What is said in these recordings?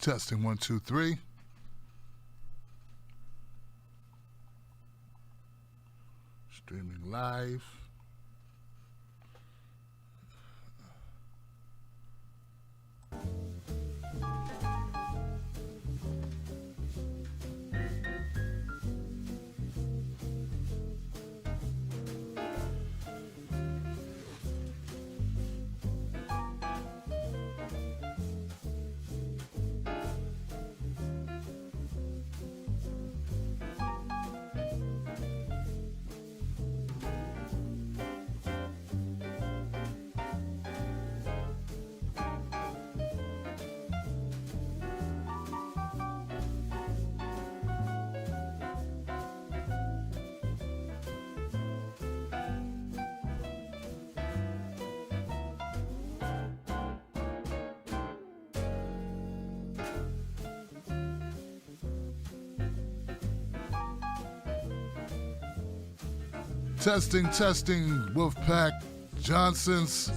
Testing 1, 2, 3. Streaming live. Testing, Wolfpack Johnson's.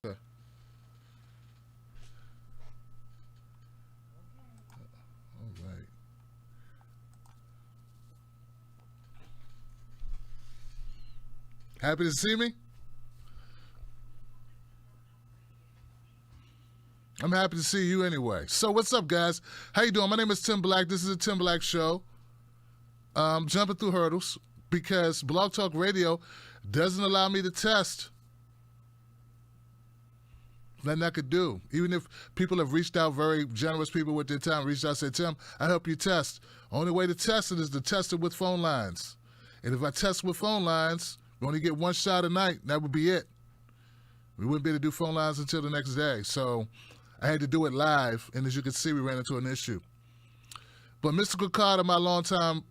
All right. Happy to see me? I'm happy to see you anyway. So what's up, guys? How you doing? My name is Tim Black. This is a Tim Black Show. Jumping through hurdles because Blog Talk Radio doesn't allow me to test. Nothing I could do. Even if people have reached out, very generous people with their time, reached out and said, Tim, I help you test. Only way to test it is to test it with phone lines. And if I test with phone lines, we only get one shot a night. That would be it. We wouldn't be able to do phone lines until the next day. So I had to do it live, and as you can see, we ran into an issue. But Mystical Carter, my longtime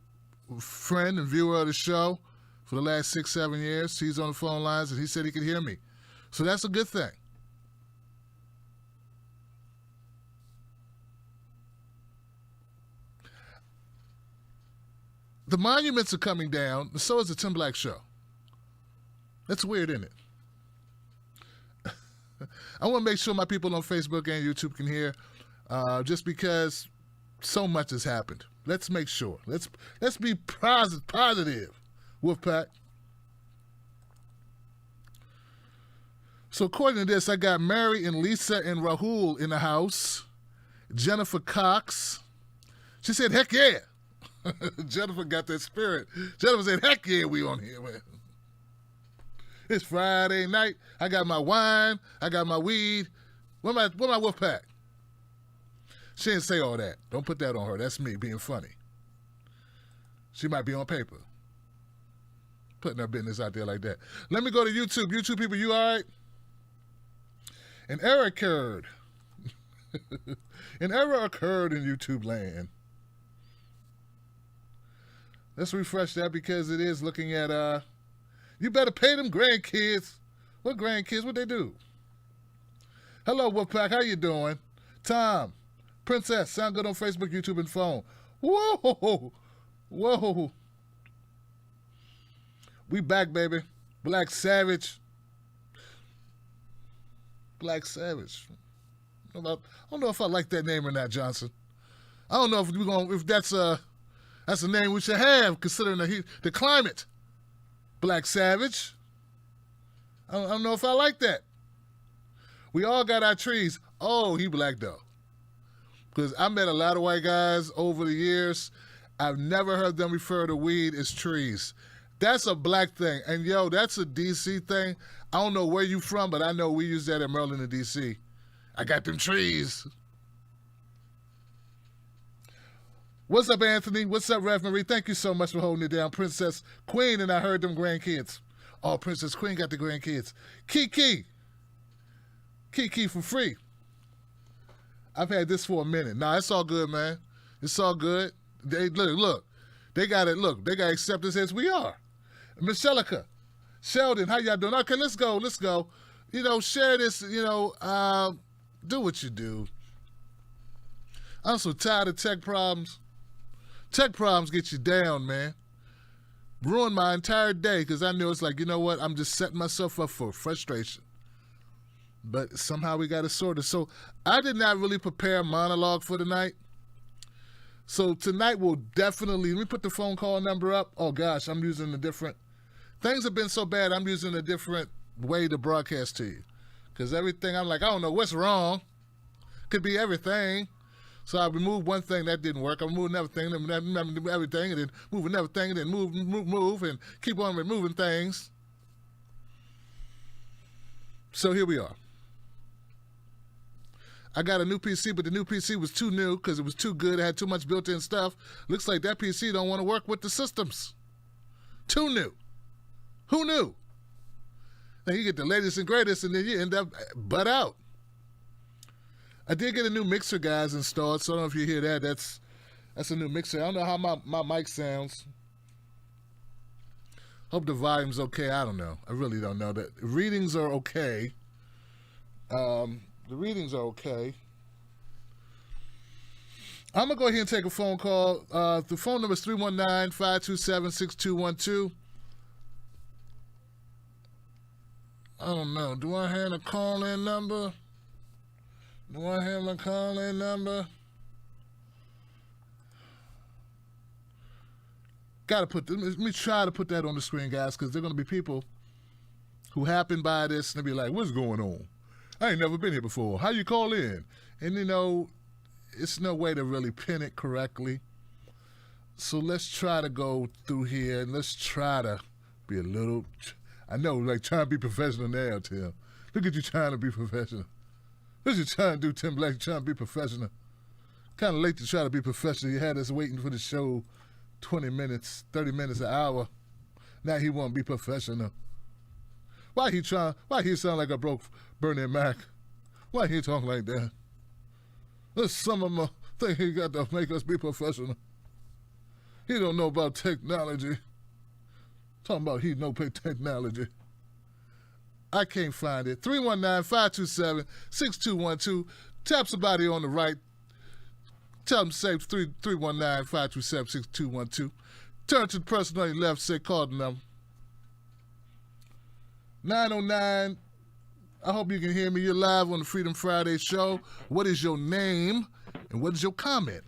friend and viewer of the show for the last 6-7 years, he's on the phone lines, and he said he could hear me. So that's a good thing. The monuments are coming down, and so is the Tim Black Show. That's weird, isn't it? I want to make sure my people on Facebook and YouTube can hear, just because so much has happened. Let's make sure. Let's be positive, Wolfpack. So according to this, I got Mary and Lisa and Rahul in the house. Jennifer Cox. She said, heck yeah. Jennifer got that spirit. Jennifer said, heck yeah, we on here, man. It's Friday night. I got my wine. I got my weed. Where my Wolfpack? She didn't say all that. Don't put that on her. That's me being funny. She might be on paper. Putting her business out there like that. Let me go to YouTube. YouTube people, you all right? An error occurred. An error occurred in YouTube land. Let's refresh that because it is looking at, you better pay them grandkids. What grandkids? What they do? Hello, Wolfpack. How you doing? Tom, Princess, sound good on Facebook, YouTube, and phone. Whoa. Whoa. We back, baby. Black Savage. Black Savage. I don't know if I like that name or not, Johnson. I don't know if that's a name we should have considering the climate. Black Savage. I don't know if I like that. We all got our trees. Oh, he black though. Because I met a lot of white guys over the years. I've never heard them refer to weed as trees. That's a black thing. And yo, that's a DC thing. I don't know where you from, but I know we use that in Maryland and DC. I got them trees. What's up, Anthony? What's up, Rev Marie? Thank you so much for holding it down. Princess Queen, and I heard them grandkids. Oh, Princess Queen got the grandkids. Kiki for free. I've had this for a minute. Nah, it's all good, man. It's all good. They look. They got it. Look, they got acceptance as we are. Michelica, Sheldon, how y'all doing? Okay, let's go. Share this. Do what you do. I'm so tired of tech problems. Tech problems get you down, man. Ruined my entire day because I knew it's like, you know what? I'm just setting myself up for frustration. But somehow we got it sorted. So I did not really prepare a monologue for tonight. So tonight we'll definitely, let me put the phone call number up. Oh gosh, I'm using a different, things have been so bad, I'm using a different way to broadcast to you. Because everything, I'm like, I don't know what's wrong. Could be everything. So I removed one thing that didn't work. I removed another thing, then everything, and then move another thing, and then move, and keep on removing things. So here we are. I got a new PC, but the new PC was too new because it was too good. It had too much built-in stuff. Looks like that PC don't want to work with the systems. Too new. Who knew? Now you get the latest and greatest, and then you end up butt out. I did get a new mixer, guys, installed, so I don't know if you hear that. That's a new mixer. I don't know how my mic sounds. Hope the volume's okay. I don't know. I really don't know. The readings are okay. The readings are okay. I'm going to go ahead and take a phone call. The phone number is 319-527-6212. I don't know. Do I have a call-in number? Let me try to put that on the screen, guys, because there are going to be people who happen by this and they'll be like, what's going on? I ain't never been here before. How you call in? And, it's no way to really pin it correctly. So let's try to go through here and let's try to be a little, I know, like trying to be professional now, Tim. Look at you trying to be professional. What you trying to do, Tim Black? You trying to be professional. Kind of late to try to be professional. You had us waiting for the show 20 minutes, 30 minutes, an hour. Now he won't be professional. Why he sound like a broke Bernie Mac? Why he talking like that? There's some of them think he got to make us be professional. He don't know about technology. Talking about he know technology. I can't find it. 319-527-6212. Tap somebody on the right. Tell them say 319-527-6212. Turn to the person on your left, say call the number. 909. I hope you can hear me. You're live on the Freedom Friday show. What is your name and what is your comment?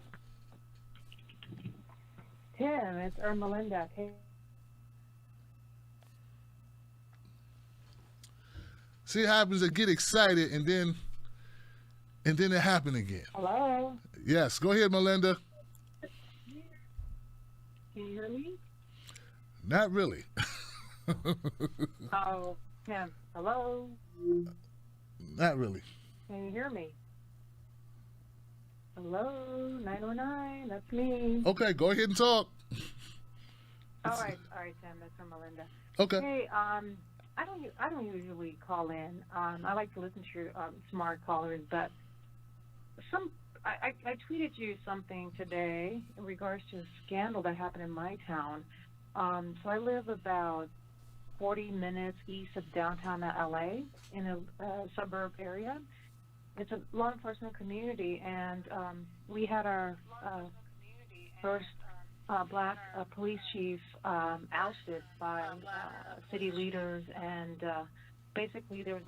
Tim, it's Ermelinda. Hey, See what happens? I get excited and then it happened again. hello. Yes, go ahead, Melinda. Can you hear me? Not really. Oh, Tim, hello. Not really. Can you hear me? Hello, 909. That's me. Okay, go ahead and talk. All right, Tim. That's Ermelinda. Okay. Hey, I don't usually call in. I like to listen to your smart callers, but some I tweeted you something today in regards to a scandal that happened in my town. So I live about 40 minutes east of downtown LA in a suburb area. It's a law enforcement community, and we had our first black police chief ousted by city leaders, and basically there was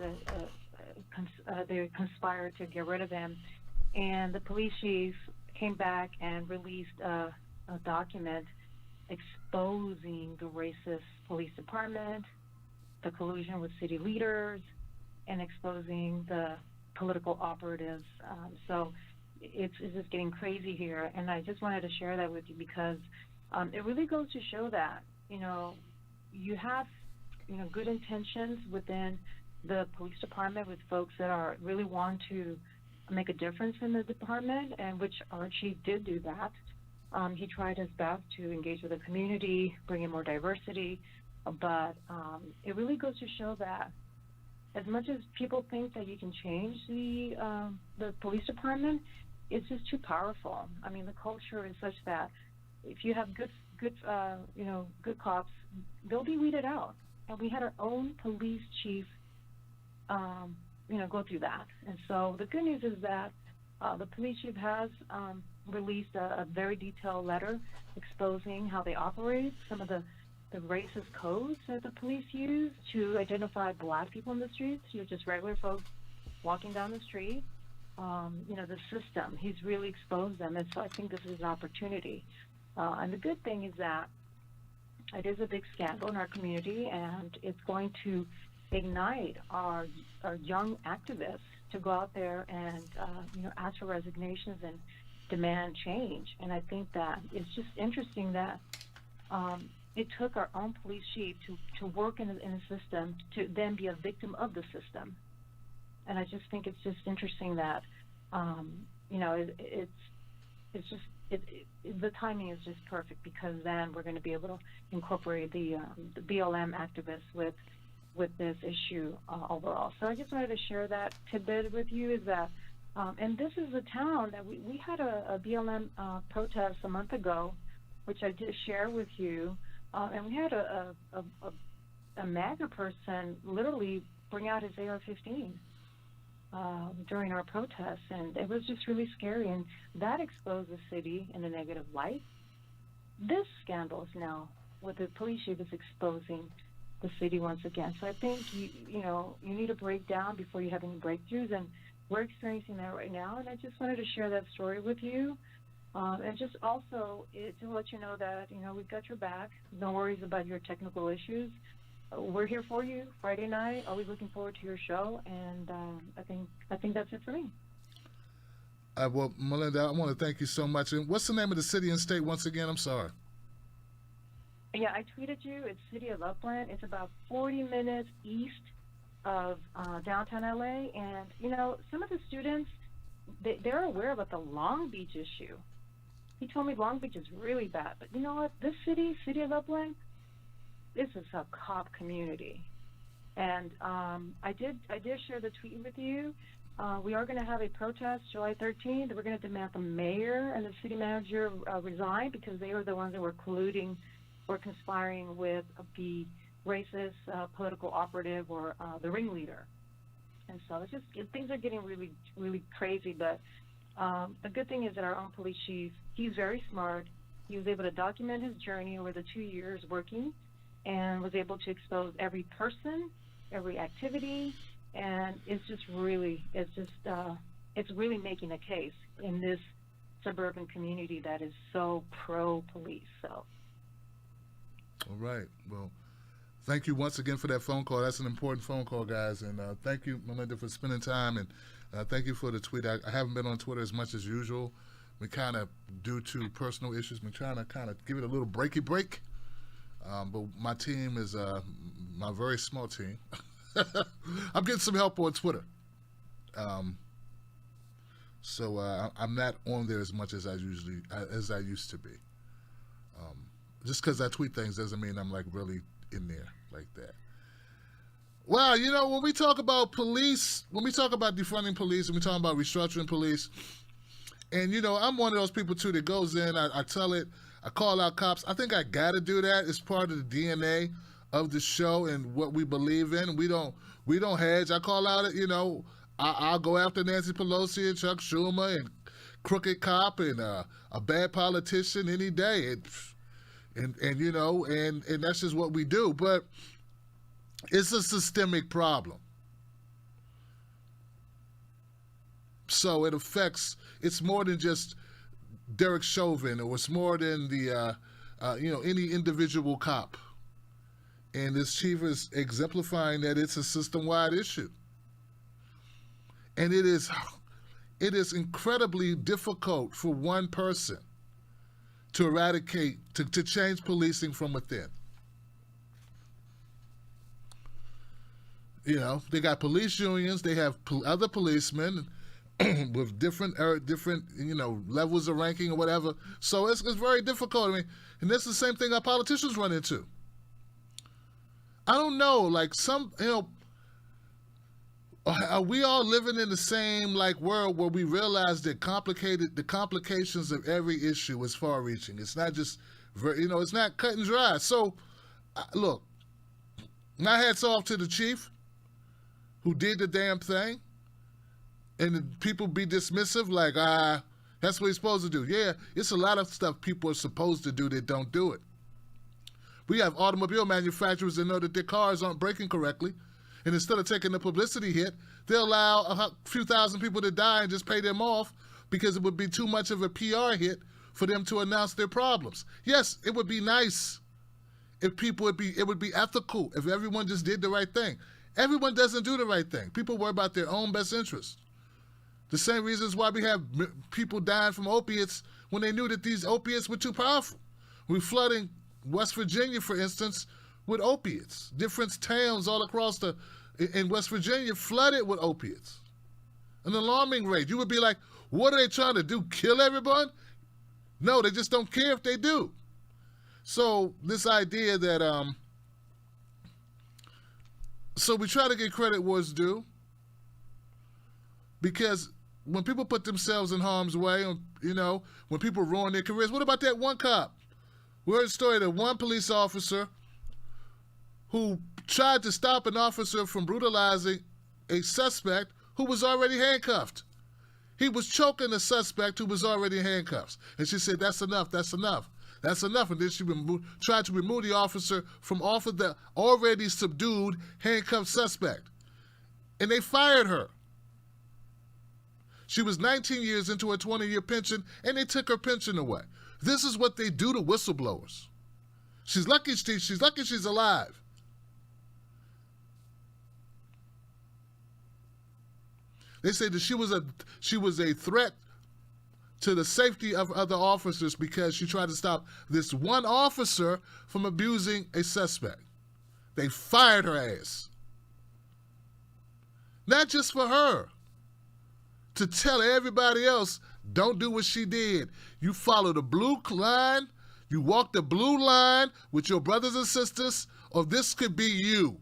they conspired to get rid of him. And the police chief came back and released a document exposing the racist police department, the collusion with city leaders, and exposing the political operatives. So it's just getting crazy here, and I just wanted to share that with you because it really goes to show that you have good intentions within the police department with folks that are really want to make a difference in the department, and which our chief did do that. He tried his best to engage with the community, bring in more diversity, but it really goes to show that as much as people think that you can change the police department, it's just too powerful. I mean, the culture is such that if you have good cops, they'll be weeded out. And we had our own police chief, go through that. And so the good news is that the police chief has released a very detailed letter exposing how they operate, some of the racist codes that the police use to identify black people in the streets, just regular folks walking down the street. The system, he's really exposed them. And so I think this is an opportunity. And the good thing is that it is a big scandal in our community, and it's going to ignite our young activists to go out there and ask for resignations and demand change. And I think that it's just interesting that it took our own police chief to work in a system to then be a victim of the system. And I just think it's just interesting that the timing is just perfect, because then we're going to be able to incorporate the BLM activists with this issue overall. So I just wanted to share that tidbit with you, is that, and this is a town that we had a BLM protest a month ago, which I did share with you, and we had a MAGA person literally bring out his AR-15 during our protests, and it was just really scary, and that exposed the city in a negative light. This scandal is now what the police chief is exposing the city once again. So I think you need to break down before you have any breakthroughs, and we're experiencing that right now. And I just wanted to share that story with you, and just also to let you know that we've got your back. No worries about your technical issues. We're here for you Friday night. Always looking forward to your show, and I think that's it for me. Well, Melinda, I want to thank you so much. And what's the name of the city and state once again? I'm sorry. Yeah, I tweeted you. It's City of Upland. It's about 40 minutes east of downtown LA. And, some of the students, they're aware about the Long Beach issue. He told me Long Beach is really bad. But you know what? This City of Upland, this is a cop community. And I did share the tweet with you. We are going to have a protest July 13th. We're going to demand the mayor and the city manager resign, because they were the ones that were colluding or conspiring with the racist political operative or the ringleader. And so things are getting really, really crazy. But the good thing is that our own police chief, he's very smart. He was able to document his journey over the 2 years working, and was able to expose every person, every activity, and it's really making a case in this suburban community that is so pro-police. So. All right. Well, thank you once again for that phone call. That's an important phone call, guys. And thank you, Melinda, for spending time. And thank you for the tweet. I haven't been on Twitter as much as usual. We kind of, due to personal issues, been trying to kind of give it a little breaky break. But my team is my very small team. I'm getting some help on Twitter. So I'm not on there as much as I used to be. Just because I tweet things doesn't mean I'm like really in there like that. Well, you know, when we talk about police, when we talk about defunding police, and we talk about restructuring police, and you know, I'm one of those people too that goes in, I tell it, I call out cops. I think I got to do that. It's part of the DNA of the show and what we believe in. We don't hedge. I call out it, you know, I'll go after Nancy Pelosi and Chuck Schumer and crooked cop and a bad politician any day. And you know, and that's just what we do. But it's a systemic problem. So it affects, it's more than just Derek Chauvin, or it's more than the, you know, any individual cop. And this chief is exemplifying that it's a system-wide issue. And it is incredibly difficult for one person to eradicate, to change policing from within. You know, they got police unions, they have other policemen with different, you know, levels of ranking or whatever. So it's very difficult. I mean, and that's the same thing our politicians run into. I don't know, like some, you know, are we all living in the same like world where we realize that the complications of every issue is far-reaching? It's not just, you know, it's not cut and dry. So, look, my hat's off to the chief who did the damn thing, and people be dismissive like, that's what he's supposed to do. Yeah, it's a lot of stuff people are supposed to do that don't do it. We have automobile manufacturers that know that their cars aren't braking correctly, and instead of taking the publicity hit, they'll allow a few thousand people to die and just pay them off because it would be too much of a PR hit for them to announce their problems. Yes, it would be nice if it would be ethical if everyone just did the right thing. Everyone doesn't do the right thing. People worry about their own best interests. The same reasons why we have people dying from opiates when they knew that these opiates were too powerful. We're flooding West Virginia, for instance, with opiates. Different towns all across in West Virginia flooded with opiates. An alarming rate. You would be like, what are they trying to do, kill everyone? No, they just don't care if they do. So this idea that, so we try to get credit where it's due, because when people put themselves in harm's way, you know, when people ruin their careers, what about that one cop? We heard a story that one police officer who tried to stop an officer from brutalizing a suspect who was already handcuffed. He was choking a suspect who was already in handcuffs. And she said, that's enough, that's enough, that's enough. And then she tried to remove the officer from off of the already subdued handcuffed suspect. And they fired her. She was 19 years into her 20-year pension, and they took her pension away. This is what they do to whistleblowers. She's lucky she's alive. They say that she was a threat to the safety of other officers because she tried to stop this one officer from abusing a suspect. They fired her ass. Not just for her, to tell everybody else, don't do what she did. You follow the blue line, you walk the blue line with your brothers and sisters, or this could be you.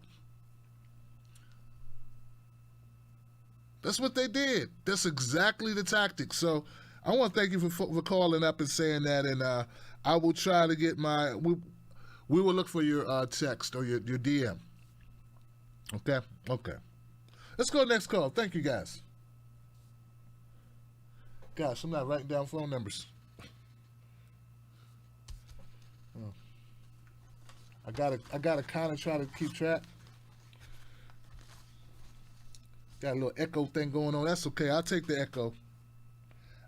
That's what they did. That's exactly the tactic. So I want to thank you for calling up and saying that, and I will try to get we will look for your text or your DM. Okay? Okay. Let's go next call. Thank you, guys. Gosh, I'm not writing down phone numbers. Oh. I gotta kind of try to keep track. Got a little echo thing going on. That's okay. I'll take the echo.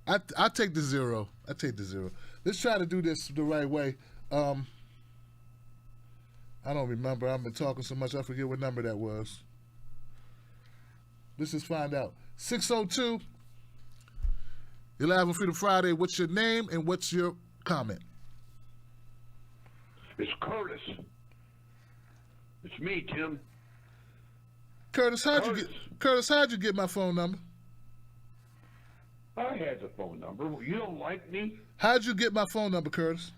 I take the 0. I take the 0. Let's try to do this the right way. I don't remember. I've been talking so much I forget what number that was. Let's just find out. 602. You're live on Freedom Friday. What's your name and what's your comment? It's Curtis. It's me, Tim. Curtis, how'd you get my phone number? I had the phone number. You don't like me? How'd you get my phone number, Curtis?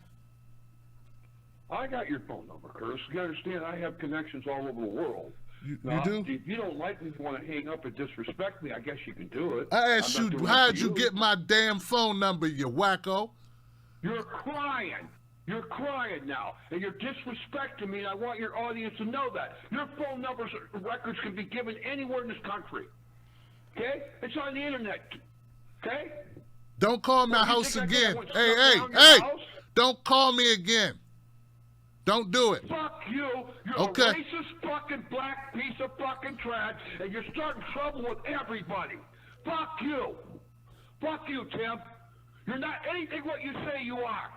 I got your phone number, Curtis. You understand, I have connections all over the world. You Now, do? If you don't like me, if you want to hang up and disrespect me, I guess you can do it. I asked I'm not you, doing it how'd to you get my damn phone number, you wacko? You're crying. You're crying now, and you're disrespecting me, and I want your audience to know that. Your phone numbers records can be given anywhere in this country. Okay? It's on the internet. Okay? Don't call my Well, you house think I again. got one Hey, stuck around your hey! house? Don't call me again. Don't do it. Fuck you. You're Okay. a racist fucking black piece of fucking trash, and you're starting trouble with everybody. Fuck you. Fuck you, Tim. You're not anything what you say you are.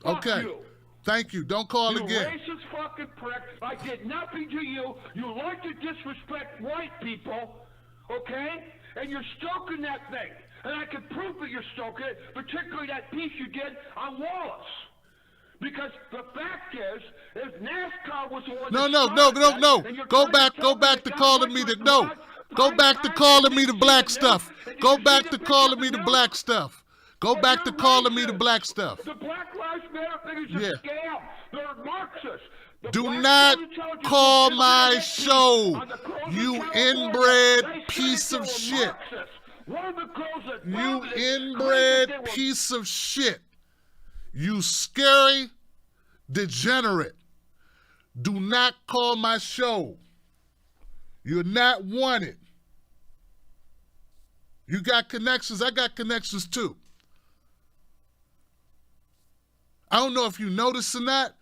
Fuck Okay. you. Thank you. Don't call You again. racist fucking prick. I did nothing to you. You like to disrespect white people, okay? And you're stoking that thing. And I can prove that you're stoking it, particularly that piece you did on Wallace. Because the fact is, if NASCAR was the one No, that no, started no, that, no. and you're Go trying back, to go tell me back that to Don calling me Rickles the no. was Go Pine back to Pine calling me and the Big black City stuff. and you Go see back the to picture calling of me the the news? black stuff. Go Well, back to you're calling me the racist. black stuff. The Black Lives Matter thing is a Yeah. scam. They're Marxists. The Do Black not Intelligence call Agency my did that show, on the girls in you California. inbred They said piece they of were shit. Marxists. One of the girls that You founded it claimed inbred that they were piece of shit. You scary degenerate. Do not call my show. You're not wanted. You got connections. I got connections too. I don't know if you noticed or not,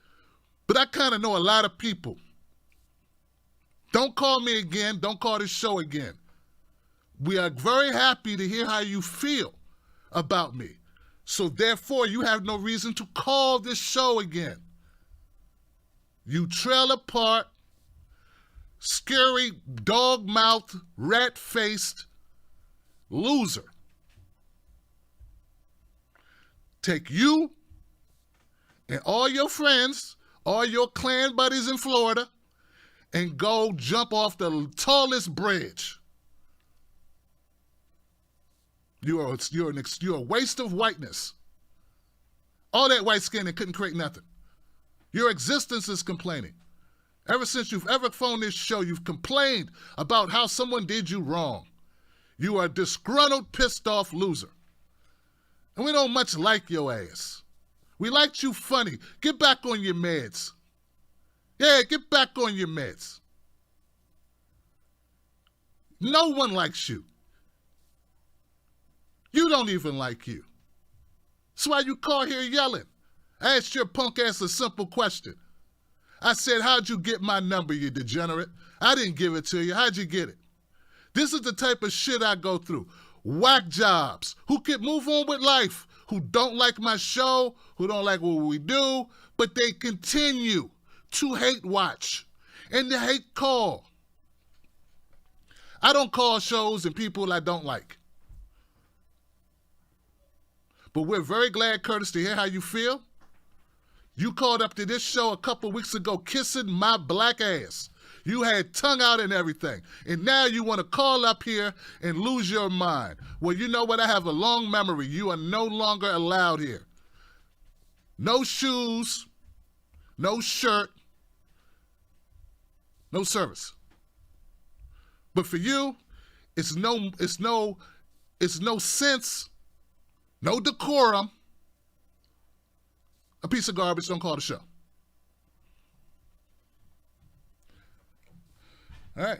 but I kind of know a lot of people. Don't call me again. Don't call this show again. We are very happy to hear how you feel about me. So therefore, you have no reason to call this show again. You trailer park, scary, dog-mouthed, rat-faced loser. Take you and all your friends, all your clan buddies in Florida, and go jump off the tallest bridge. You're a waste of whiteness. All that white skin that couldn't create nothing. Your existence is complaining. Ever since you've ever phoned this show, you've complained about how someone did you wrong. You are a disgruntled, pissed off loser. And we don't much like your ass. We liked you funny. Get back on your meds. Yeah, get back on your meds. No one likes you. You don't even like you. That's why you call here yelling. I asked your punk ass a simple question. I said, how'd you get my number, you degenerate? I didn't give it to you. How'd you get it? This is the type of shit I go through. Whack jobs who can move on with life, who don't like my show, who don't like what we do, but they continue to hate watch and to hate call. I don't call shows and people I don't like. But we're very glad, Curtis, to hear how you feel. You called up to this show a couple weeks ago kissing my black ass. You had tongue out and everything. And now you want to call up here and lose your mind. Well, you know what? I have a long memory. You are no longer allowed here. No shoes, no shirt, no service. But for you, it's no sense, no decorum. A piece of garbage, don't call the show. All right.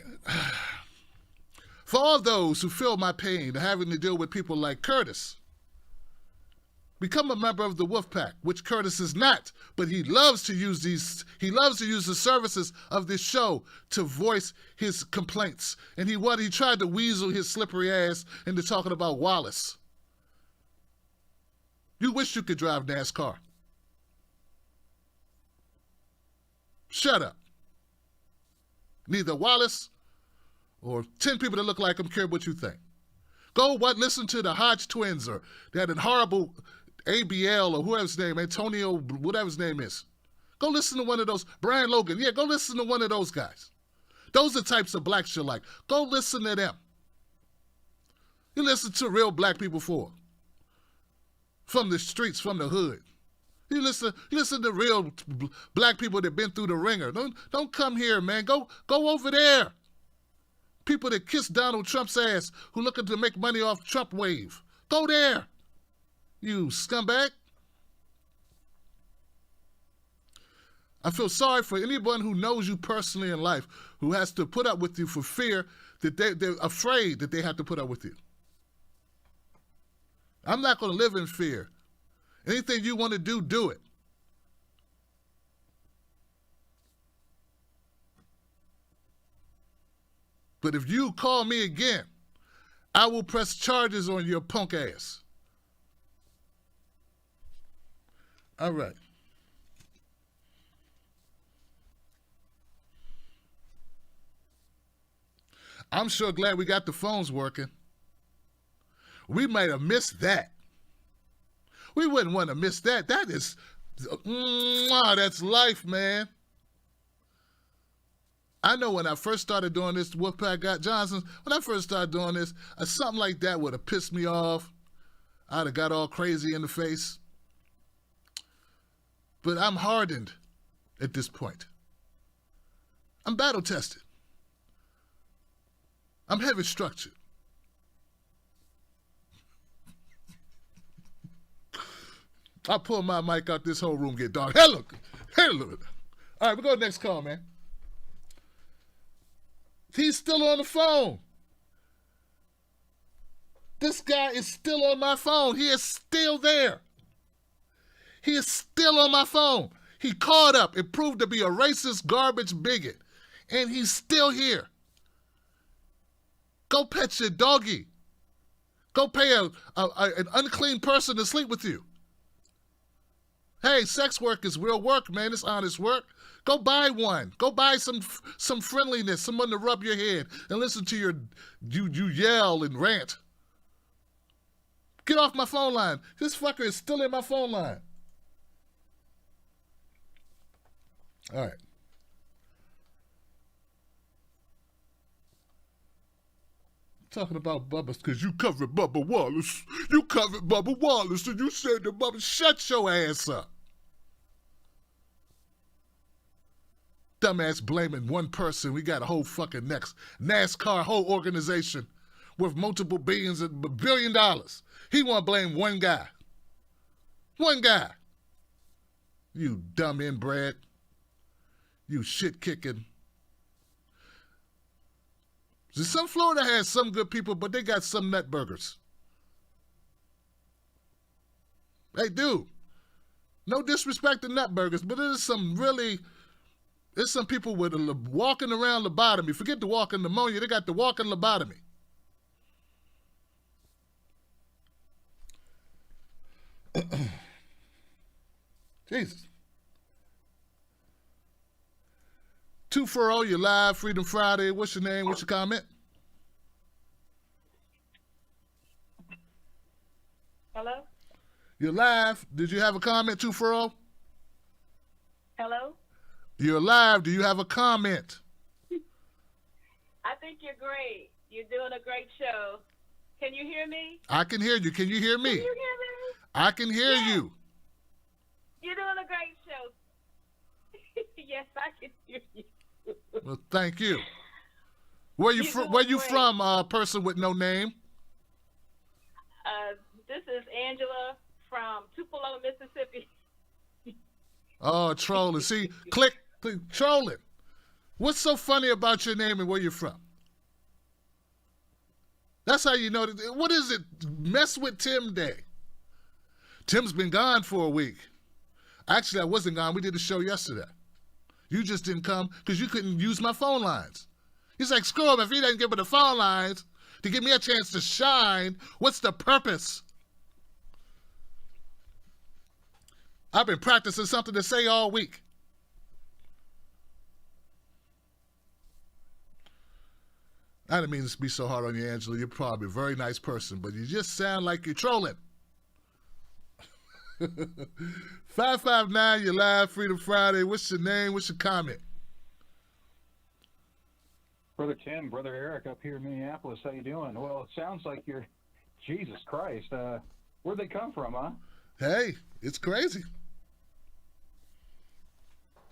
For all those who feel my pain having to deal with people like Curtis, become a member of the Wolfpack, which Curtis is not, but he loves to use the services of this show to voice his complaints. And he tried to weasel his slippery ass into talking about Wallace. You wish you could drive NASCAR. Shut up. Neither Wallace or 10 people that look like him care what you think. Go listen to the Hodge twins or that horrible ABL or whoever's name, Antonio, whatever his name is. Go listen to one of those, Brian Logan. Yeah, go listen to one of those guys. Those are the types of blacks you like. Go listen to them. You listen to real black people from the streets, from the hood. You listen to real black people that been through the ringer. Don't come here, man. Go over there. People that kiss Donald Trump's ass who looking to make money off Trump wave. Go there, you scumbag. I feel sorry for anyone who knows you personally in life who has to put up with you for fear that they're afraid that they have to put up with you. I'm not going to live in fear. Anything you want to do, do it. But if you call me again, I will press charges on your punk ass. All right. I'm sure glad we got the phones working. We might have missed that. We wouldn't want to miss that. That is, that's life, man. I know when I first started doing this, Wolfpack Got Johnson, when I first started doing this, something like that would have pissed me off. I'd have got all crazy in the face. But I'm hardened at this point. I'm battle tested. I'm heavy structured. I'll pull my mic out, this whole room get dark. Hello. All right, we go next call, man. He's still on the phone. This guy is still on my phone. He is still there. He is still on my phone. He called up. It proved to be a racist, garbage bigot. And he's still here. Go pet your doggy. Go pay an unclean person to sleep with you. Hey, sex work is real work, man. It's honest work. Go buy one. Go buy some friendliness, someone to rub your head and listen to you yell and rant. Get off my phone line. This fucker is still in my phone line. All right. Talking about Bubba, because you covered Bubba Wallace. You covered Bubba Wallace, and you said to Bubba, shut your ass up. Dumbass blaming one person. We got a whole fucking next NASCAR whole organization worth multiple billions and $1 billion. He want to blame one guy. One guy. You dumb inbred. You shit kicking. Some Florida has some good people, but they got some nut burgers. They do. No disrespect to nut burgers, but there's some people with a walking around lobotomy. Forget the walking pneumonia, they got the walking lobotomy. Jesus. 240, you're live, Freedom Friday. What's your name? What's your comment? Hello? You're live. Did you have a comment, 240? Hello? You're live. Do you have a comment? I think you're great. You're doing a great show. Can you hear me? I can hear you. Can you hear me? Can you hear me? I can hear you. You're doing a great show. Yes, I can hear you. Well, thank you. Where you from, person with no name? This is Angela from Tupelo, Mississippi. Oh, trolling. See, click, trolling. What's so funny about your name and where you're from? That's how you know. What is it? Mess with Tim Day. Tim's been gone for a week. Actually, I wasn't gone. We did a show yesterday. You just didn't come because you couldn't use my phone lines. He's like, screw him. If he doesn't give me the phone lines to give me a chance to shine, what's the purpose? I've been practicing something to say all week. I didn't mean to be so hard on you, Angela. You're probably a very nice person, but you just sound like you're trolling. 559, you're live, Freedom Friday. What's your name? What's your comment? Brother Tim, Brother Eric up here in Minneapolis. How you doing? Well, it sounds like you're, Jesus Christ. Where'd they come from, huh? Hey, it's crazy.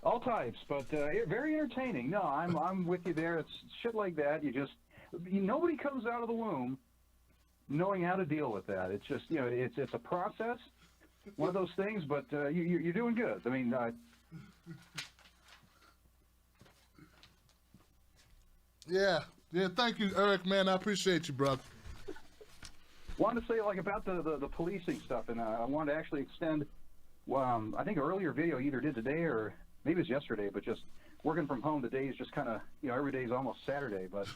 All types, but very entertaining. No, I'm with you there. It's shit like that. Nobody comes out of the womb knowing how to deal with that. It's just, it's a process, one of those things. But you're doing good. I mean, yeah. Thank you, Eric. Man, I appreciate you, brother. wanted to say about the policing stuff, and I wanted to actually extend. I think an earlier video you either did today or maybe it was yesterday, but just working from home today is just kind of every day is almost Saturday, but.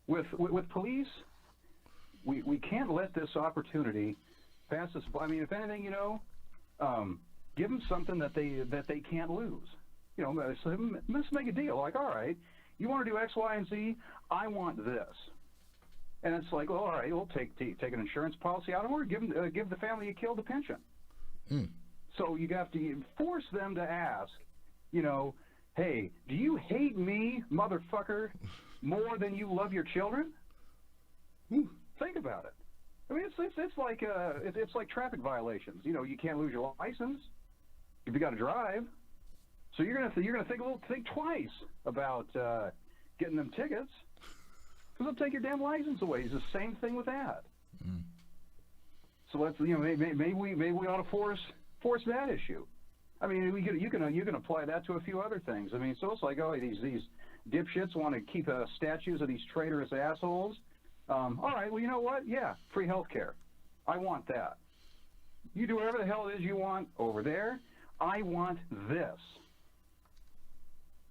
With police, we can't let this opportunity pass us by. I mean, if anything, give them something that they can't lose. So let's make a deal. Like, all right, you want to do X, Y, and Z? I want this. And it's like, well, all right, we'll take an insurance policy out, or give the family you killed a pension. Mm. So you have to force them to ask, hey, do you hate me, motherfucker, more than you love your children? Think about it. I mean, it's like traffic violations. You can't lose your license if you got to drive. So you're gonna think twice about getting them tickets, because they'll take your damn license away. It's the same thing with that. Mm. So let's maybe we ought to force that issue. I mean, you can apply that to a few other things. I mean, so it's like, oh, these dipshits want to keep statues of these traitorous assholes. All right, well, you know what? Yeah, free health care. I want that. You do whatever the hell it is you want over there. I want this.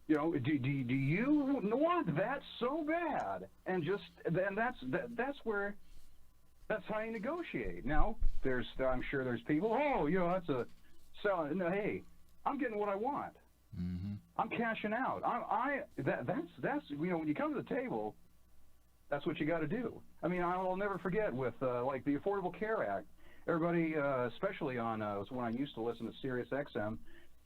Do you want that so bad? And that's how you negotiate. Now, I'm sure there's people. Oh, that's a. So no, hey, I'm getting what I want. Mm-hmm. I'm cashing out. That's when you come to the table, that's what you got to do. I mean, I'll never forget with like the Affordable Care Act. Everybody, especially on when I used to listen to Sirius XM,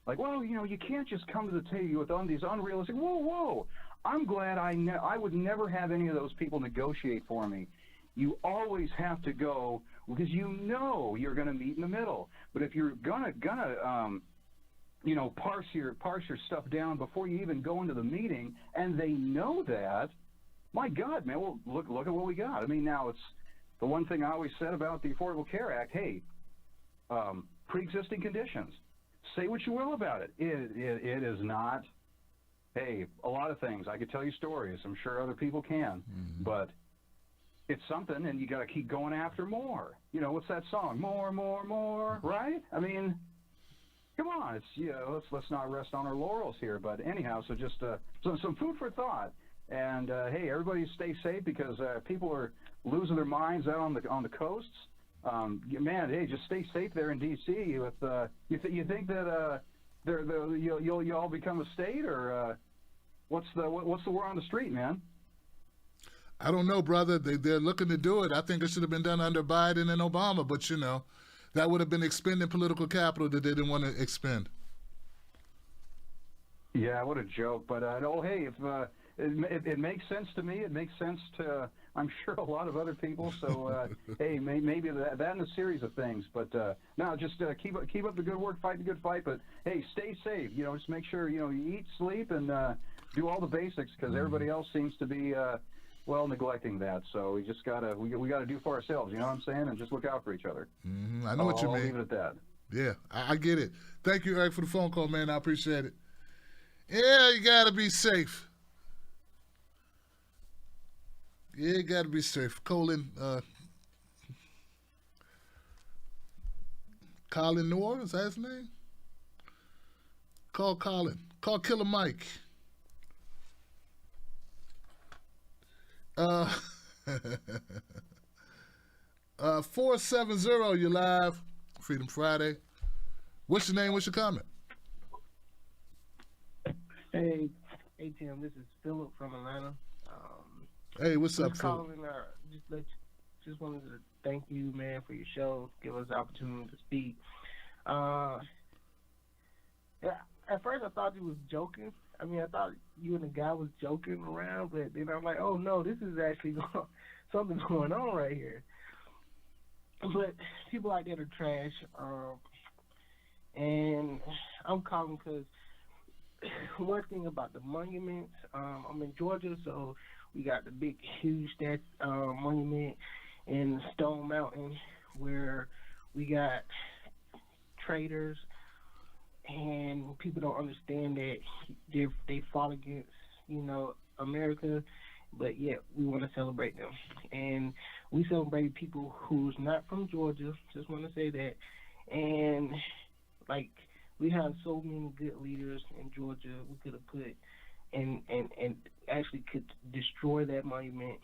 like, well, you can't just come to the table with these unrealistic. Whoa! I'm glad I would never have any of those people negotiate for me. You always have to go because you're going to meet in the middle. But if you're gonna parse your stuff down before you even go into the meeting, and they know that, my God, man, well, look at what we got. I mean, now it's the one thing I always said about the Affordable Care Act. Hey, pre-existing conditions. Say what you will about it. It is not. Hey, a lot of things. I could tell you stories. I'm sure other people can, but. It's something, and you got to keep going after more. What's that song? More, right? I mean, come on. It's let's not rest on our laurels here. But anyhow, so just some food for thought. And hey, everybody stay safe because people are losing their minds out on the coasts. Man, hey, just stay safe there in D.C. With you think that you'll all become a state, or what's the word on the street, man? I don't know, brother. They're looking to do it. I think it should have been done under Biden and Obama, but that would have been expending political capital that they didn't want to expend. Yeah, what a joke. But hey, if it makes sense to me, it makes sense to I'm sure a lot of other people. So hey, maybe that and a series of things. But no, just keep up the good work, fight the good fight. But hey, stay safe. Just make sure you eat, sleep, and do all the basics because everybody else seems to be. Neglecting that, so we just gotta do for ourselves. You know what I'm saying? And just look out for each other. Mm-hmm. I know what you mean. I'll leave it at that. Yeah, I get it. Thank you, Eric, for the phone call, man. I appreciate it. Yeah, you gotta be safe. Yeah, you gotta be safe. Colin Noor, is that his name? Call Colin. Call Killer Mike. 470, you're live. Freedom Friday. What's your name? What's your comment? Hey, Tim. This is Philip from Atlanta. Hey, what's up, Just Phil? calling. Just wanted to thank you, man, for your show. Give us the opportunity to speak. Yeah, at first I thought you was joking. I mean, I thought you and the guy was joking around, but then I'm like, oh no, this is actually something going on right here. But people like that are trash. And I'm calling because one thing about the monuments, I'm in Georgia, so we got the big, huge monument in Stone Mountain where we got traitors, and people don't understand that they fought against, America, but yet we want to celebrate them. And we celebrate people who's not from Georgia, just want to say that. And, we have so many good leaders in Georgia we could have put and actually could destroy that monument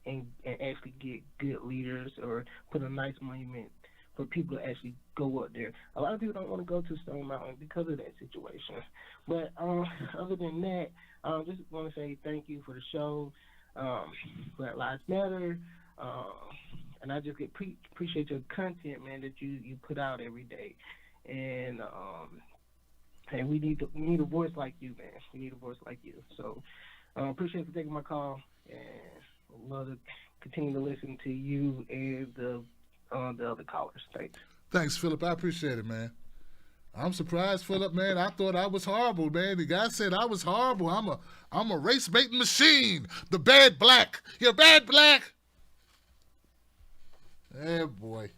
and actually get good leaders or put a nice monument for people to actually go up there. A lot of people don't want to go to Stone Mountain because of that situation. But other than that, I just want to say thank you for the show. Black Lives Matter. And I just appreciate your content, man, that you put out every day. And we need a voice like you, man. We need a voice like you. So appreciate you for taking my call, and I'd love to continue to listen to you and the other callers. Thanks. Thanks, Philip. I appreciate it, man. I'm surprised, Philip, man. I thought I was horrible, man. The guy said I was horrible. I'm a race baiting machine. The bad black. You're bad black. Yeah, boy.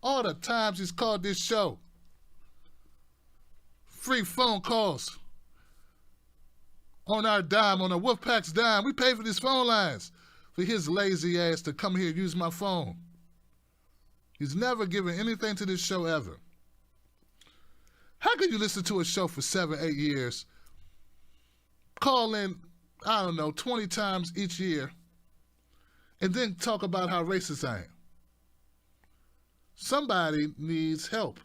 All the times he's called this show. Free phone calls. On our dime, on our Wolfpack's dime. We pay for these phone lines for his lazy ass to come here and use my phone. He's never given anything to this show ever. How could you listen to a show for 7, 8 years, call in, 20 times each year, and then talk about how racist I am? Somebody needs help.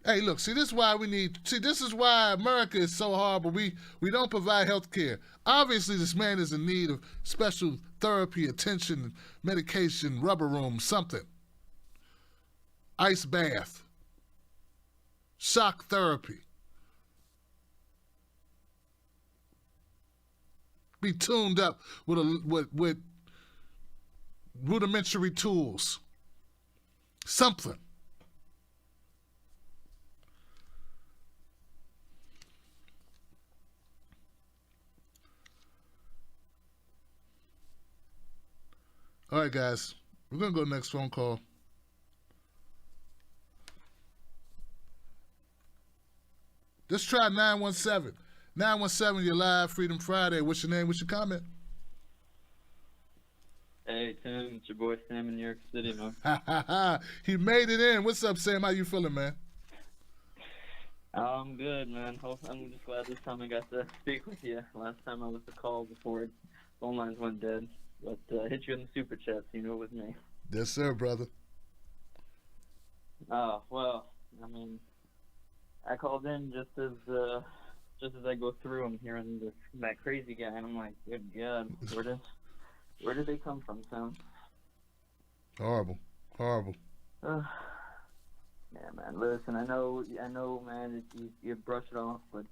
Hey, look, this is why America is so horrible. We don't provide health care. Obviously, this man is in need of special therapy, attention, medication, rubber room, something. Ice bath. Shock therapy. Be tuned up with rudimentary tools. Something. All right, guys. We're going to go next phone call. Let's try 917. 917, you're live, Freedom Friday. What's your name? What's your comment? Hey, Tim. It's your boy Sam in New York City, man. He made it in. What's up, Sam? How you feeling, man? I'm good, man. I'm just glad this time I got to speak with you. Last time I was the call before phone lines went dead. But hit you in the super chat, so you know it was me. Yes, sir, brother. Well, I mean, I called in just as I go through, I'm hearing that crazy guy, and I'm like, good God, where did they come from, Sam? Horrible. Yeah, man. Listen, I know, man. You brush it off, but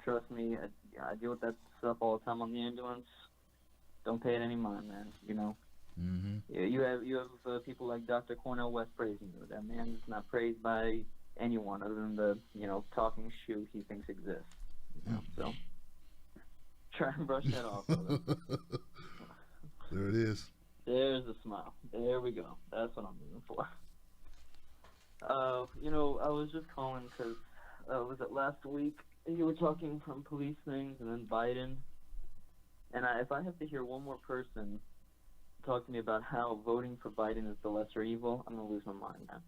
trust me, I deal with that stuff all the time on the ambulance. Don't pay it any mind, man. Mm-hmm. Yeah, you have people like Dr. Cornel West praising you. That man is not praised by anyone other than the talking shoe he thinks exists. So try and brush that off. There it is. There's a smile. There we go. That's what I'm looking for. I was just calling because was it last week you were talking from police things and then Biden. And if I have to hear one more person talk to me about how voting for Biden is the lesser evil, I'm going to lose my mind, man.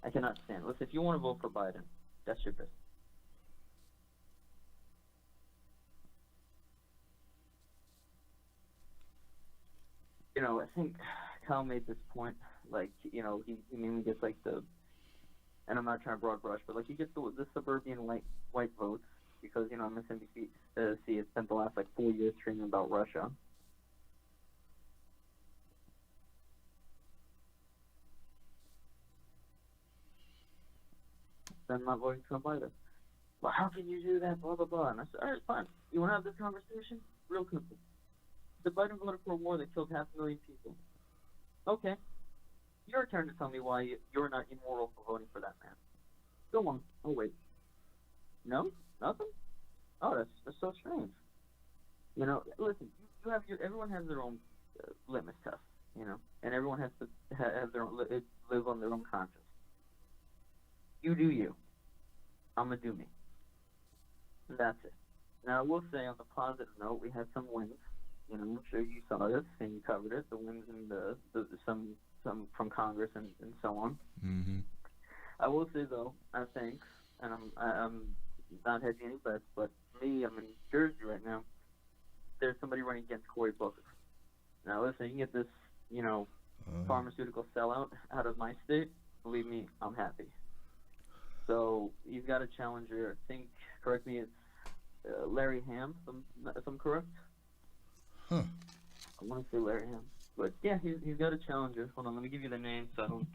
I cannot stand it. Listen, if you want to vote for Biden, that's your business. I think Kyle made this point, like, he mainly gets, like, and I'm not trying to broad brush, but, like, he gets the suburban white votes because, MSNBC has spent the last, like, 4 years streaming about Russia. Then not voting Trump either. Well, how can you do that, blah, blah, blah. And I said, all right, fine. You want to have this conversation? Real simple. The Biden voted for a war that killed 500,000 people. Okay. Your turn to tell me why you're not immoral for voting for that man. Go on. Oh, wait. No? Nothing? Oh, that's so strange. Listen, you have everyone has their own litmus test, and everyone has to have their own, live on their own conscience. You do you. I'm going to do me. And that's it. Now, I will say on the positive note, we had some wins. I'm sure you saw this and you covered it. The wins in some from Congress and so on. Mm-hmm. I will say though, I think, and I'm not hedging any bets, but me, I'm in Jersey right now. There's somebody running against Cory Booker. Now listen, you can get this, pharmaceutical sellout out of my state. Believe me, I'm happy. So you've got a challenger. I think, correct me, it's Larry Ham, if I'm correct. Huh. I want to say Larry Ham. But yeah, he's got a challenger. Hold on, let me give you the name so I don't.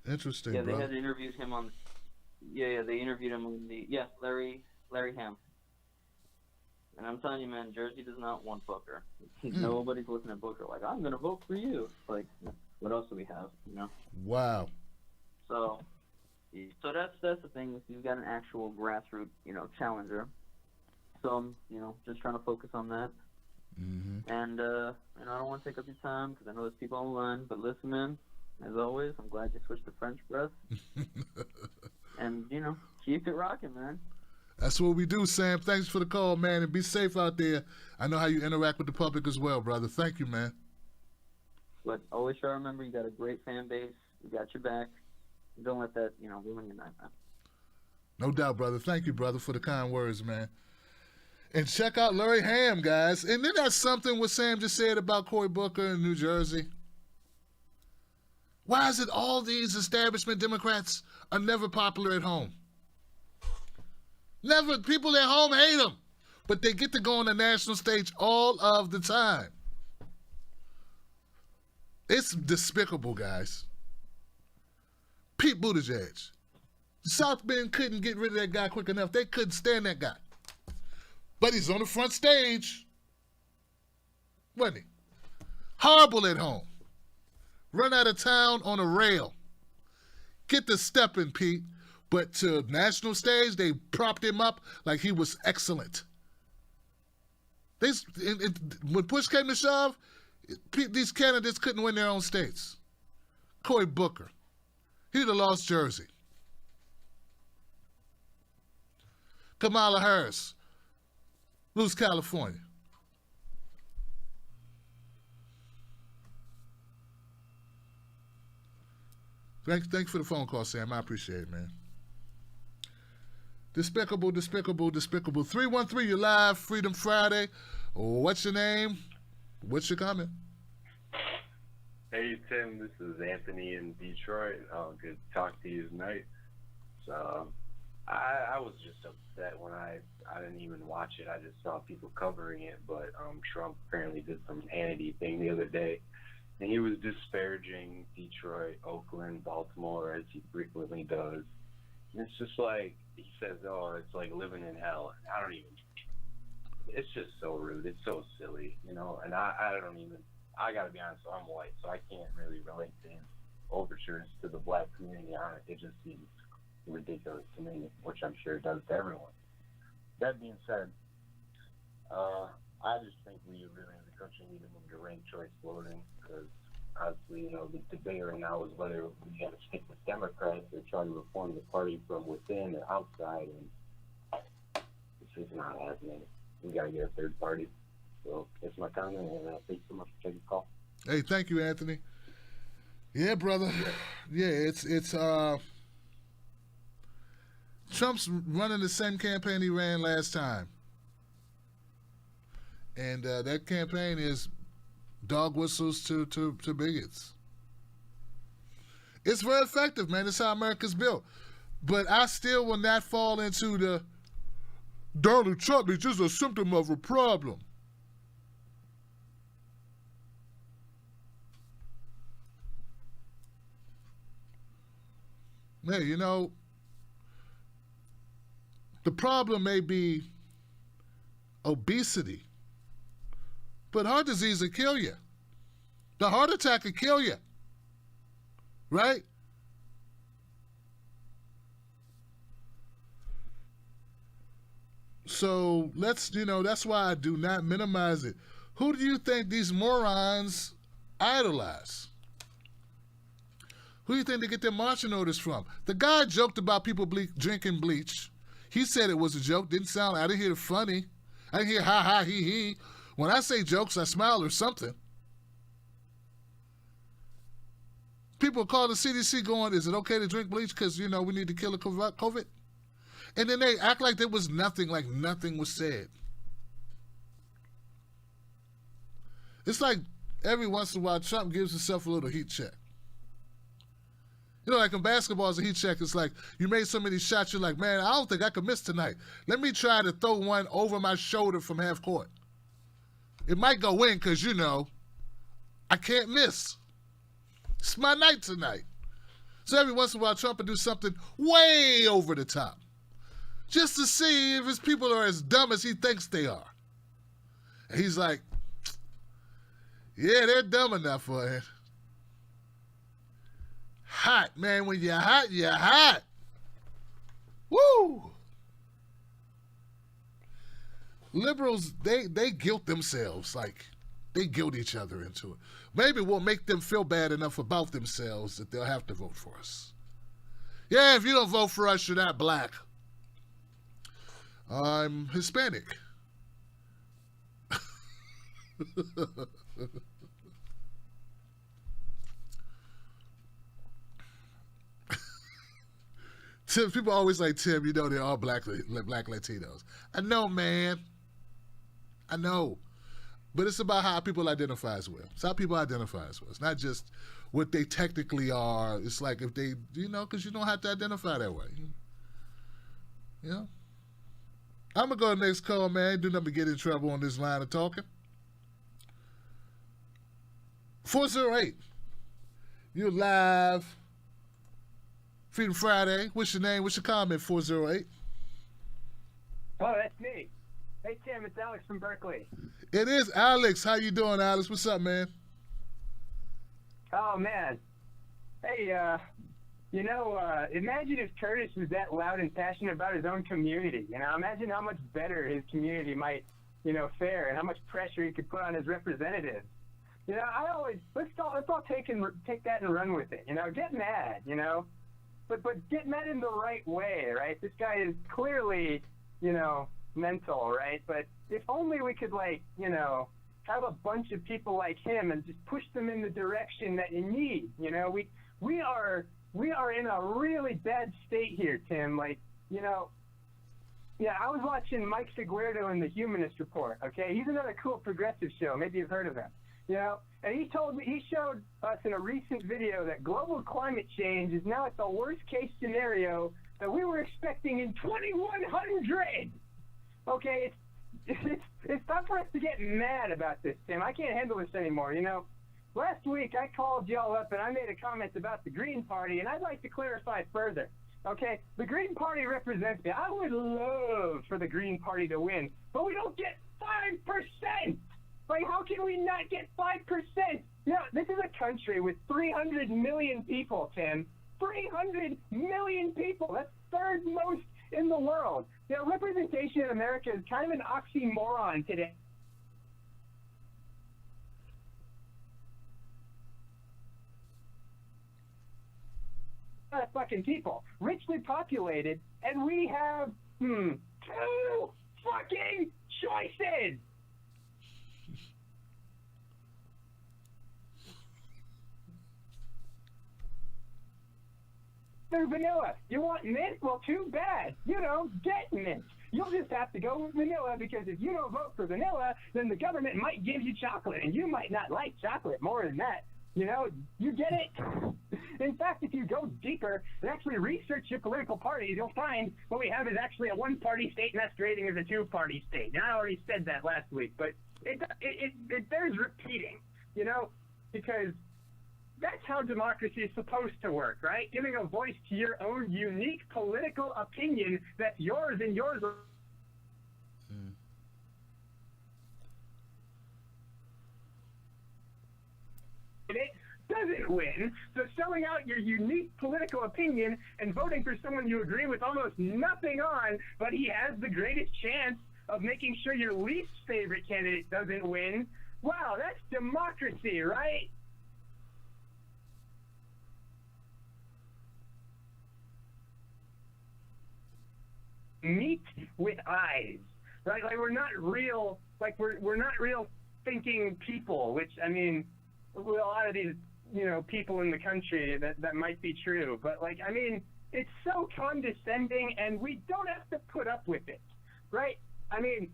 Interesting, yeah, they bro. had interviewed him on. Yeah, they interviewed him on Larry Ham. And I'm telling you, man, Jersey does not want Booker. Nobody's looking at Booker like, I'm gonna vote for you. Like, what else do we have? Wow. So that's the thing. You've got an actual grassroots, challenger. So I'm, just trying to focus on that. Mm-hmm. And I don't want to take up your time because I know there's people online. But listen, man, as always, I'm glad you switched to French press. And keep it rocking, man. That's what we do, Sam. Thanks for the call, man, and be safe out there. I know how you interact with the public as well, brother. Thank you, man. But always try to remember you got a great fan base. We got your back. Don't let that, ruin your night, man. No doubt, brother. Thank you, brother, for the kind words, man. And check out Larry Ham, guys. And then that's something what Sam just said about Cory Booker in New Jersey. Why is it all these establishment Democrats are never popular at home? Never. People at home hate them. But they get to go on the national stage all of the time. It's despicable, guys. Pete Buttigieg. South Bend couldn't get rid of that guy quick enough. They couldn't stand that guy. But he's on the front stage. Wasn't he? Horrible at home. Run out of town on a rail. Get the stepping, Pete. But to national stage, they propped him up like he was excellent. When push came to shove, these candidates couldn't win their own states. Cory Booker. He'd have lost Jersey. Kamala Harris. Lose California. Thanks for the phone call, Sam. I appreciate it, man. Despicable, despicable, despicable. 313, you're live, Freedom Friday. What's your name? What's your comment? Hey, Tim, this is Anthony in Detroit. Good to talk to you tonight. So, I was just upset when I didn't even watch it. I just saw people covering it, but Trump apparently did some Hannity thing the other day, and he was disparaging Detroit, Oakland, Baltimore, as he frequently does. And it's just like, he says, oh, it's like living in hell. It's just so rude. It's so silly, and I gotta be honest, I'm white, so I can't really relate to his overtures to the black community on it. It just seems ridiculous to me, which I'm sure it does to everyone. That being said, I just think we really as a country need to move to ranked choice voting, because honestly, the debate right now is whether we got to stick with Democrats or try to reform the party from within or outside, and it's just not happening. We got to get a third party. So that's my comment, and thanks so much for taking the call. Hey, thank you, Anthony. Yeah, brother. Yeah, it's Trump's running the same campaign he ran last time. And that campaign is dog whistles to bigots. It's very effective, man. It's how America's built. But I still will not fall into the Donald Trump is just a symptom of a problem. Hey, you know, the problem may be obesity, but heart disease will kill you. The heart attack will kill you, right? So let's, you know, that's why I do not minimize it. Who do you think these morons idolize? Who do you think they get their marching orders from? The guy joked about people drinking bleach. He said it was a joke. Didn't sound, I didn't hear it funny. I didn't hear ha ha he he. When I say jokes, I smile or something. People call the CDC going, is it okay to drink bleach because, you know, we need to kill the COVID? And then they act like there was nothing, like nothing was said. It's like every once in a while, Trump gives himself a little heat check. You know, like in basketball, as a heat check, it's like you made so many shots, you're like, man, I don't think I could miss tonight. Let me try to throw one over my shoulder from half court. It might go in because, you know, I can't miss. It's my night tonight. So every once in a while, Trump will do something way over the top, just to see if his people are as dumb as he thinks they are. And he's like, yeah, they're dumb enough for it. Hot, man. When you're hot, you're hot. Woo! Liberals, they guilt themselves. Like, they guilt each other into it. Maybe we'll make them feel bad enough about themselves that they'll have to vote for us. Yeah, if you don't vote for us, you're not black. I'm Hispanic. Tim, people always like, Tim, you know they're all black Latinos. I know, man. I know. But it's about how people identify as well. It's how people identify as well. It's not just what they technically are. It's like if they, you know, because you don't have to identify that way. You know? I'm going to go to the next call, man. Do nothing to get in trouble on this line of talking. 408. You're live. Freedom Friday. What's your name? What's your comment, 408? Oh, that's me. Hey, Tim, it's Alex from Berkeley. It is Alex. How you doing, Alex? What's up, man? Oh, man. Hey, you know, imagine if Curtis was that loud and passionate about his own community. You know, imagine how much better his community might, you know, fare and how much pressure he could put on his representatives. You know, let's all take that and run with it. You know, get mad, you know. But get mad in the right way, right? This guy is clearly, you know, mental, right? But if only we could, like, you know, have a bunch of people like him and just push them in the direction that you need. You know, we are in a really bad state here, Tim. Like, you know, yeah, I was watching Mike Figueredo in The Humanist Report. Okay, he's another cool progressive show. Maybe you've heard of him. You know, and he showed us in a recent video that global climate change is now at the worst case scenario that we were expecting in 2100. Okay, it's time for us to get mad about this, Tim. I can't handle this anymore. You know, last week I called y'all up and I made a comment about the Green Party, and I'd like to clarify further. Okay, the Green Party represents me. I would love for the Green Party to win, but we don't get 5%. Like, how can we not get 5%? You know, this is a country with 300 million people, Tim. 300 million people. That's third most in the world. You know, representation in America is kind of an oxymoron today. Fucking people, richly populated, and we have, two fucking choices. They're vanilla. You want mint? Well, too bad. You know, get mint. You'll just have to go with vanilla because if you don't vote for vanilla, then the government might give you chocolate, and you might not like chocolate more than that. You know, you get it? In fact, if you go deeper and actually research your political parties, you'll find what we have is actually a one-party state masquerading as a two-party state. And I already said that last week, but it bears repeating, you know, because that's how democracy is supposed to work, right? Giving a voice to your own unique political opinion that's yours and yours. And it doesn't win. So selling out your unique political opinion and voting for someone you agree with almost nothing on, but he has the greatest chance of making sure your least favorite candidate doesn't win. Wow, that's democracy, right? Meet with eyes, right? Like we're not real, like we're not real thinking people, which, I mean, with a lot of these, you know, people in the country, that might be true, but like, I mean, it's so condescending and we don't have to put up with it, right? I mean,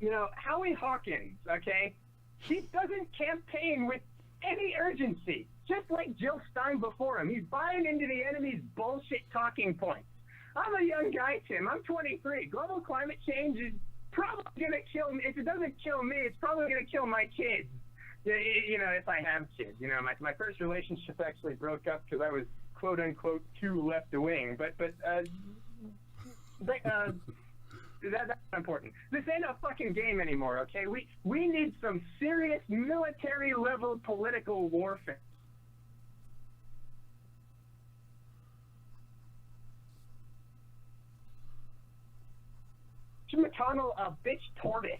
you know, Howie Hawkins, okay, he doesn't campaign with any urgency, just like Jill Stein before him. He's buying into the enemy's bullshit talking points. I'm a young guy, Tim. I'm 23. Global climate change is probably going to kill me. If it doesn't kill me, it's probably going to kill my kids. You know, if I have kids. You know, my first relationship actually broke up because I was, quote unquote, too left wing. But that's not important. This ain't a fucking game anymore, okay? We need some serious military level political warfare. McConnell a bitch tortoise.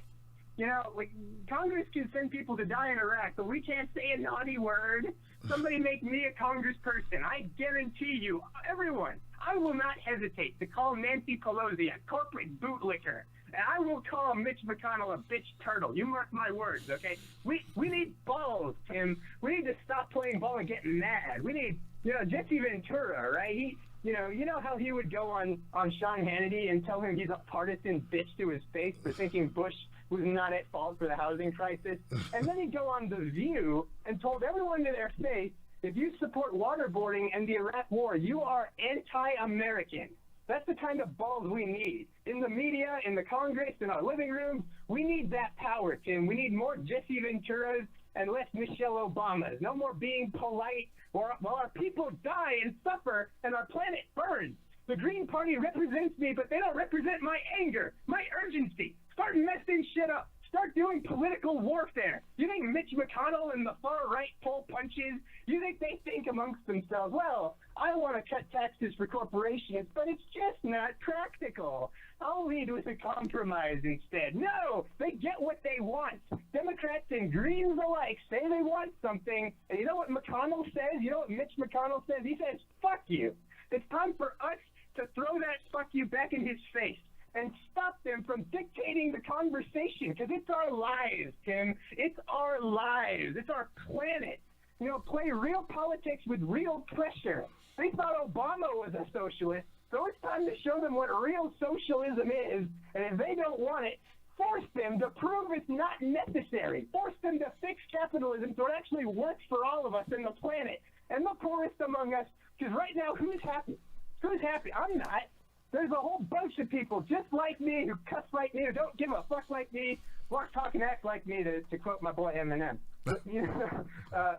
You know, like, Congress can send people to die in Iraq, but we can't say a naughty word. Somebody make me a congressperson. I guarantee you, everyone, I will not hesitate to call Nancy Pelosi a corporate bootlicker. And I will call Mitch McConnell a bitch turtle. You mark my words, okay? We need balls, Tim. We need to stop playing ball and getting mad. We need, you know, Jesse Ventura, right? You know how he would go on Sean Hannity and tell him he's a partisan bitch to his face for thinking Bush was not at fault for the housing crisis? And then he'd go on The View and told everyone to their face, if you support waterboarding and the Iraq war, you are anti-American. That's the kind of balls we need. In the media, in the Congress, in our living rooms, we need that power, Tim. We need more Jesse Venturas and less Michelle Obamas. No more being polite while our people die and suffer and our planet burns. The Green Party represents me, but they don't represent my anger, my urgency. Start messing shit up. Start doing political warfare. You think Mitch McConnell and the far right pull punches? You think they think amongst themselves, well, I want to cut taxes for corporations, but it's just not practical. I'll lead with a compromise instead. No, they get what they want. Democrats and Greens alike say they want something, and you know what McConnell says? You know what Mitch McConnell says? He says, fuck you. It's time for us to throw that fuck you back in his face and stop them from dictating the conversation, because it's our lives, Tim. It's our lives. It's our planet. You know, play real politics with real pressure. They thought Obama was a socialist, so it's time to show them what real socialism is, and if they don't want it, force them to prove it's not necessary. Force them to fix capitalism so it actually works for all of us and the planet and the poorest among us, because right now, who's happy? Who's happy? I'm not. There's a whole bunch of people just like me who cuss like me, who don't give a fuck like me, walk, talk, and act like me, to quote my boy Eminem. You know,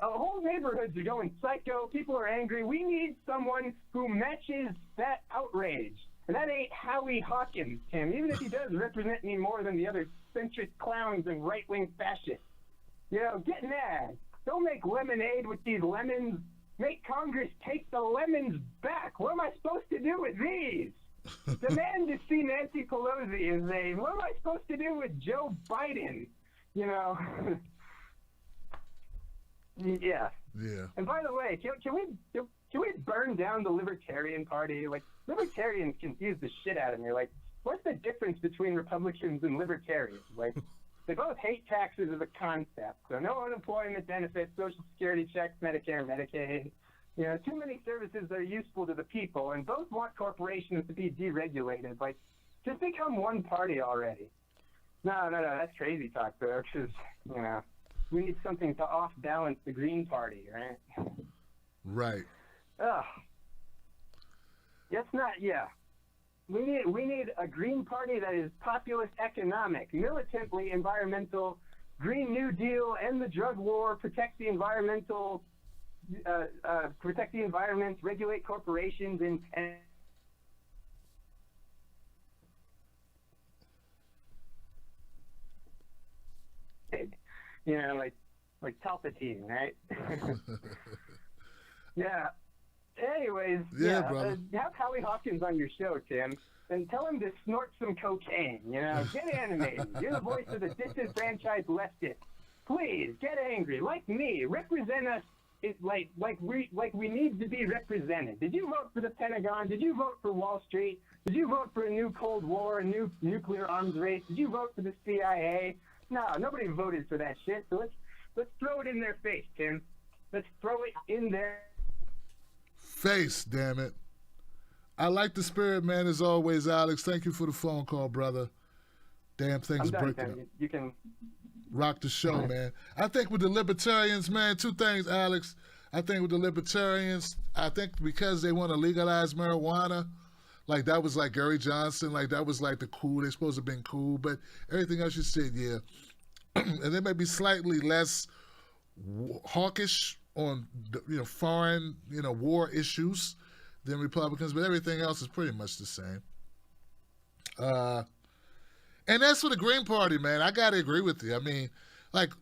whole neighborhoods are going psycho. People are angry. We need someone who matches that outrage. And that ain't Howie Hawkins, Tim, even if he does represent me more than the other centrist clowns and right-wing fascists. You know, get mad. Don't make lemonade with these lemons. Make Congress take the lemons back. What am I supposed to do with these? Demand to see Nancy Pelosi is what am I supposed to do with Joe Biden? You know? Yeah. Yeah. And by the way, can we burn down the Libertarian Party? Like, Libertarians confuse the shit out of me. Like, what's the difference between Republicans and Libertarians? Like, they both hate taxes as a concept. So no unemployment benefits, Social Security checks, Medicare, Medicaid. You know, too many services that are useful to the people, and both want corporations to be deregulated. Like, Just become one party already. No, that's crazy talk, though, because, you know, we need something to off-balance the Green Party, right? Right. Ugh. That's not, yeah. We need a Green Party that is populist economic, militantly environmental, Green New Deal, end the drug war, protect the environmental, protect the environment, regulate corporations, and you know, like Palpatine, right? Yeah. Anyways, Yeah, brother. Have Howie Hawkins on your show, Tim, and tell him to snort some cocaine. You know, get animated. You're the voice of the disenfranchised leftist. Please get angry, like me. Represent us. Like we need to be represented. Did you vote for the Pentagon? Did you vote for Wall Street? Did you vote for a new Cold War, a new nuclear arms race? Did you vote for the CIA? No, nobody voted for that shit. So let's throw it in their face, Tim. Let's throw it in their face, damn it. I like the spirit, man, as always, Alex. Thank you for the phone call, brother. Damn things I'm done, breaking Tim. up. You can Rock the show, man. I think with the libertarians, man, two things, Alex. I think with the libertarians, I think because they want to legalize marijuana, like that was like Gary Johnson, like that was like the cool, they're supposed to have been cool, but everything else you said, yeah. And they may be slightly less hawkish on, you know, foreign, you know, war issues than Republicans, but everything else is pretty much the same. And that's for the Green Party, man. I got to agree with you. I mean, like,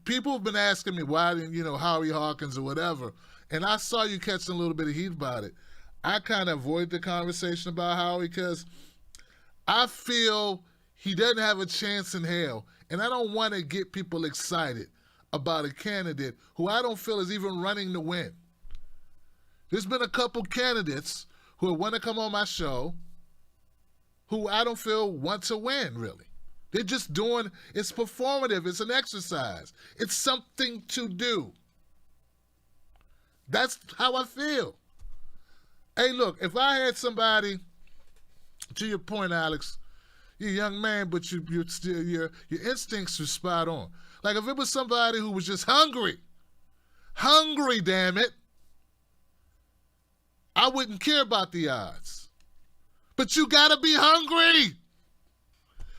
people have been asking me why didn't, you know, Howie Hawkins or whatever, and I saw you catching a little bit of heat about it. I kind of avoid the conversation about Howie because I feel he doesn't have a chance in hell, and I don't want to get people excited about a candidate who I don't feel is even running to win. There's been a couple candidates who want to come on my show who I don't feel want to win, really. They're just doing, it's performative, it's an exercise. It's something to do. That's how I feel. Hey, look, if I had somebody, to your point, Alex, you're a young man, but you're still, your instincts are spot on. Like if it was somebody who was just hungry, damn it, I wouldn't care about the odds. But you gotta be hungry.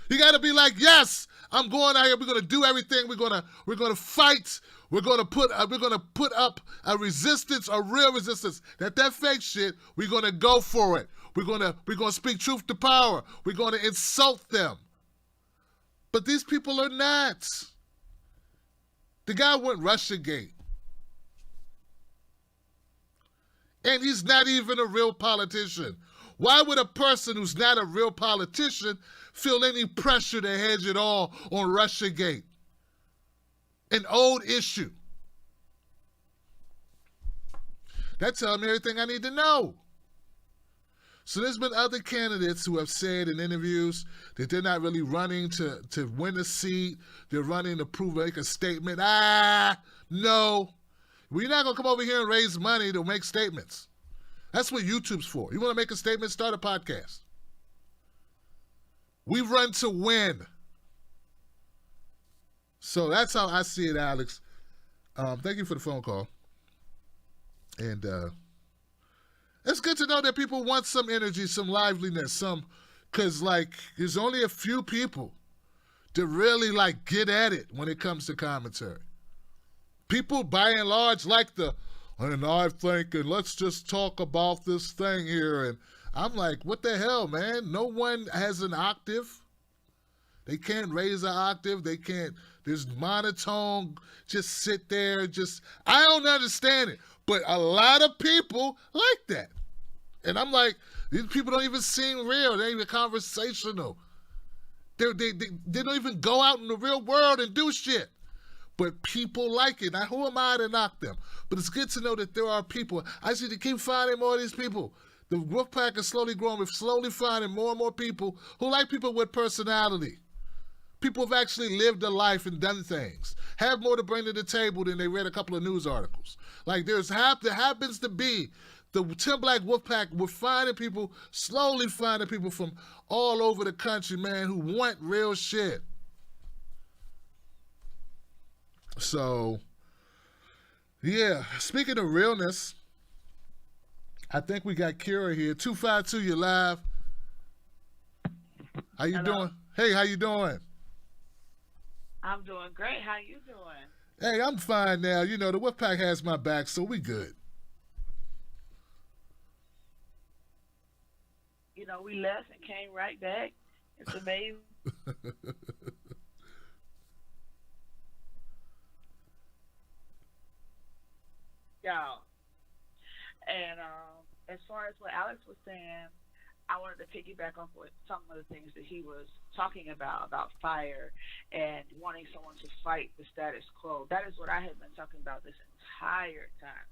You gotta be like, yes, I'm going out here. We're gonna do everything. We're gonna fight. We're gonna put up a resistance, a real resistance. That fake shit. We're gonna go for it. We're gonna speak truth to power. We're gonna insult them. But these people are not. The guy went Russiagate. And he's not even a real politician. Why would a person who's not a real politician feel any pressure to hedge it all on Russiagate? An old issue. That tells me everything I need to know. So there's been other candidates who have said in interviews that they're not really running to win a seat. They're running to make a statement. No. We're not going to come over here and raise money to make statements. That's what YouTube's for. You want to make a statement, start a podcast. We run to win. So that's how I see it, Alex. Thank you for the phone call. And it's good to know that people want some energy, some liveliness, because like there's only a few people to really like get at it when it comes to commentary. People by and large like and I think, and let's just talk about this thing here. And I'm like, what the hell, man? No one has an octave. They can't raise an octave. They can't, there's monotone, just sit there, I don't understand it. But a lot of people like that. And I'm like, these people don't even seem real. They're even conversational. They don't even go out in the real world and do shit. But people like it. Now, who am I to knock them? But it's good to know that there are people. I see to keep finding more of these people. The wolf pack is slowly growing. We're slowly finding more and more people who like people with personality. People have actually lived a life and done things. Have more to bring to the table than they read a couple of news articles. Like there happens to be The Tim Black Wolfpack were finding people, slowly finding people from all over the country, man, who want real shit. So, yeah, speaking of realness, I think we got Kira here. 252, you're live. How you doing? Hey, how you doing? I'm doing great. How you doing? Hey, I'm fine now. You know, the Wolfpack has my back, so we good. You know, we left and came right back. It's amazing. Y'all. And as far as what Alex was saying, I wanted to piggyback off with some of the things that he was talking about fire and wanting someone to fight the status quo. That is what I have been talking about this entire time.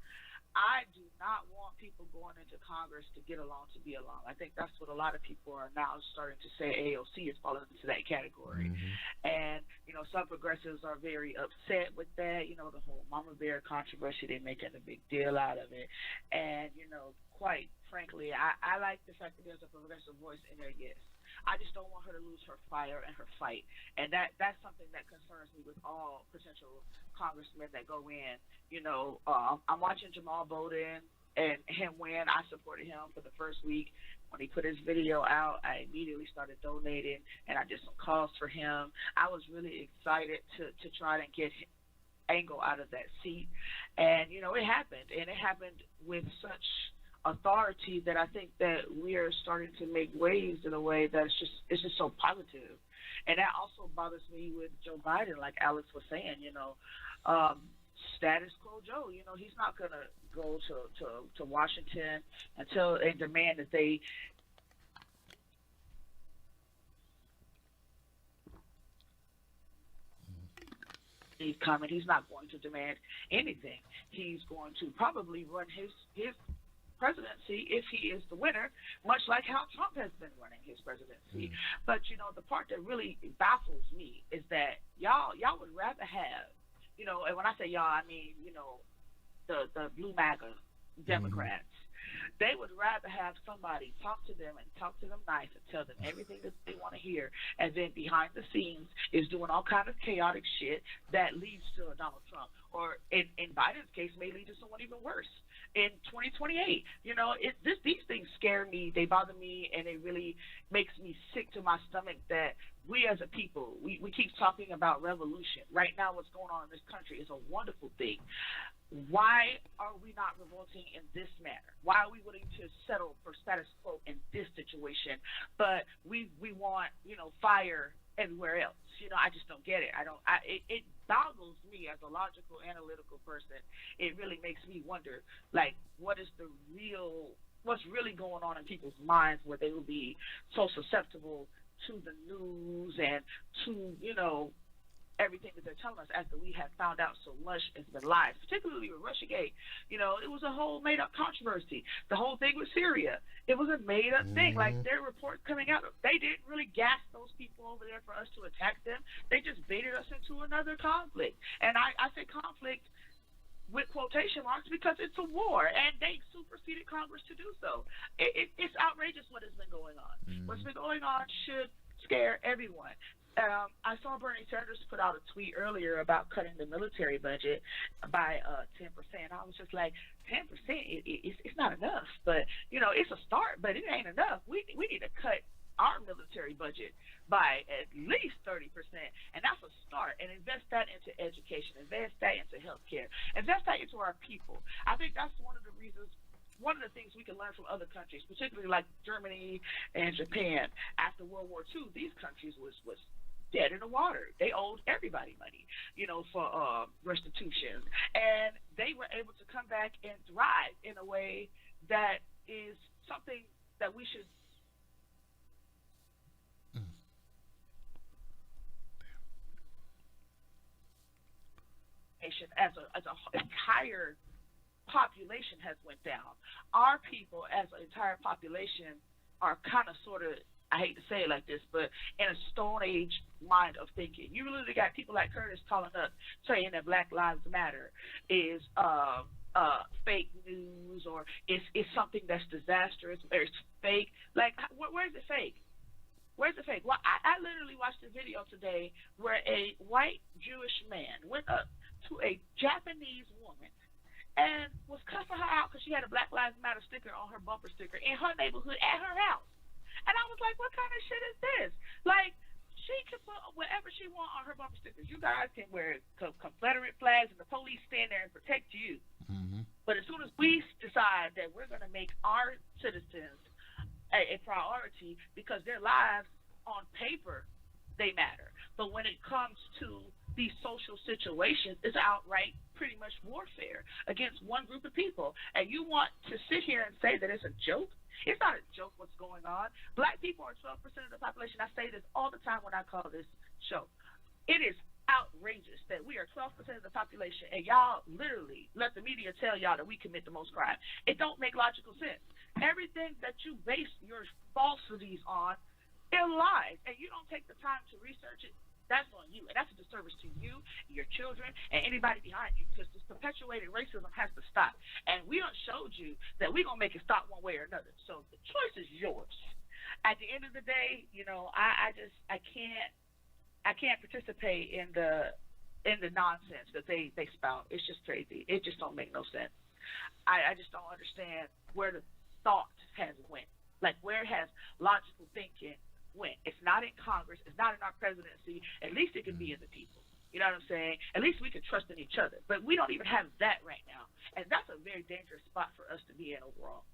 I do not want people going into Congress to get along to be along. I think that's what a lot of people are now starting to say. AOC is falling into that category. Mm-hmm. And, you know, some progressives are very upset with that. You know, the whole Mama Bear controversy, they're making a big deal out of it. And, you know, quite frankly, I like the fact that there's a progressive voice in there, yes. I just don't want her to lose her fire and her fight. And that's something that concerns me with all potential congressmen that go in. You know, I'm watching Jamal Bowden and him win. I supported him for the first week. When he put his video out, I immediately started donating, and I did some calls for him. I was really excited to try to get Angle out of that seat. And, you know, it happened. And it happened with such authority that I think that we are starting to make waves in a way that it's just so positive. And that also bothers me with Joe Biden, like Alex was saying, you know, status quo Joe, you know, he's not going to go to Washington until they demand that they he's coming. He's not going to demand anything. He's going to probably run his presidency if he is the winner, much like how Trump has been running his presidency. But, you know, the part that really baffles me is that y'all would rather have, you know, and when I say y'all, I mean, you know, the blue MAGA Democrats. They would rather have somebody talk to them and talk to them nice and tell them everything that they want to hear, and then behind the scenes is doing all kind of chaotic shit that leads to a Donald Trump, or in Biden's case may lead to someone even worse in 2028. You know, these things scare me, they bother me, and it really makes me sick to my stomach that we as a people, we keep talking about revolution. Right now what's going on in this country is a wonderful thing. Why are we not revolting in this manner? Why are we willing to settle for status quo in this situation? But we want, you know, fire everywhere else. You know, I just don't get it. It boggles me as a logical, analytical person. It really makes me wonder, like, what's really going on in people's minds where they will be so susceptible to the news and to, you know, everything that they're telling us after we have found out so much has been lies, particularly with Russiagate. You know, it was a whole made-up controversy. The whole thing with Syria, it was a made-up thing. Like, their reports coming out, they didn't really gas those people over there for us to attack them. They just baited us into another conflict. And I say conflict with quotation marks because it's a war, and they superseded Congress to do so. It's outrageous what has been going on. What's been going on should scare everyone. I saw Bernie Sanders put out a tweet earlier about cutting the military budget by 10%. I was just like, 10%? It's not enough. But, you know, it's a start, but it ain't enough. We need to cut our military budget by at least 30%, and that's a start, and invest that into education, invest that into healthcare, invest that into our people. I think that's one of the reasons, one of the things we can learn from other countries, particularly like Germany and Japan. After World War II, these countries was dead in the water. They owed everybody money, you know, for restitution, and they were able to come back and thrive in a way that is something that we should as a entire population has went down. Our people as an entire population are kind of sort of, I hate to say it like this, but in a Stone Age mind of thinking. You really got people like Curtis calling up saying that Black Lives Matter is fake news, or it's something that's disastrous, or it's fake. Like, where's it fake? Where's the fake? Well, I literally watched a video today where a white Jewish man went up to a Japanese woman and was cussing her out because she had a Black Lives Matter sticker on her bumper sticker in her neighborhood at her house. And I was like, what kind of shit is this? Like, she can put whatever she wants on her bumper stickers. You guys can wear Confederate flags and the police stand there and protect you. Mm-hmm. But as soon as we decide that we're going to make our citizens a priority because their lives on paper, they matter. But when it comes to these social situations, it's outright pretty much warfare against one group of people. And you want to sit here and say that it's a joke? It's not a joke what's going on. Black people are 12% of the population. I say this all the time when I call this show. It is outrageous that we are 12% of the population, and y'all literally let the media tell y'all that we commit the most crime. It don't make logical sense. Everything that you base your falsities on, it lies, and you don't take the time to research it. That's on you, and that's a disservice to you, your children, and anybody behind you, because this perpetuated racism has to stop. And we done showed you that we're going to make it stop one way or another. So the choice is yours. At the end of the day, you know, I can't participate in the nonsense that they spout. It's just crazy. It just don't make no sense. I just don't understand where the thought has went. Like, where has logical thinking went? It's not in Congress. It's not in our presidency. At least it can be in the people. You know what I'm saying? At least we can trust in each other. But we don't even have that right now. And that's a very dangerous spot for us to be in overall.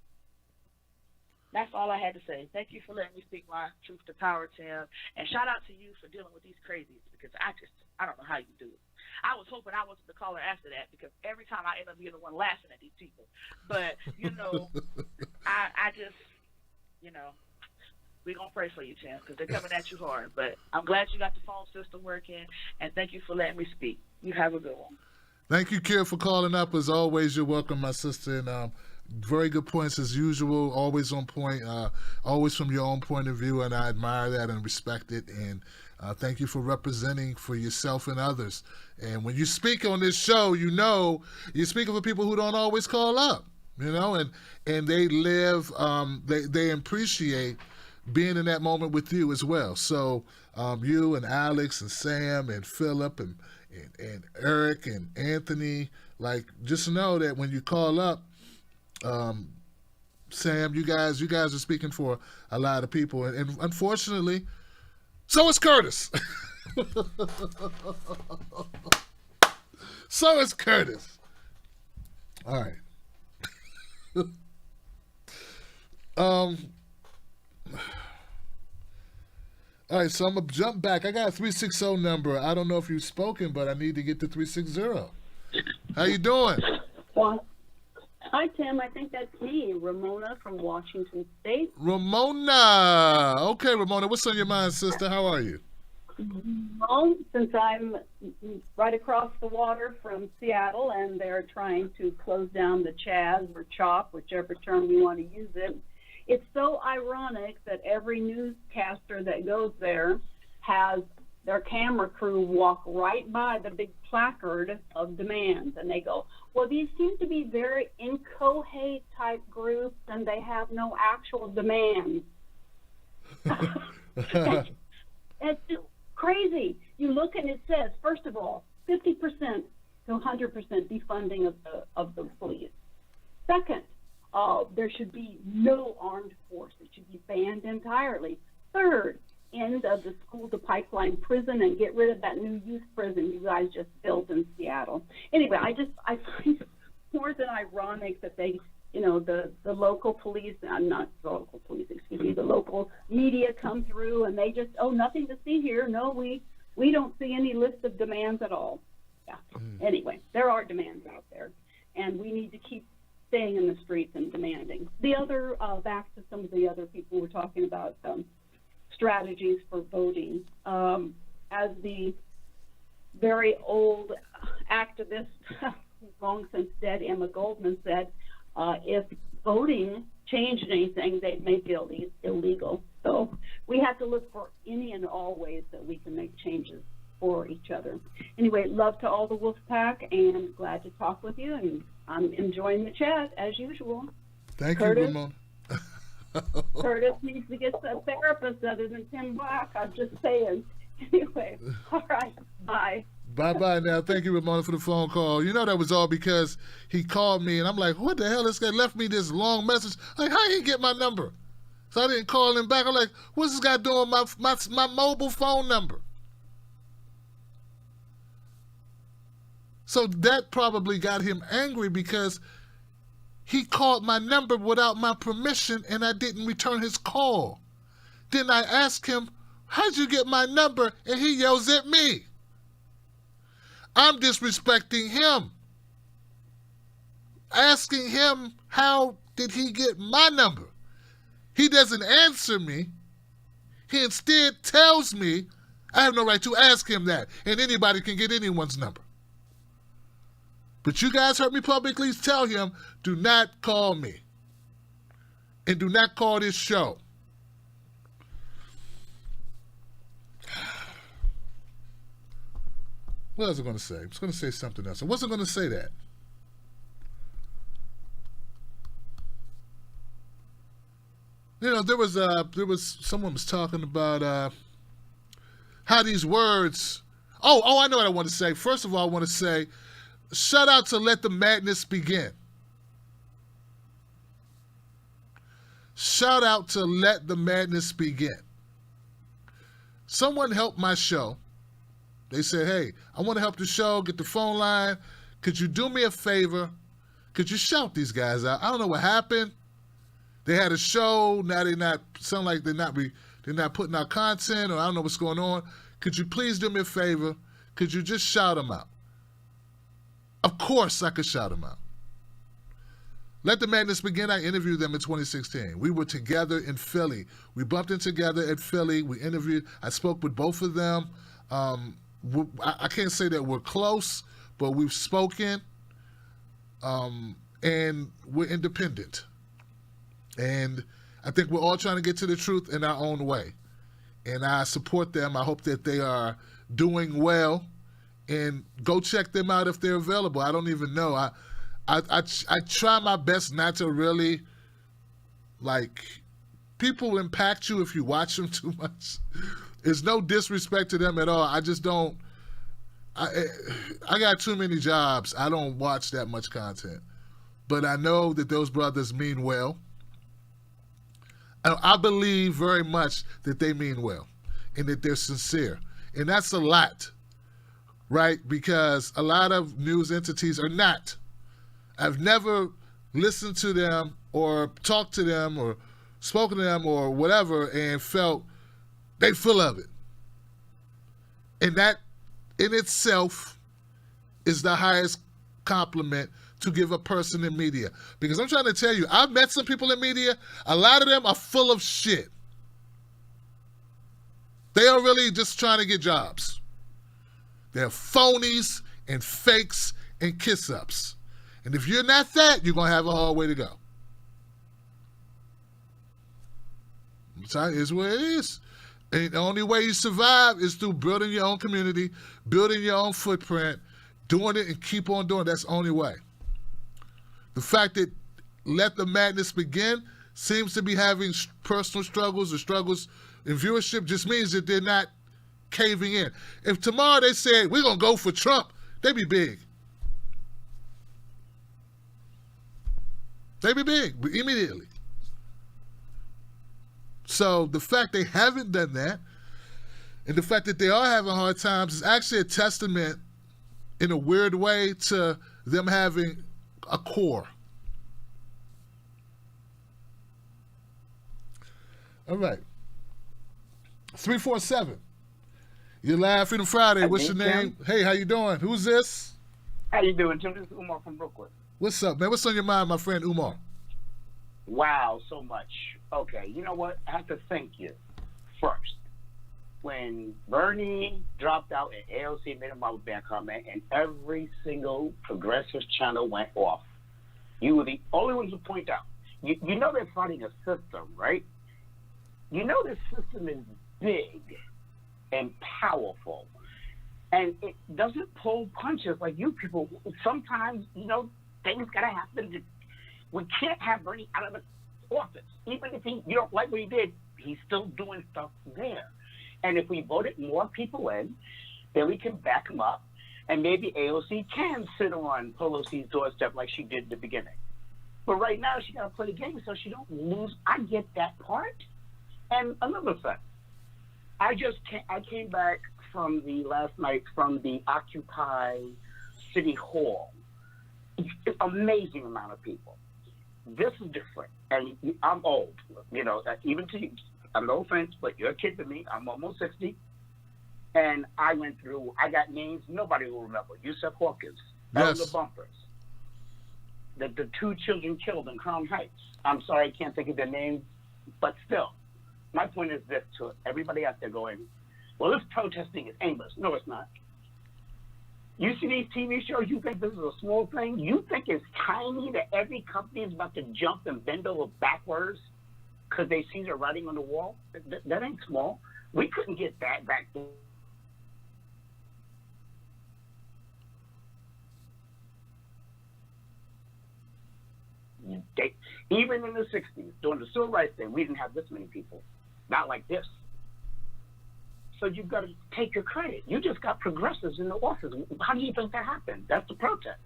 That's all I had to say. Thank you for letting me speak my truth to power, Tim. And shout out to you for dealing with these crazies, because I don't know how you do it. I was hoping I wasn't the caller after that, because every time I end up being the one laughing at these people. But, you know, I just, you know, we're going to pray for you, Tim, because they're coming at you hard. But I'm glad you got the phone system working, and thank you for letting me speak. You have a good one. Thank you, Kira, for calling up. As always, you're welcome, my sister. And very good points as usual, always on point, always from your own point of view, and I admire that and respect it. And thank you for representing for yourself and others. And when you speak on this show, you know you're speaking for people who don't always call up, you know, and they live, they appreciate being in that moment with you as well. So you and Alex and Sam and Philip and Eric and Anthony, like, just know that when you call up, Sam, you guys are speaking for a lot of people, and unfortunately, so is Curtis. So is Curtis. All right. All right, so I'm going to jump back. I got a 360 number. I don't know if you've spoken, but I need to get to 360. How you doing? Well, hi, Tim. I think that's me, Ramona from Washington State. Ramona. Okay, Ramona, what's on your mind, sister? How are you? Well, since I'm right across the water from Seattle and they're trying to close down the Chaz or CHOP, whichever term you want to use it, it's so ironic that every newscaster that goes there has their camera crew walk right by the big placard of demands, and they go, well, these seem to be very incoherent type groups, and they have no actual demands. It's crazy. You look and it says, first of all, 50% to 100% defunding of the police. Second, there should be no armed force. It should be banned entirely. Third, end of the school to pipeline prison and get rid of that new youth prison you guys just built in Seattle. Anyway, I find it more than ironic that they, you know, the local police, not the local police, excuse me, the local media come through and they just, oh, nothing to see here. No, we don't see any list of demands at all. Yeah. Anyway, there are demands out there, and we need to keep staying in the streets and demanding. The other, back to some of the other people were talking about strategies for voting. As the very old activist, long since dead, Emma Goldman said, if voting changed anything, they'd make it illegal. So we have to look for any and all ways that we can make changes for each other. Anyway, love to all the Wolf Pack, and glad to talk with you, and I'm enjoying the chat as usual. Thank Curtis? you, Ramona. Curtis needs to get a therapist other than Tim Black. I'm just saying. Anyway, all right, bye. Bye-bye now. Thank you, Ramona, for the phone call. You know that was all because he called me, and I'm like, what the hell? This guy left me this long message. Like, how he get my number? So I didn't call him back. I'm like, what's this guy doing with my mobile phone number? So that probably got him angry because he called my number without my permission, and I didn't return his call. Then I asked him, how'd you get my number? And he yells at me. I'm disrespecting him. Asking him, how did he get my number? He doesn't answer me. He instead tells me I have no right to ask him that. And anybody can get anyone's number. But you guys heard me publicly tell him, do not call me. And do not call this show. What was I going to say? I was going to say something else. I wasn't going to say that. You know, there was someone was talking about how these words. Oh, I know what I want to say. First of all, I want to say, shout out to Let the Madness Begin. Shout out to Let the Madness Begin. Someone helped my show. They said, hey, I want to help the show, get the phone line. Could you do me a favor? Could you shout these guys out? I don't know what happened. They had a show. Now they're not putting out content, or I don't know what's going on. Could you please do me a favor? Could you just shout them out? Of course I could shout them out. Let the Madness Begin. I interviewed them in 2016. We were together in Philly. We bumped in together at Philly. We interviewed. I spoke with both of them. I can't say that we're close, but we've spoken, and we're independent. And I think we're all trying to get to the truth in our own way. And I support them. I hope that they are doing well. And go check them out if they're available. I don't even know. I try my best not to really, like, people impact you if you watch them too much. There's no disrespect to them at all. I just don't. I got too many jobs. I don't watch that much content. But I know that those brothers mean well. I believe very much that they mean well and that they're sincere. And that's a lot, right? Because a lot of news entities are not. I've never listened to them or talked to them or spoken to them or whatever and felt they full of it. And that in itself is the highest compliment to give a person in media. Because I'm trying to tell you, I've met some people in media, a lot of them are full of shit. They are really just trying to get jobs. They're phonies and fakes and kiss-ups. And if you're not that, you're going to have a hard way to go. It is what it is. And the only way you survive is through building your own community, building your own footprint, doing it and keep on doing it. That's the only way. The fact that Let the Madness Begin seems to be having personal struggles or struggles in viewership just means that they're not caving in. If tomorrow they said, we're going to go for Trump, they'd be big. They'd be big immediately. So the fact they haven't done that and the fact that they are having hard times is actually a testament in a weird way to them having a core. All right. 347. You're live Freedom Friday. Hi, What's your name? Tim. Hey, how you doing? Who's this? How you doing, Tim? This is Umar from Brooklyn. What's up, man? What's on your mind, my friend Umar? Wow, so much. Okay, you know what? I have to thank you first. When Bernie dropped out and AOC made him out with comment and every single progressive channel went off, you were the only ones to point out. You know they're fighting a system, right? You know this system is big and powerful. And it doesn't pull punches like you people. Sometimes, you know, things got to happen. We can't have Bernie out of the office. Even if you don't like what he did, he's still doing stuff there. And if we voted more people in, then we can back him up. And maybe AOC can sit on Pelosi's doorstep like she did at the beginning. But right now, she got to play the game so she don't lose. I get that part. And another thing, I came back from last night from the Occupy City Hall. Amazing amount of people. This is different. And I'm old, even to you. I'm no offense, but you're a kid to me. I'm almost 60. And I got names nobody will remember. Yusuf Hawkins, Yes. Elder Bumpers, the 2 children killed in Crown Heights. I'm sorry, I can't think of their names, but still. My point is this to everybody out there going, well, this protesting is aimless. No, it's not. You see these TV shows, you think this is a small thing? You think it's tiny that every company is about to jump and bend over backwards because they see the writing on the wall? That ain't small. We couldn't get that back then. Even in the 60s, during the Civil Rights Day, we didn't have this many people. Not like this. So you've got to take your credit. You just got progressives in the office. How do you think that happened? That's the protest.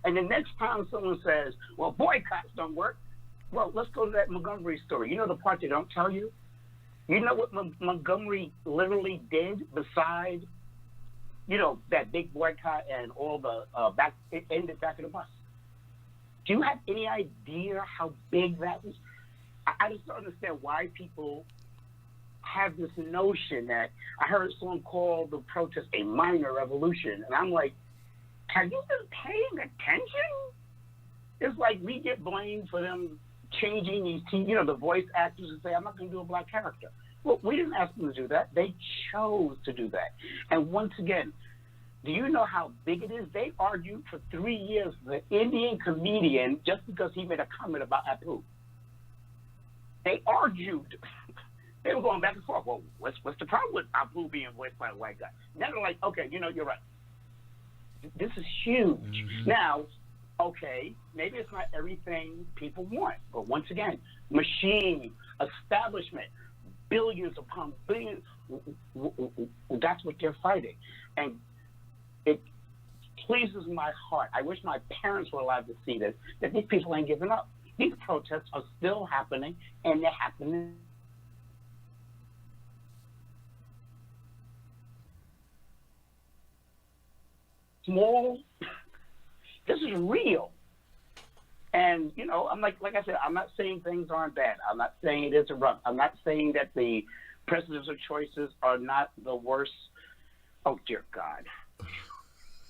And the next time someone says, well, boycotts don't work, well, let's go to that Montgomery story. You know the part they don't tell you? You know what Montgomery literally did beside, that big boycott and all the ended back of the bus? Do you have any idea how big that was? I just don't understand why people have this notion that I heard someone call the protest a minor revolution. And I'm like, have you been paying attention? It's like we get blamed for them changing these the voice actors and say, I'm not going to do a black character. Well, we didn't ask them to do that. They chose to do that. And once again, do you know how big it is? They argued for 3 years with an Indian comedian just because he made a comment about Apu. They argued. They were going back and forth. Well, what's the problem with Apu being voiced by a white guy? Now they're like, okay, you're right. This is huge. Mm-hmm. Now, okay, maybe it's not everything people want, but once again, machine, establishment, billions upon billions, that's what they're fighting. And it pleases my heart. I wish my parents were allowed to see this, that these people ain't giving up. These protests are still happening, and they're happening. Small. This is real. And, I'm like I said, I'm not saying things aren't bad. I'm not saying it isn't rough. I'm not saying that the presidential choices are not the worst. Oh, dear God.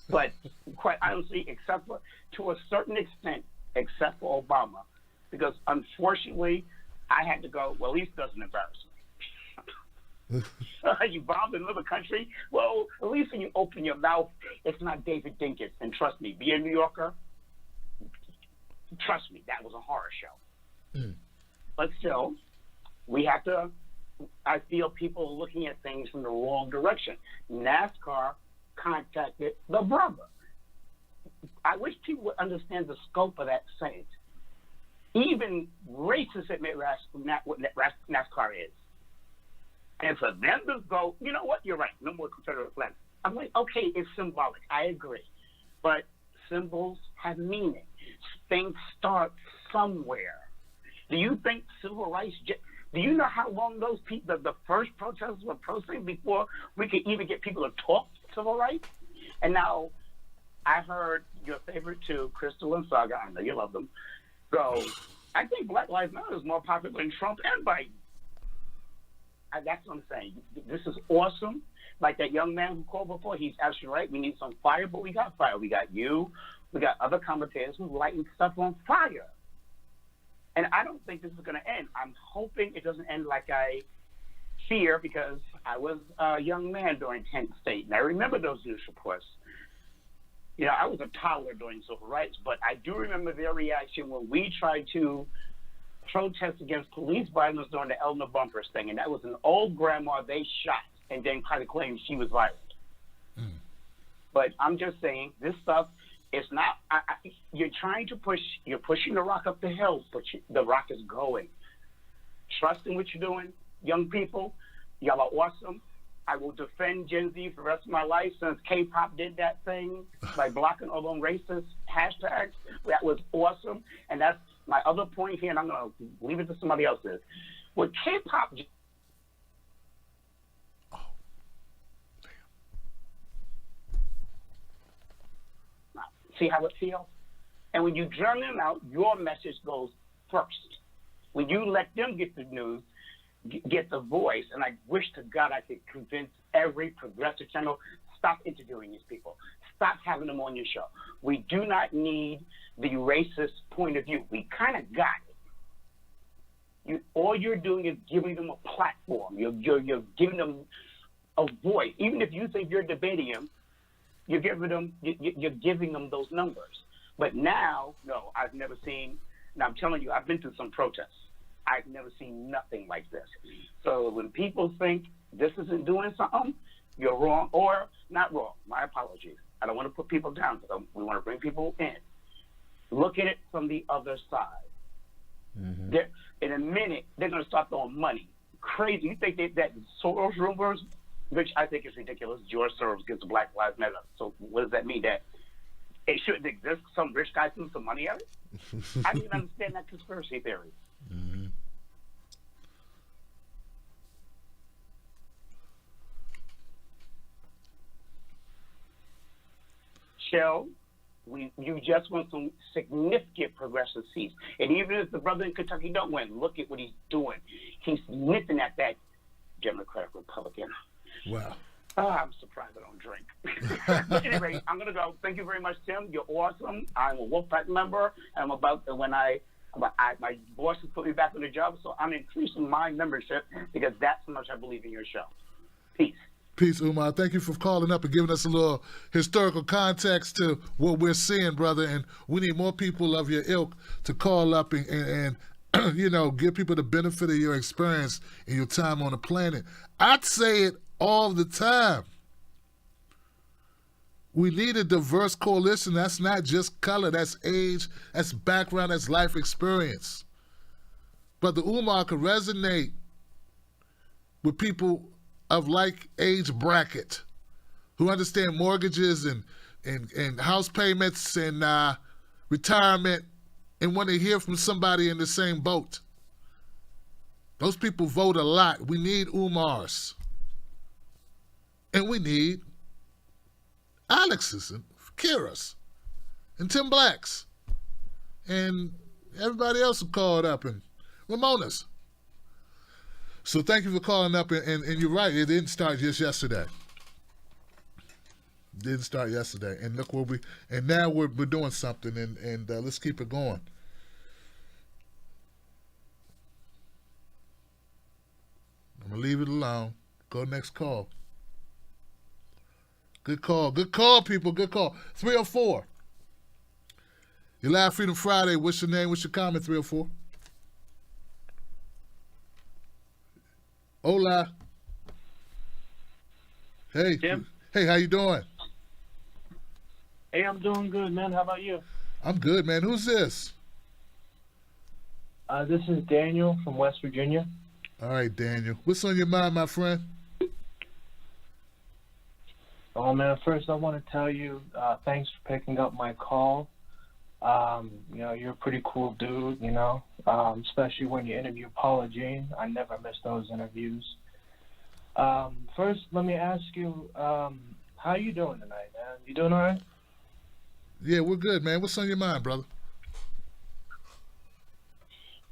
But quite honestly, except for, to a certain extent, except for Obama, because unfortunately, I had to go, well, at least it doesn't embarrass me. You bombed another country? Well, at least when you open your mouth, it's not David Dinkins. And trust me, being a New Yorker, trust me, that was a horror show. But still, we have to, I feel people are looking at things from the wrong direction. NASCAR contacted the brother. I wish people would understand the scope of that sentence. Even racists admit what NASCAR is. And for them to go, you know what, you're right, no more Confederate flags. I'm like, okay, it's symbolic, I agree. But symbols have meaning. Things start somewhere. Do you think civil rights, do you know how long those people, the first protesters were protesting before we could even get people to talk civil rights? And now I heard your favorite two, Crystal and Saga, I know you love them, go, I think Black Lives Matter is more popular than Trump and Biden. That's what I'm saying. This is awesome. Like that young man who called before, he's absolutely right. We need some fire, but we got fire. We got you. We got other commentators who lighting stuff on fire. And I don't think this is going to end. I'm hoping it doesn't end like I fear, because I was a young man during 10th State, and I remember those news reports. You know, I was a toddler during civil rights, but I do remember their reaction when we tried to protest against police violence during the Elmer Bumpers thing, and that was an old grandma they shot and then kind of claimed she was violent. But I'm just saying, this stuff, It's not. You're trying to push. You're pushing the rock up the hill, but the rock is going. Trust in what you're doing, young people. Y'all are awesome. I will defend Gen Z for the rest of my life since K-pop did that thing by blocking all them racist hashtags. That was awesome. And that's my other point here, and I'm going to leave it to somebody else. With K-pop... See how it feels? And when you drown them out, your message goes first. When you let them get the news, get the voice, and I wish to God I could convince every progressive channel, stop interviewing these people. Stop having them on your show. We do not need the racist point of view. We kind of got it. All you're doing is giving them a platform. You're giving them a voice. Even if you think you're debating them, you're giving them those numbers. But now, no, I've never seen, and I'm telling you, I've been to some protests. I've never seen nothing like this. So when people think this isn't doing something, you're wrong, or not wrong. My apologies. I don't want to put people down, because we want to bring people in. Look at it from the other side. Mm-hmm. In a minute, they're going to start throwing money. Crazy. You think that Soros rumors, which I think is ridiculous. George Soros gives the Black Lives Matter. So what does that mean? That it shouldn't exist? Some rich guy threw some money at it? I didn't understand that conspiracy theory. Mm-hmm. Shell, you just want some significant progressive seats. And even if the brother in Kentucky don't win, look at what he's doing. He's nipping at that Democratic Republican. Wow. I'm surprised I don't drink. But anyway, I'm going to go. Thank you very much, Tim. You're awesome. I'm a Wolfpack member. I'm about to, my boss has put me back on the job, so I'm increasing my membership because that's how much I believe in your show. Peace. Peace, Umar. Thank you for calling up and giving us a little historical context to what we're seeing, brother. And we need more people of your ilk to call up and you know, give people the benefit of your experience and your time on the planet. I'd say it all the time. We need a diverse coalition. That's not just color. That's age. That's background. That's life experience. Brother Umar could resonate with people of like age bracket who understand mortgages and house payments and retirement and want to hear from somebody in the same boat. Those people vote a lot. We need Umars. And we need Alex's and Kira's and Tim Black's and everybody else who called up and Ramona's. So thank you for calling up, and you're right, it didn't start just yesterday. It didn't start yesterday, and look where and now we're doing something, and let's keep it going. I'm gonna leave it alone. Go next call. Good call, people, good call. 304. Your Live Freedom Friday. What's your name? What's your comment? 304. Hola. Hey. Tim. Hey, how you doing? Hey, I'm doing good, man. How about you? I'm good, man. Who's this? This is Daniel from West Virginia. All right, Daniel. What's on your mind, my friend? Oh, man, first I want to tell you, thanks for picking up my call. You know, you're a pretty cool dude, you know, especially when you interview Paula Jean. I never miss those interviews. First, let me ask you, how you doing tonight, man? You doing all right? Yeah, we're good, man. What's on your mind, brother?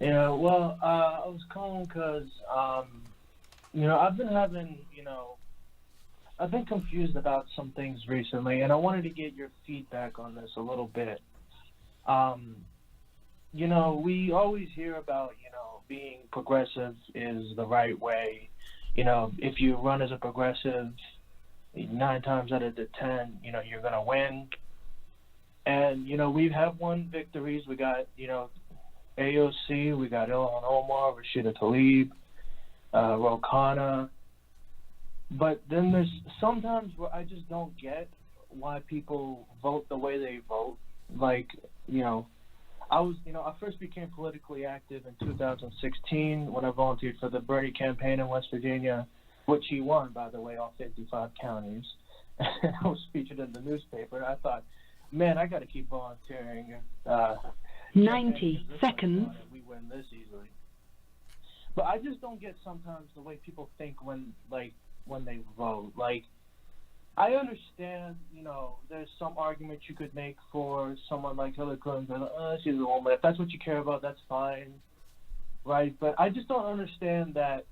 Yeah, well, I was calling because, you know, I've been confused about some things recently, and I wanted to get your feedback on this a little bit. You know, we always hear about, you know, being progressive is the right way. You know, if you run as a progressive, 9 times out of the 10, you know, you're going to win. And, you know, we've had won victories. We got, you know, AOC, we got Ilhan Omar, Rashida Tlaib, Ro Khanna. But then there's sometimes where I just don't get why people vote the way they vote. Like, I first became politically active in 2016 when I volunteered for the Bernie campaign in West Virginia, which he won, by the way, all 55 counties. And I was featured in the newspaper. I thought, man, I got to keep volunteering. 90 seconds. We win this easily. But I just don't get sometimes the way people think when they vote. Like, I understand, there's some argument you could make for someone like Hillary Clinton. She's a woman. If that's what you care about, that's fine, right? But I just don't understand that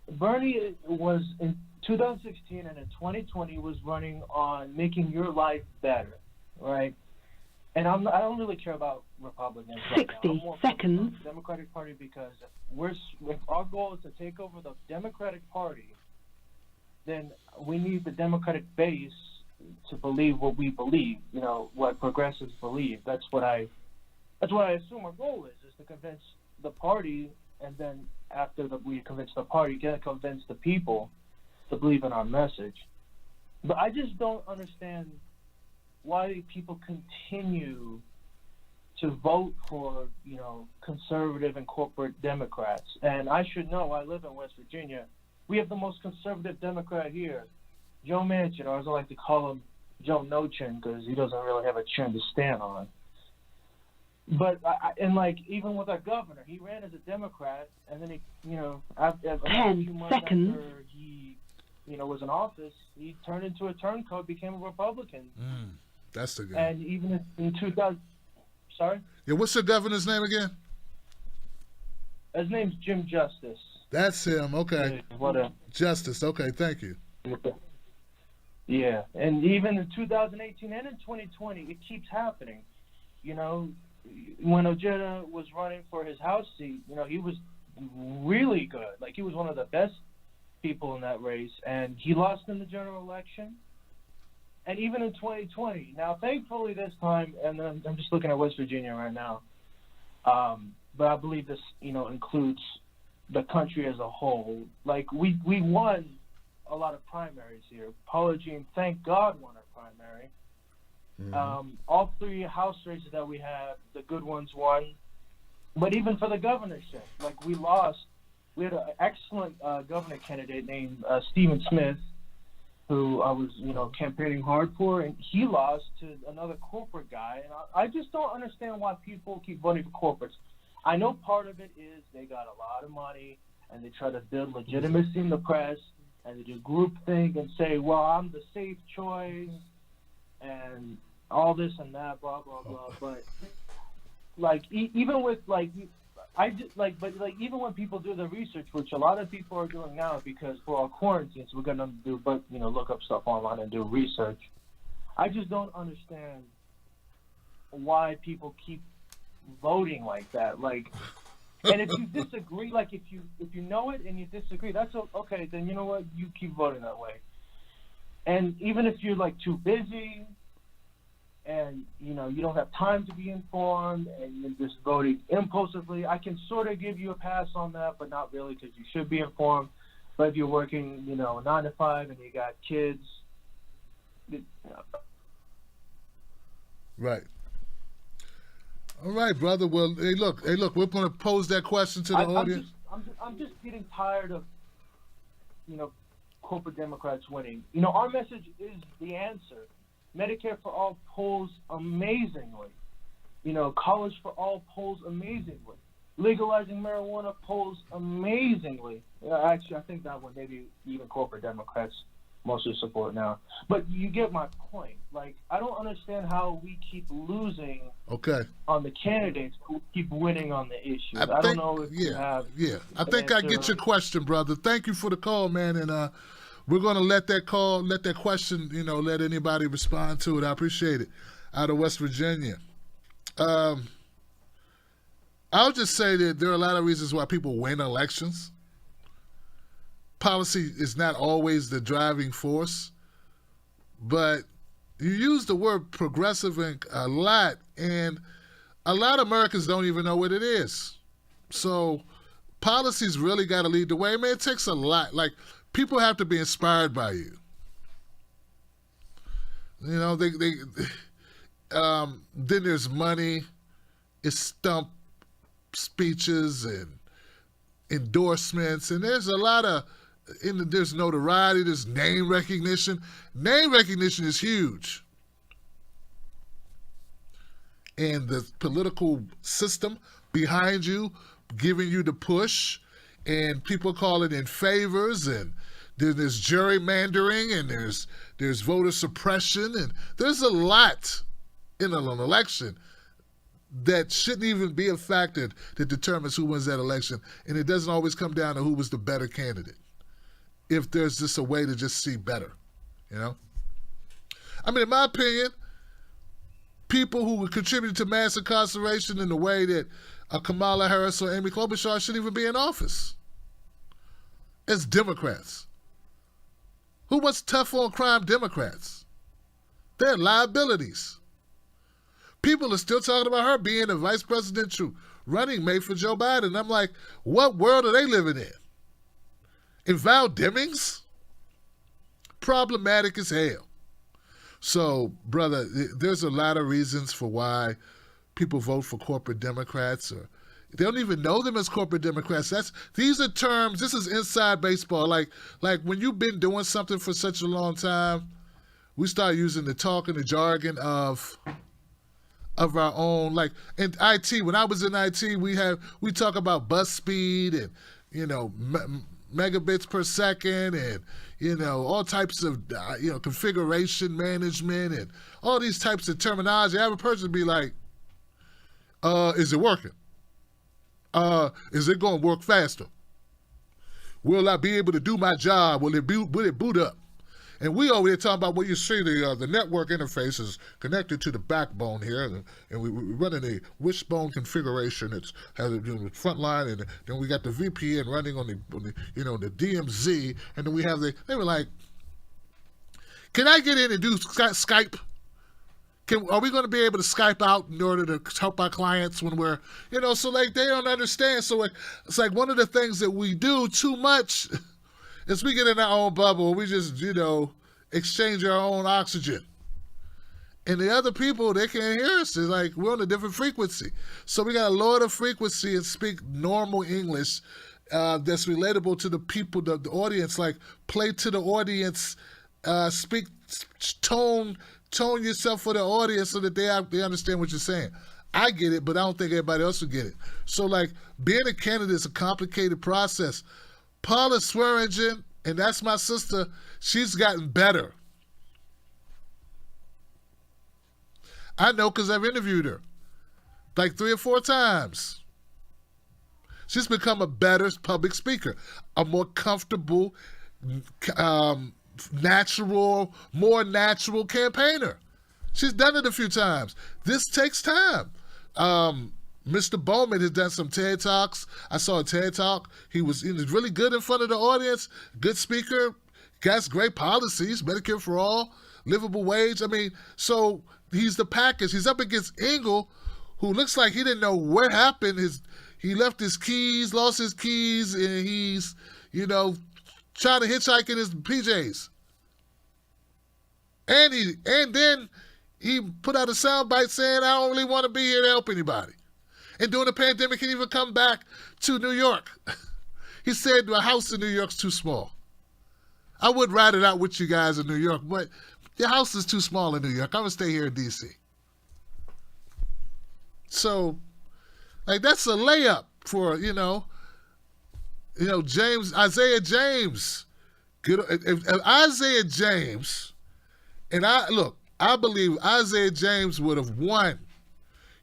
Bernie was in 2016 and in 2020 was running on making your life better, right? And I don't really care about Republicans. 60 seconds. The Democratic Party, because if our goal is to take over the Democratic Party, then we need the Democratic base to believe what we believe. What progressives believe. That's what I assume our goal is to convince the party, and then after we convince the party, can convince the people to believe in our message. But I just don't understand why people continue to vote for, conservative and corporate Democrats. And I should know, I live in West Virginia. We have the most conservative Democrat here, Joe Manchin, or as I like to call him, Joe No Chin, because he doesn't really have a chin to stand on. But, even with our governor, he ran as a Democrat, and then he, after 10 seconds. After he, was in office, he turned into a turncoat, became a Republican. That's the guy. And even in 2000, sorry? Yeah, what's the governor's name again? His name's Jim Justice. That's him. Okay. Yeah, Justice. Okay, thank you. Yeah, and even in 2018 and in 2020, it keeps happening. When Ojeda was running for his House seat, he was really good. Like, he was one of the best people in that race, and he lost in the general election. And even in 2020, now thankfully this time, and I'm just looking at West Virginia right now, but I believe this, includes the country as a whole. Like, we won a lot of primaries here. Paula Jean, thank God, won our primary. All three House races that we had, the good ones won. But even for the governorship, like, we lost. We had an excellent governor candidate named Stephen Smith, who I was, campaigning hard for, and he lost to another corporate guy. And I just don't understand why people keep voting for corporates. I know part of it is they got a lot of money, and they try to build legitimacy in the press, and they do groupthink and say, well, I'm the safe choice, and all this and that, blah, blah, blah. But, even with, even when people do the research, which a lot of people are doing now because for our quarantines, we're going to do, look up stuff online and do research. I just don't understand why people keep voting like that. And if you disagree, if you know it and you disagree, that's okay. Then you know what? You keep voting that way. And even if you're too busy, and you don't have time to be informed, and you're just voting impulsively, I can sort of give you a pass on that, but not really, because you should be informed. But if you're working, 9 to 5, and you got kids, Right. All right, brother. Well, hey, look. We're going to pose that question to the audience. I'm just getting tired of, corporate Democrats winning. Our message is the answer. Medicare for all polls amazingly. College for all polls amazingly. Legalizing marijuana polls amazingly. Actually, I think that one maybe even corporate Democrats mostly support now. But you get my point. I don't understand how we keep losing on the candidates, who keep winning on the issues. I don't know if you have. Yeah, I think I get your question, brother. Thank you for the call, man, and we're going to let that question, let anybody respond to it. I appreciate it. Out of West Virginia. I'll just say that there are a lot of reasons why people win elections. Policy is not always the driving force, but you use the word progressive a lot, and a lot of Americans don't even know what it is. So policy's really got to lead the way. Man, it takes a lot. People have to be inspired by you. You know, then there's money, it's stump speeches and endorsements, and there's a lot of, there's notoriety, there's name recognition. Name recognition is huge. And the political system behind you, giving you the push, and people call it in favors, and there's gerrymandering, and there's voter suppression, and there's a lot in an election that shouldn't even be a factor that determines who wins that election. And it doesn't always come down to who was the better candidate, if there's just a way to just see better, you know? I mean, in my opinion, people who contributed to mass incarceration in the way that Kamala Harris or Amy Klobuchar shouldn't even be in office as Democrats. Who wants tough on crime Democrats? They're liabilities. People are still talking about her being a vice presidential running mate for Joe Biden. I'm like, what world are they living in? And Val Demings? Problematic as hell. So, brother, there's a lot of reasons for why people vote for corporate Democrats, or they don't even know them as corporate Democrats. These are terms, this is inside baseball. Like when you've been doing something for such a long time, we start using the talk and the jargon of our own. Like in IT, when I was in IT, we talk about bus speed and, you know, megabits per second, and, you know, all types of, you know, configuration management and all these types of terminology. I have a person be like, is it working? Is it going to work faster? Will I be able to do my job? Will it boot up? And we over there talking about what you see, the network interface is connected to the backbone here, and we're running a wishbone configuration. It has the front line, and then we got the VPN running on the you know, the DMZ, and then we have they were like, can I get in and do Skype? Are we going to be able to Skype out in order to help our clients when we're, you know, so like they don't understand. So it's like one of the things that we do too much is we get in our own bubble. We just, you know, exchange our own oxygen. And the other people, they can't hear us. It's like we're on a different frequency. So we got to lower the frequency and speak normal English that's relatable to the people, the audience. Like play to the audience, speak, tone yourself for the audience so that they understand what you're saying. I get it, but I don't think everybody else will get it. So like being a candidate is a complicated process. Paula Swearingen, and that's my sister, she's gotten better. I know because I've interviewed her like 3 or 4 times. She's become a better public speaker, a more comfortable, more natural campaigner. She's done it a few times. This takes time. Mr. Bowman has done some TED Talks. I saw a TED Talk. He was really good in front of the audience, good speaker, got great policies, Medicare for all, livable wage. I mean, so he's the package. He's up against Engel, who looks like he didn't know what happened. He left his keys, lost his keys, and he's, you know, trying to hitchhike in his PJs. And then he put out a soundbite saying, I don't really want to be here to help anybody. And during the pandemic, he didn't even come back to New York. He said the house in New York's too small. I would ride it out with you guys in New York, but the house is too small in New York. I'm going to stay here in D.C. So, like, that's a layup for, you know, Isaiah James. If Isaiah James, and I believe Isaiah James would have won.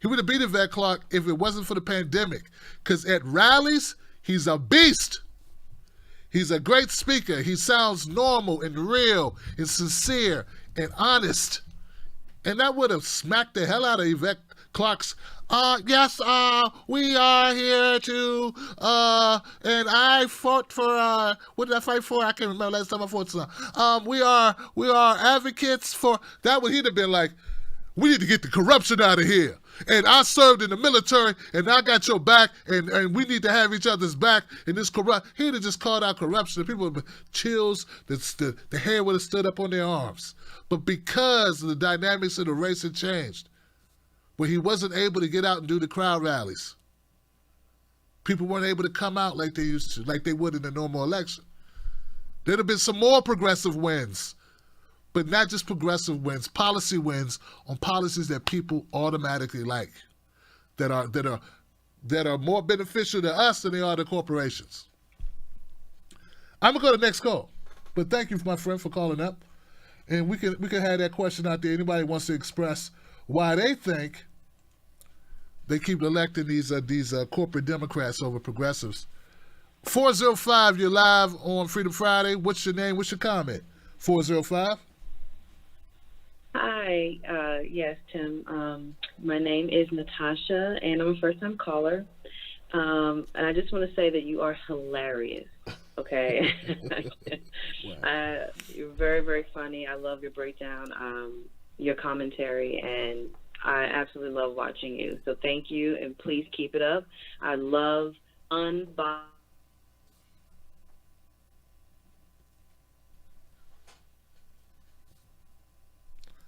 He would have beat Yvette Clarke if it wasn't for the pandemic. Because at rallies, he's a beast. He's a great speaker. He sounds normal and real and sincere and honest. And that would have smacked the hell out of Yvette Clarke's, yes, we are here to, and I fought for, what did I fight for? I can't remember last time I fought something. We are advocates for, that would, he'd have been like, We need to get the corruption out of here. And I served in the military, and I got your back, and we need to have each other's back in this corrupt. He'd have just called out corruption. The people would have chills, the hair would have stood up on their arms. But because the dynamics of the race had changed, where he wasn't able to get out and do the crowd rallies, people weren't able to come out like they used to, like they would in a normal election. There'd have been some more progressive wins. But not just progressive wins, policy wins on policies that people automatically like, that are more beneficial to us than they are to corporations. I'm gonna go to the next call, but thank you, my friend, for calling up, and we can have that question out there. Anybody wants to express why they think they keep electing these corporate Democrats over progressives? 405, you're live on Freedom Friday. What's your name? What's your comment? 405. Hi, yes, Tim. My name is Natasha, and I'm a first-time caller. And I just want to say that you are hilarious, okay? You're very, very funny. I love your breakdown, your commentary, and I absolutely love watching you. So thank you, and please keep it up. I love unbiased.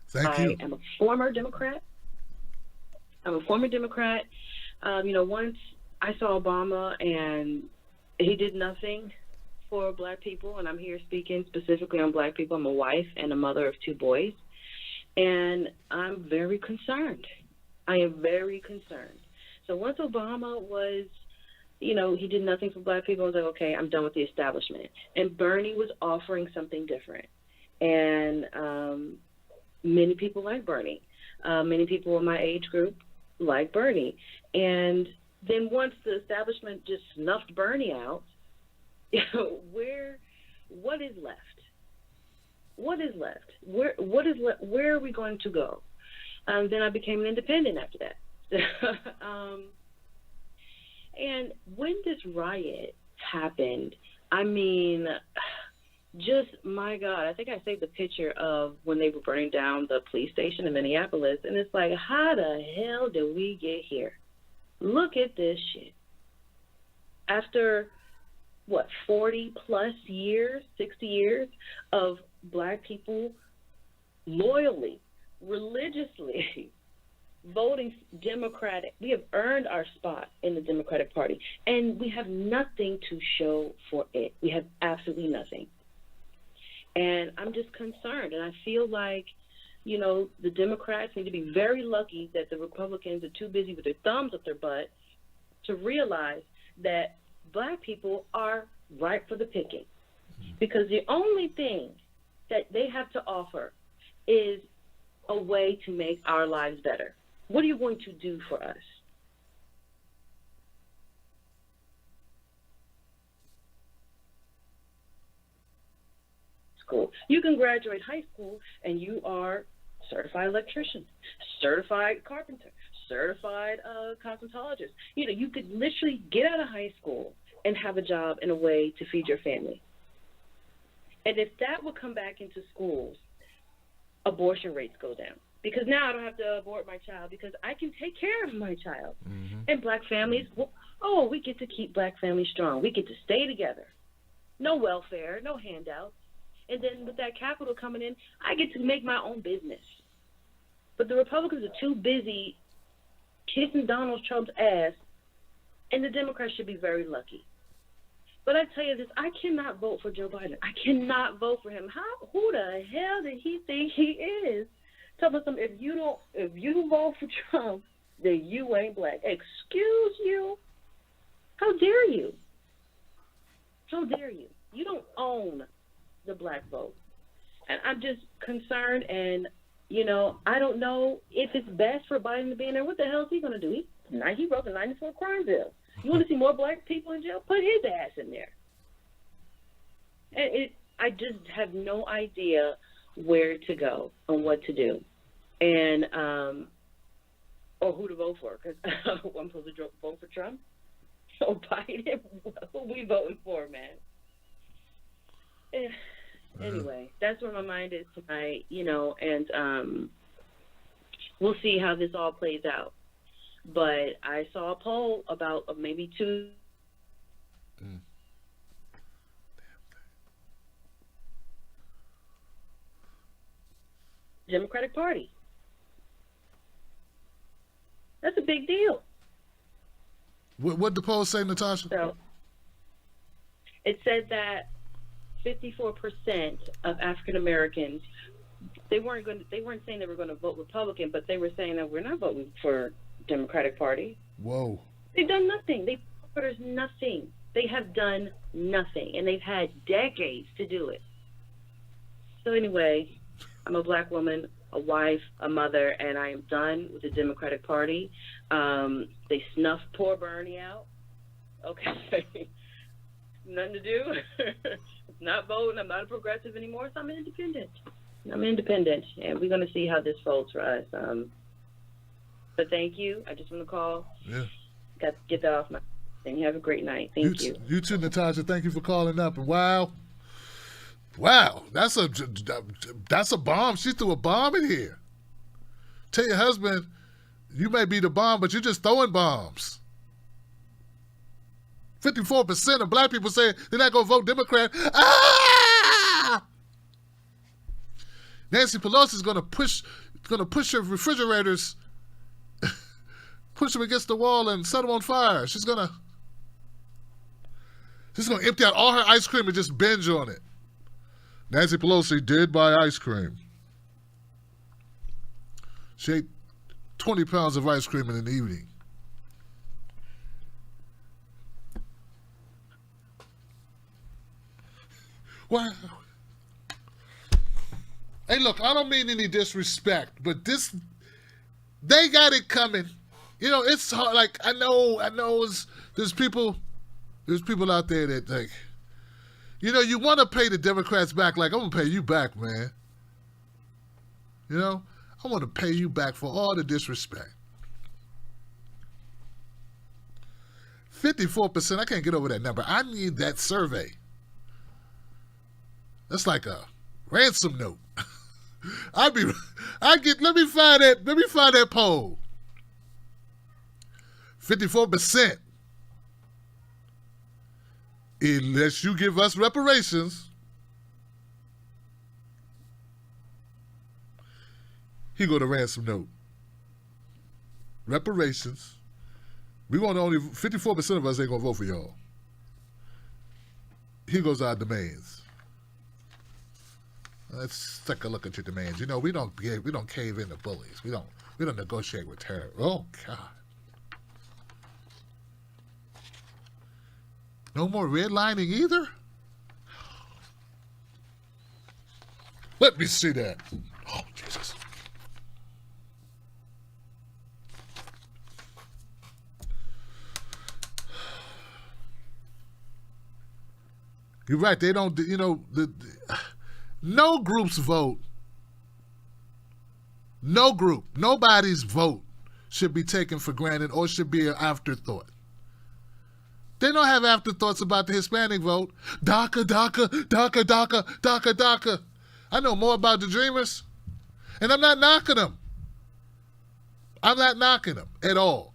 Thank you. I am a former Democrat. Once I saw Obama and he did nothing for black people, and I'm here speaking specifically on black people. I'm a wife and a mother of 2 boys, and I'm very concerned. I am very concerned. So once Obama was, he did nothing for black people, I was like, okay, I'm done with the establishment. And Bernie was offering something different. And many people like Bernie. Many people in my age group like Bernie. And then once the establishment just snuffed Bernie out, what is left? What is left? Where are we going to go? Then I became an independent after that. And when this riot happened, just, my God, I think I saved the picture of when they were burning down the police station in Minneapolis, and it's like, how the hell did we get here? Look at this shit. After, 40-plus years, 60 years of black people loyally, religiously voting Democratic, we have earned our spot in the Democratic Party, and we have nothing to show for it. We have absolutely nothing. And I'm just concerned, and I feel like, the Democrats need to be very lucky that the Republicans are too busy with their thumbs up their butt to realize that black people are ripe for the picking. Because the only thing that they have to offer is a way to make our lives better. What are you going to do for us? School. You can graduate high school and you are certified electrician, certified carpenter, certified cosmetologist. You could literally get out of high school and have a job in a way to feed your family. And if that would come back into schools, abortion rates go down. Because now I don't have to abort my child because I can take care of my child. Mm-hmm. And black families, we get to keep black families strong. We get to stay together. No welfare, no handouts. And then with that capital coming in, I get to make my own business. But the Republicans are too busy kissing Donald Trump's ass, and the Democrats should be very lucky. But I tell you this, I cannot vote for Joe Biden. I cannot vote for him. Who the hell did he think he is? Tell us something. If you vote for Trump, then you ain't black. Excuse you? How dare you? How dare you? You don't own the black vote. And I'm just concerned, and, I don't know if it's best for Biden to be in there. What the hell is he going to do? He wrote the 94 crime bill. You want to see more black people in jail? Put his ass in there. And I just have no idea where to go and what to do, and or who to vote for. Because I'm supposed to vote for Trump or Biden. Who we voting for, man? Anyway, that's where my mind is tonight. And we'll see how this all plays out. But I saw a poll about maybe 2. Democratic Party. That's a big deal. What the poll say, Natasha? So it said that 54% of African Americans, they weren't saying they were going to vote Republican, but they were saying that we're not voting for Democratic Party. Whoa. They've done nothing. There's nothing. They have done nothing, and they've had decades to do it. So anyway, I'm a black woman, a wife, a mother, and I am done with the Democratic Party. They snuffed poor Bernie out. Okay. Nothing to do. Not voting. I'm not a progressive anymore, so I'm an independent. And we're going to see how this folds for us. But thank you. I just want to call. Yeah. Got to get that off my. And you have a great night. Thank you. You too, Natasha. Thank you for calling up. And wow, that's a bomb. She threw a bomb in here. Tell your husband, you may be the bomb, but you're just throwing bombs. 54% of black people say they're not going to vote Democrat. Ah! Nancy Pelosi is going to push her refrigerators, push them against the wall and set them on fire. She's going to empty out all her ice cream and just binge on it. Nancy Pelosi did buy ice cream. She ate 20 pounds of ice cream in an evening. Wow. Hey, look, I don't mean any disrespect, but they got it coming. You know, it's hard. Like, I know there's people out there that, like, you know, you want to pay the Democrats back. Like, I'm going to pay you back, man. You know, I want to pay you back for all the disrespect. 54%, I can't get over that number. I need that survey. That's like a ransom note. Let me find that poll. 54%. Unless you give us reparations, he go to ransom note. Reparations. We want only 54% of us ain't gonna vote for y'all. Here goes our demands. Let's take a look at your demands. You know, we don't cave in to bullies. We don't negotiate with terror. Oh God. No more redlining either? Let me see that. Oh, Jesus. You're right. They don't, you know, no groups vote. No group, nobody's vote should be taken for granted or should be an afterthought. They don't have afterthoughts about the Hispanic vote. DACA, DACA, DACA, DACA, DACA, DACA. I know more about the Dreamers, and I'm not knocking them. I'm not knocking them at all.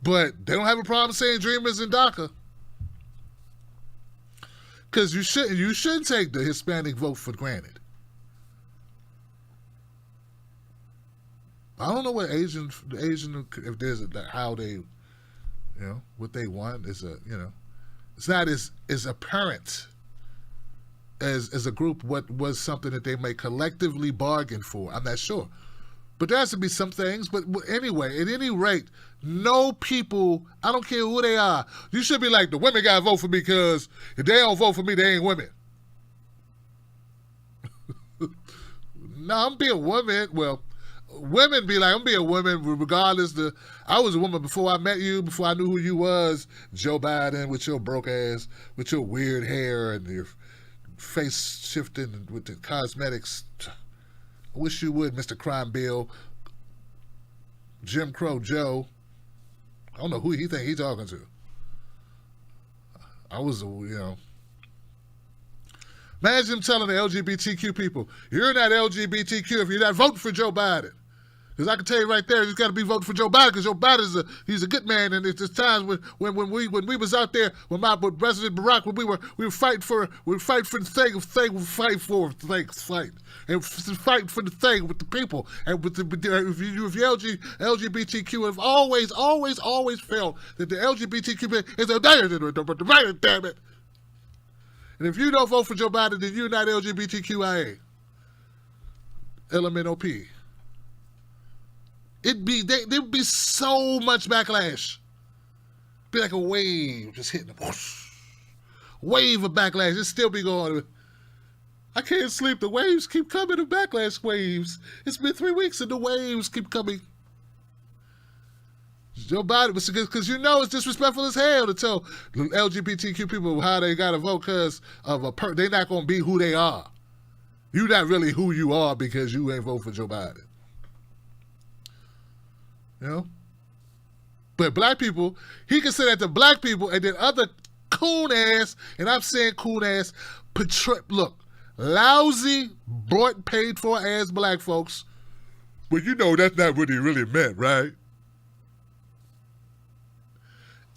But they don't have a problem saying Dreamers and DACA. Because you shouldn't take the Hispanic vote for granted. I don't know what Asian, if there's how they, you know, what they want is it's not as apparent as a group what was something that they may collectively bargain for. I'm not sure. But there has to be some things. But anyway, at any rate, no people, I don't care who they are, you should be like, the women got to vote for me because if they don't vote for me, they ain't women. No, I'm being a woman. Well, women be like, I'm being a woman regardless. I was a woman before I met you, before I knew who you was, Joe Biden, with your broke ass, with your weird hair and your face shifting with the cosmetics. I wish you would, Mr. Crime Bill. Jim Crow Joe. I don't know who he think he's talking to. I was, Imagine him telling the LGBTQ people, you're not LGBTQ if you're not voting for Joe Biden. Because I can tell you right there, you got to be voting for Joe Biden because Joe Biden he's a good man. And there's times when we was out there with President Barack, when we were fighting for the thing we fight for the thing with the people and with if you LGBTQ have always felt that the LGBTQ is a damn it. And if you don't vote for Joe Biden, then you're not LGBTQIA. LMNOP. There'd be so much backlash. Be like a wave just hitting them. Wave of backlash. It still be going. I can't sleep. The waves keep coming. The backlash waves. It's been 3 weeks and the waves keep coming. Joe Biden, because it's disrespectful as hell to tell LGBTQ people how they got to vote because of they're not going to be who they are. You're not really who you are because you ain't vote for Joe Biden. You know? But black people, he can say that to black people and then other coon ass, and I'm saying coon ass, look, lousy, bought, paid for ass black folks, but that's not what he really meant, right?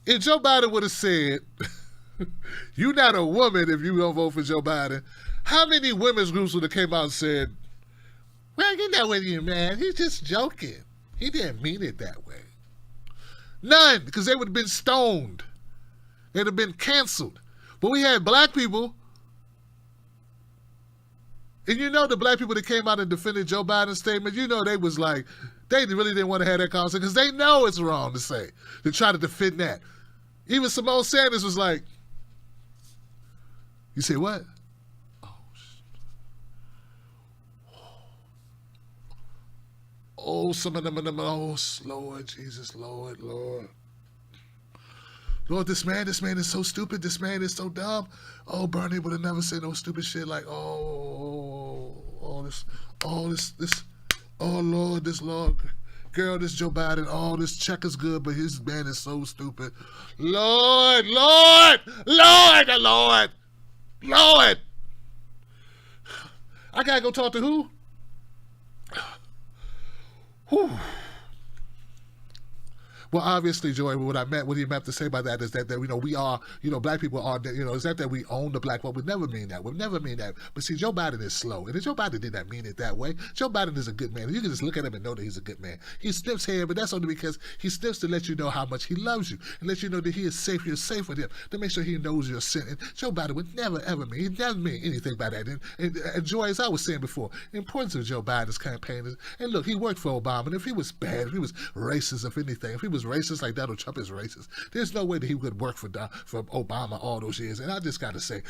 If Joe Biden would have said, you're not a woman if you don't vote for Joe Biden, how many women's groups would have came out and said, well, you know what you meant, he's just joking. He didn't mean it that way. None, because they would have been stoned. They'd have been canceled. But we had black people, and the black people that came out and defended Joe Biden's statement, they was like, they really didn't want to have that conversation because they know it's wrong to try to defend that. Even Simone Sanders was like, you say what? Oh, some of them, Lord, Jesus, Lord. Lord, this man is so stupid. This man is so dumb. Oh, Bernie would have never said no stupid shit like, this, Lord, this Lord, girl, this Joe Biden, this check is good, but his man is so stupid. Lord. I gotta go talk to who? Whew. Well, obviously, Joy, what he meant to say by that is that we are, black people are, it's not that we own the black vote. We never mean that. We never mean that. But see, Joe Biden is slow. And Joe Biden did not mean it that way. Joe Biden is a good man. You can just look at him and know that he's a good man. He sniffs hair, but that's only because he sniffs to let you know how much he loves you and let you know that he is safe. You're safe with him, to make sure he knows your sin. And Joe Biden would never, ever mean, he never mean anything by that. And Joy, as I was saying before, the importance of Joe Biden's campaign is, and look, he worked for Obama, and if he was bad, if he was racist, if anything, if he was racist like Donald Trump is racist, there's no way that he could work for Obama all those years. And I just gotta say,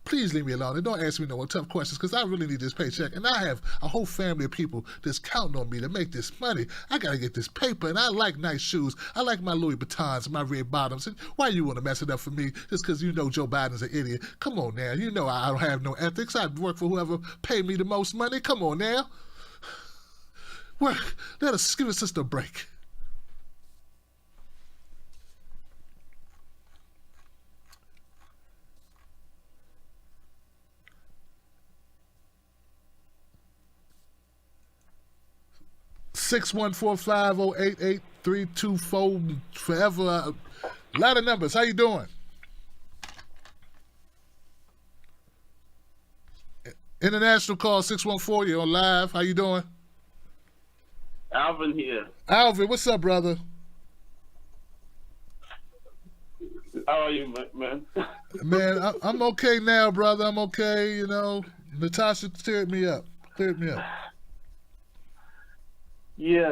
please leave me alone and don't ask me no more tough questions because I really need this paycheck. And I have a whole family of people that's counting on me to make this money. I gotta get this paper, and I like nice shoes. I like my Louis Vuittons, my red bottoms. And why you want to mess it up for me just because Joe Biden's an idiot? Come on now, I don't have no ethics. I work for whoever paid me the most money. Come on now. Work. Give us just a break. (614-508-8324) forever. A lot of numbers. How you doing? International call 614. You're on live. How you doing? Alvin here. Alvin, what's up, brother? How are you, man? Man, I'm okay now, brother. I'm okay. Natasha cleared me up. Yeah.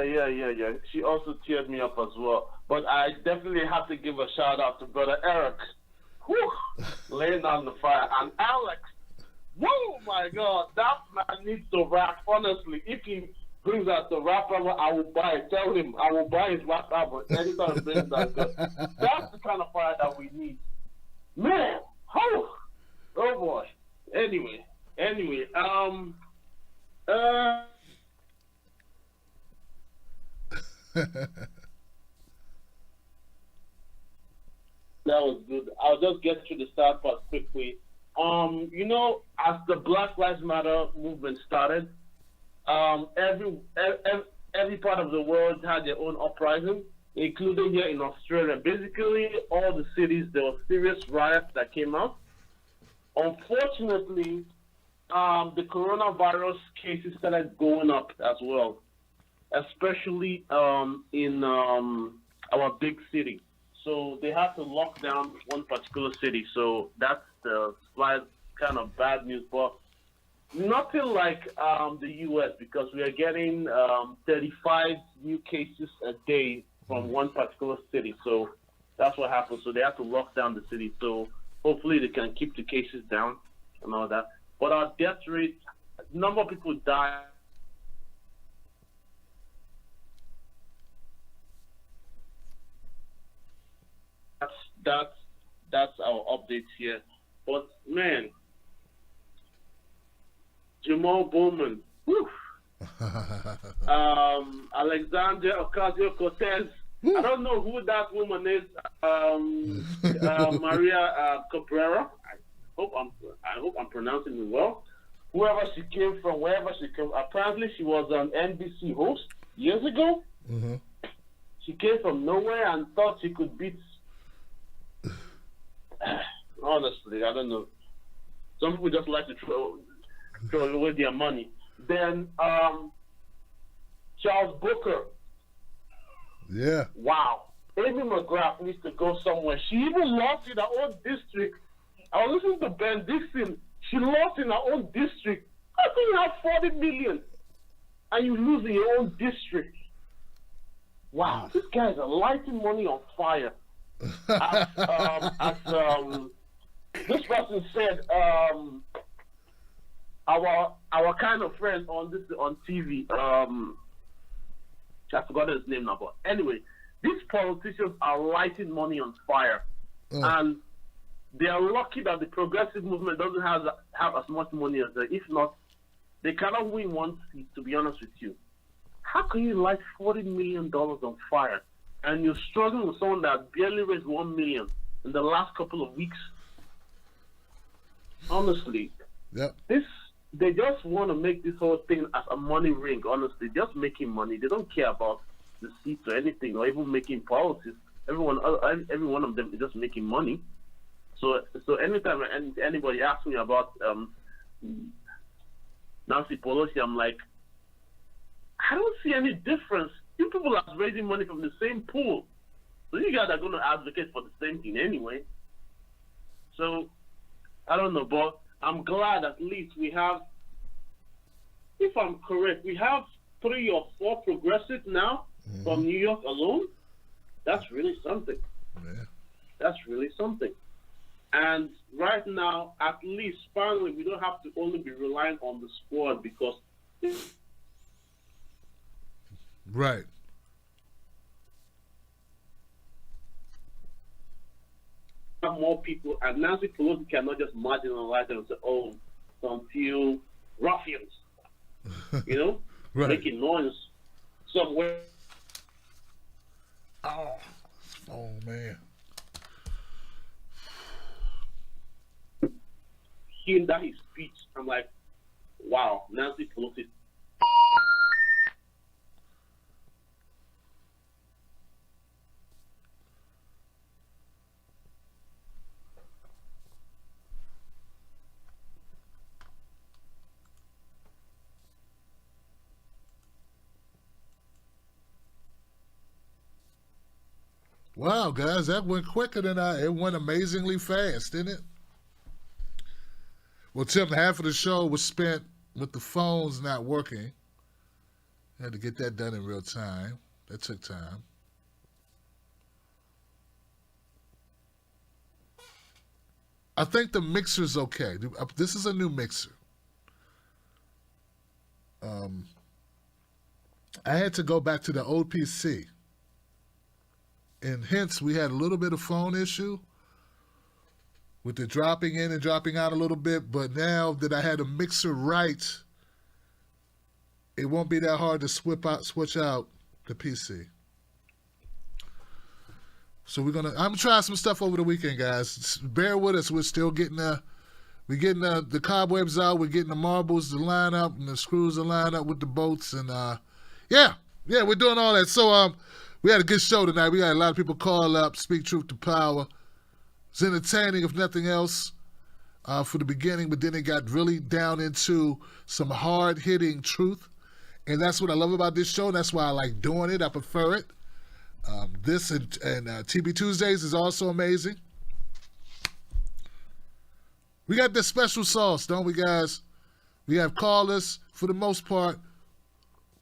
She also cheered me up as well. But I definitely have to give a shout out to Brother Eric. Whew, laying on the fire. And Alex, oh my God, that man needs to rap. Honestly, if he brings out the rap album, I will buy it. Tell him I will buy his rap album anytime he brings that. That's the kind of fire that we need. Man, oh boy. Anyway. That was good. I'll just get to the start part quickly. As the Black Lives Matter movement started, every part of the world had their own uprising, including here in Australia. Basically, all the cities, there were serious riots that came out. Unfortunately, the coronavirus cases started going up as well, especially in our big city. So they had to lock down one particular city. So that's the slight kind of bad news. But nothing like the U.S. because we are getting 35 new cases a day from one particular city. So that's what happened. So they have to lock down the city. So hopefully they can keep the cases down and all that. But our death rate, number of people die. That's our updates here. But man, Jamal Bowman, Alexandria Ocasio-Cortez. I don't know who that woman is. Maria Cabrera. I hope I'm pronouncing it well. Whoever she came from, wherever she came, apparently she was an NBC host years ago. Mm-hmm. She came from nowhere and thought she could beat. Honestly, I don't know. Some people just like to throw away their money. Then Charles Booker. Yeah. Wow. Amy McGrath needs to go somewhere. She even lost in her own district. I was listening to Ben Dixon. She lost in her own district. How can you have 40 million and you lose in your own district? Wow, these guys are lighting money on fire. This person said, our kind of friend on TV, I forgot his name now, but anyway, these politicians are lighting money on fire, and they are lucky that the progressive movement doesn't have as much money as them. If not, they cannot win one seat, to be honest with you. How can you light $40 million on fire and you're struggling with someone that barely raised $1 million in the last couple of weeks? Honestly, they just want to make this whole thing as a money ring. Honestly, just making money. They don't care about the seats or anything, or even making policies. Every one of them is just making money. So anytime anybody asks me about Nancy Pelosi, I'm like, I don't see any difference. You people are raising money from the same pool. So you guys are going to advocate for the same thing anyway. So, I don't know, but I'm glad at least we have, if I'm correct, we have 3 or 4 progressives now from New York alone. That's really something. Yeah. That's really something. And right now, at least, finally, we don't have to only be relying on the squad because... Right. More people, and Nancy Pelosi cannot just marginalize them and say, oh, some few ruffians, you know, right. Making noise somewhere. Oh, man. Hearing that his speech, I'm like, wow, Nancy Pelosi. Wow, guys, that went quicker than it went amazingly fast, didn't it? Well, Tim, half of the show was spent with the phones not working. Had to get that done in real time. That took time. I think the mixer's okay. This is a new mixer. I had to go back to the old PC. And hence, we had a little bit of phone issue with the dropping in and dropping out a little bit. But now that I had a mixer right, it won't be that hard to switch out the PC. So I'm gonna try some stuff over the weekend, guys. Bear with us. We're still getting the cobwebs out. We're getting the marbles to line up and the screws to line up with the bolts. And yeah, Yeah, we're doing all that. So we had a good show tonight. We got a lot of people call up, speak truth to power. It's entertaining, if nothing else, for the beginning, but then it got really down into some hard-hitting truth. And that's what I love about this show. That's why I like doing it. I prefer it. This and TB Tuesdays is also amazing. We got this special sauce, don't we, guys? We have callers, for the most part,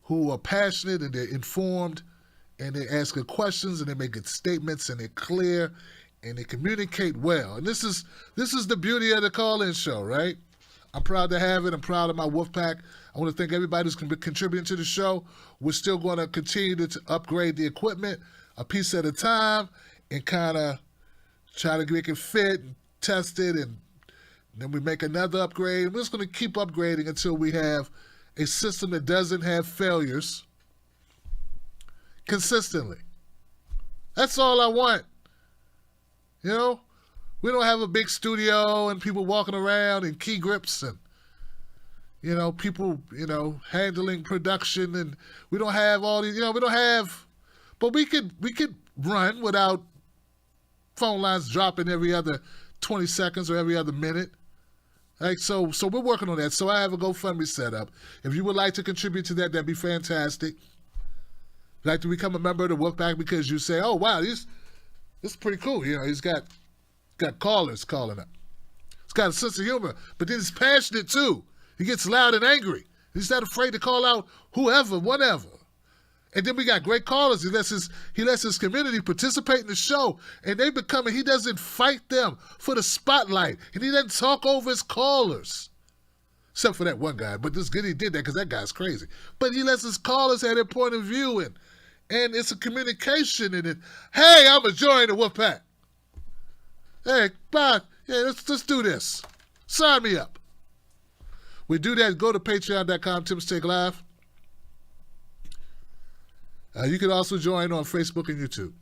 who are passionate and they're informed and they ask good questions and they make good statements and they're clear and they communicate well. And this is the beauty of the call-in show, right? I'm proud to have it. I'm proud of my Wolfpack. I want to thank everybody who's contributing to the show. We're still going to continue to upgrade the equipment a piece at a time and kind of try to make it fit and test it, and then we make another upgrade. We're just going to keep upgrading until we have a system that doesn't have failures consistently. That's all I want. You know, we don't have a big studio and people walking around in key grips and, you know, people, you know, handling production, and we don't have all these, you know, we don't have, but we could run without phone lines dropping every other 20 seconds or every other minute. Like, so we're working on that. So I have a GoFundMe set up. If you would like to contribute to that, that'd be fantastic. You'd like to become a member of the Wolfpack because you say, oh, wow, this is pretty cool. You know, he's got callers calling up. He's got a sense of humor, but then he's passionate too. He gets loud and angry. He's not afraid to call out whoever, whatever. And then we got great callers. He lets his community participate in the show, and he doesn't fight them for the spotlight, and he doesn't talk over his callers. Except for that one guy, but this good he did that because that guy's crazy. But he lets his callers have their point of view, and it's a communication in it. Hey, I'm enjoying the Wolfpack. Hey, bye. Yeah, let's do this. Sign me up. We do that. Go to patreon.com, Tim's Take Live. You can also join on Facebook and YouTube.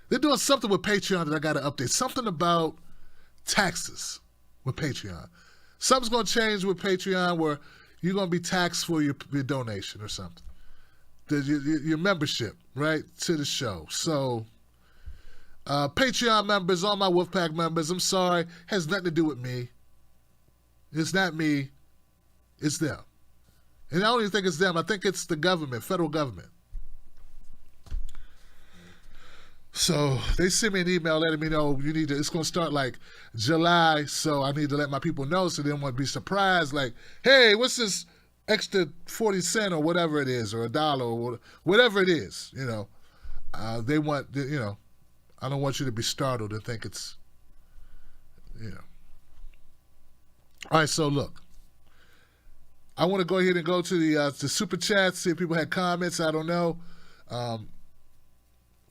They're doing something with Patreon that I got to update. Something about taxes with Patreon. Something's going to change with Patreon where you're going to be taxed for your donation or something. Your membership, right, to the show. So, Patreon members, all my Wolfpack members, I'm sorry, has nothing to do with me. It's not me. It's them. And I don't even think it's them. I think it's the government, federal government. So they sent me an email letting me know it's going to start like July, so I need to let my people know so they don't want to be surprised. Like, hey, what's this extra 40 cents or whatever it is, or $1 or whatever it is, you know. They want, you know, I don't want you to be startled and think it's, you know. All right, so look. I want to go ahead and go to the super chats, see if people had comments. I don't know.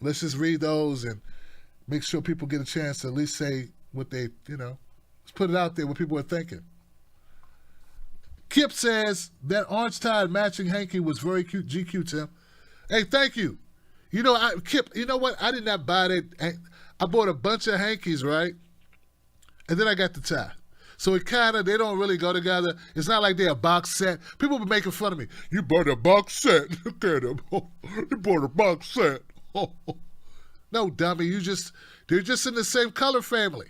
Let's just read those and make sure people get a chance to at least say what they, you know, let's put it out there what people are thinking. Kip says that orange tide matching hanky was very cute. GQ, Tim. Hey, thank you. You know, Kip, you know what? I did not buy that. I bought a bunch of hankies, right? And then I got the tie. So it they don't really go together. It's not like they're a box set. People be making fun of me. You bought a box set. Look at them. You bought a box set. No, dummy. They're just in the same color family.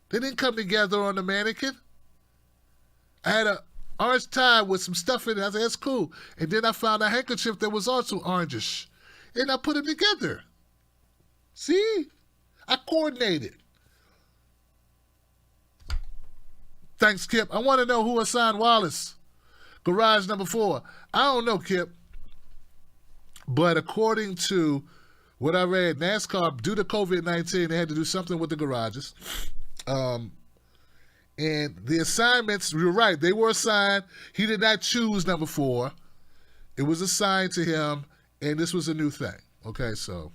They didn't come together on the mannequin. I had an orange tie with some stuff in it. I said, that's cool. And then I found a handkerchief that was also orangish. And I put them together. See? I coordinated. Thanks, Kip. I want to know who assigned Wallace. Garage number 4. I don't know, Kip. But according to what I read, NASCAR, due to COVID-19, they had to do something with the garages. And the assignments, you're right, they were assigned. He did not choose number 4. It was assigned to him, and this was a new thing. Okay, so.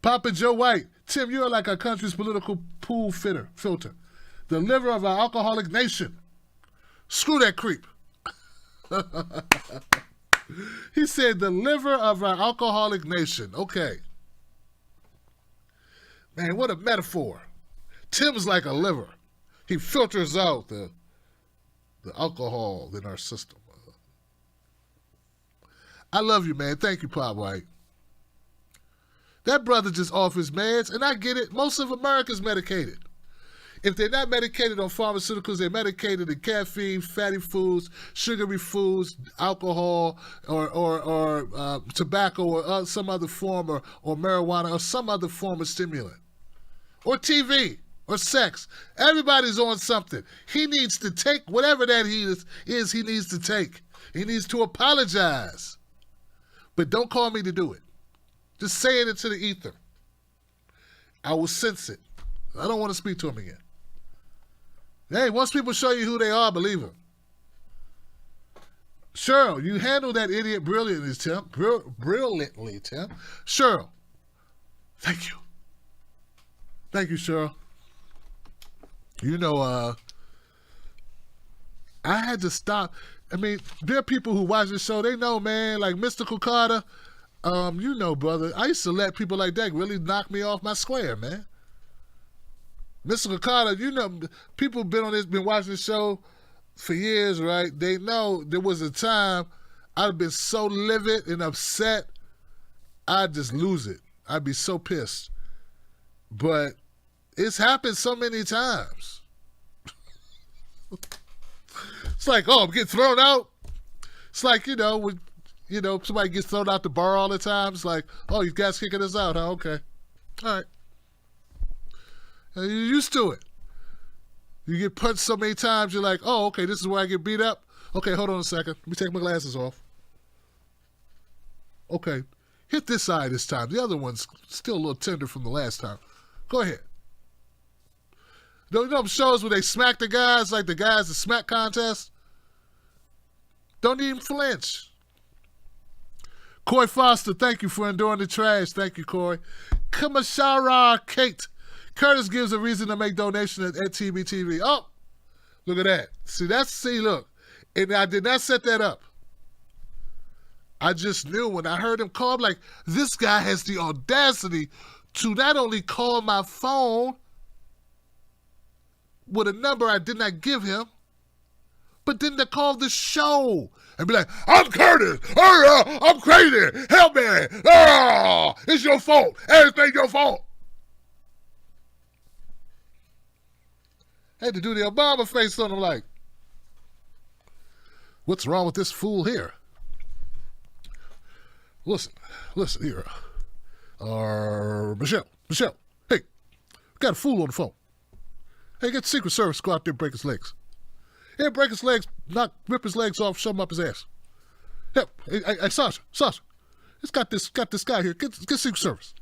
Papa Joe White. Tim, you're like our country's political pool filter. The liver of our alcoholic nation. Screw that creep. He said the liver of our alcoholic nation. Okay. Man, what a metaphor. Tim's like a liver. He filters out the alcohol in our system. I love you, man. Thank you, Pop White. That brother just off his meds, and I get it. Most of America's medicated. If they're not medicated on pharmaceuticals, they're medicated in caffeine, fatty foods, sugary foods, alcohol, or tobacco, or some other form, or marijuana, or some other form of stimulant, or TV, or sex. Everybody's on something. He needs to take whatever that he needs to take. He needs to apologize. But don't call me to do it. Just saying it to the ether. I will sense it. I don't want to speak to him again. Hey, once people show you who they are, believe them. Cheryl, you handled that idiot brilliantly, Tim. Brilliantly, Tim. Cheryl, thank you. Thank you, Cheryl. You know, I had to stop. I mean, there are people who watch this show, they know, man, like Mystical Carter. You know, brother, I used to let people like that really knock me off my square, man. Mystical Carter, you know, people been watching the show for years, right? They know there was a time I'd been so livid and upset, I'd just lose it. I'd be so pissed. But it's happened so many times. It's like, oh, I'm getting thrown out. It's like, you know, when somebody gets thrown out the bar all the time. It's like, oh, you guys kicking us out, huh? Okay. All right. You're used to it. You get punched so many times, you're like, oh, okay, this is where I get beat up. Okay, hold on a second. Let me take my glasses off. Okay, hit this side this time. The other one's still a little tender from the last time. Go ahead. You know them shows where they smack the guys, like the guys that smack contest? Don't even flinch. Coy Foster, thank you for enduring the trash. Thank you, Coy. Kamashara Kate. Curtis gives a reason to make donation at TBTV. Oh, look at that. Look. And I did not set that up. I just knew when I heard him call, I'm like, this guy has the audacity to not only call my phone with a number I did not give him, but then to call the show and be like, I'm Curtis. Oh, I'm crazy. Help me. Oh, it's your fault. Everything your fault. I had to do the Obama face on him like, what's wrong with this fool here? Listen here. Michelle, hey, we got a fool on the phone. Hey, get the Secret Service to go out there and break his legs. Hey, break his legs, rip his legs off, shove him up his ass. Hey, Sasha, it's got this guy here. Get Secret Service.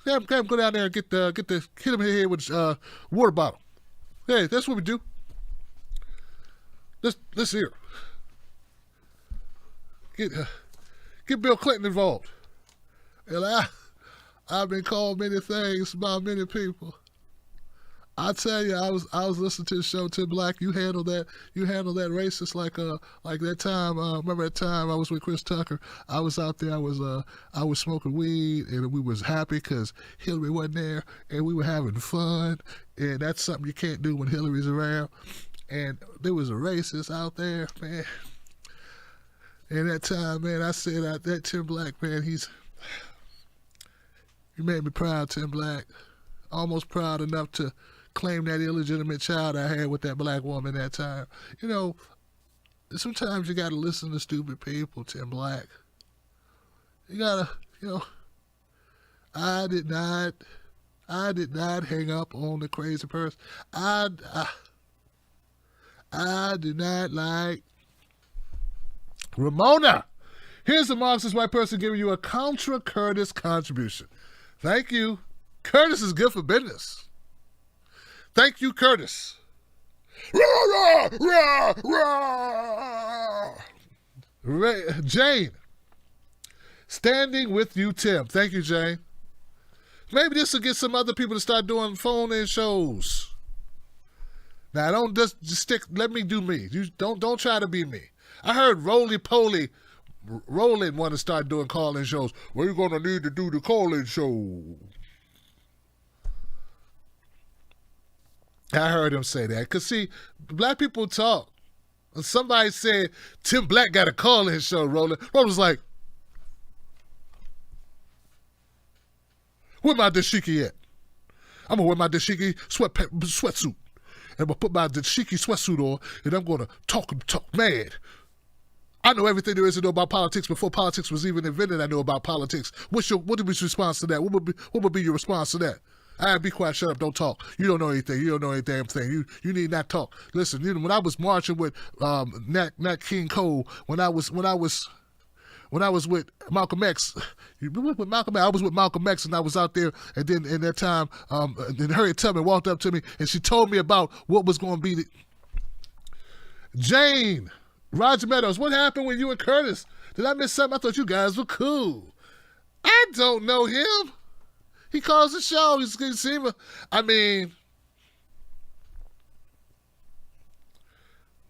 Have him go down there and hit him in the head with a water bottle. Hey, that's what we do. Listen here. Get Bill Clinton involved. And I've been called many things by many people. I tell you, I was listening to the show, Tim Black. You handled that racist like that time. Remember that time I was with Chris Tucker? I was out there. I was smoking weed, and we was happy because Hillary wasn't there, and we were having fun. And that's something you can't do when Hillary's around. And there was a racist out there, man. And that time, man, I said that Tim Black, man, you made me proud, Tim Black. Almost proud enough to claim that illegitimate child I had with that black woman that time. You know, sometimes you got to listen to stupid people, Tim Black. You got to, you know, I did not hang up on the crazy person. I do not like Ramona. Here's a Marxist white person giving you a Contra Curtis contribution. Thank you. Curtis is good for business. Thank you, Curtis. Rah, rah, rah, rah. Jane, standing with you, Tim. Thank you, Jane. Maybe this will get some other people to start doing phone-in shows. Now, don't just stick. Let me do me. You don't try to be me. I heard Roland want to start doing call-in shows. We're gonna need to do the call-in show. I heard him say that. Because, see, black people talk. And somebody said, Tim Black got a call-in show, Roland. Roland was like, Where my dashiki at? I'm gonna wear my dashiki sweatsuit. And I'm gonna put my dashiki sweatsuit on, and I'm gonna talk mad. I know everything there is to know about politics before politics was even invented. I know about politics. What would be your response to that? What would be your response to that? Be quiet, shut up, don't talk. You don't know anything. You don't know any damn thing. You need not talk. Listen, when I was marching with Nat King Cole, when I was with Malcolm X, you with Malcolm X, I was with Malcolm X, and I was out there, and then in that time, then Harriet Tubman walked up to me, and she told me about what was going to be Jane, Roger Meadows, what happened when you and Curtis? Did I miss something? I thought you guys were cool. I don't know him. He calls the show.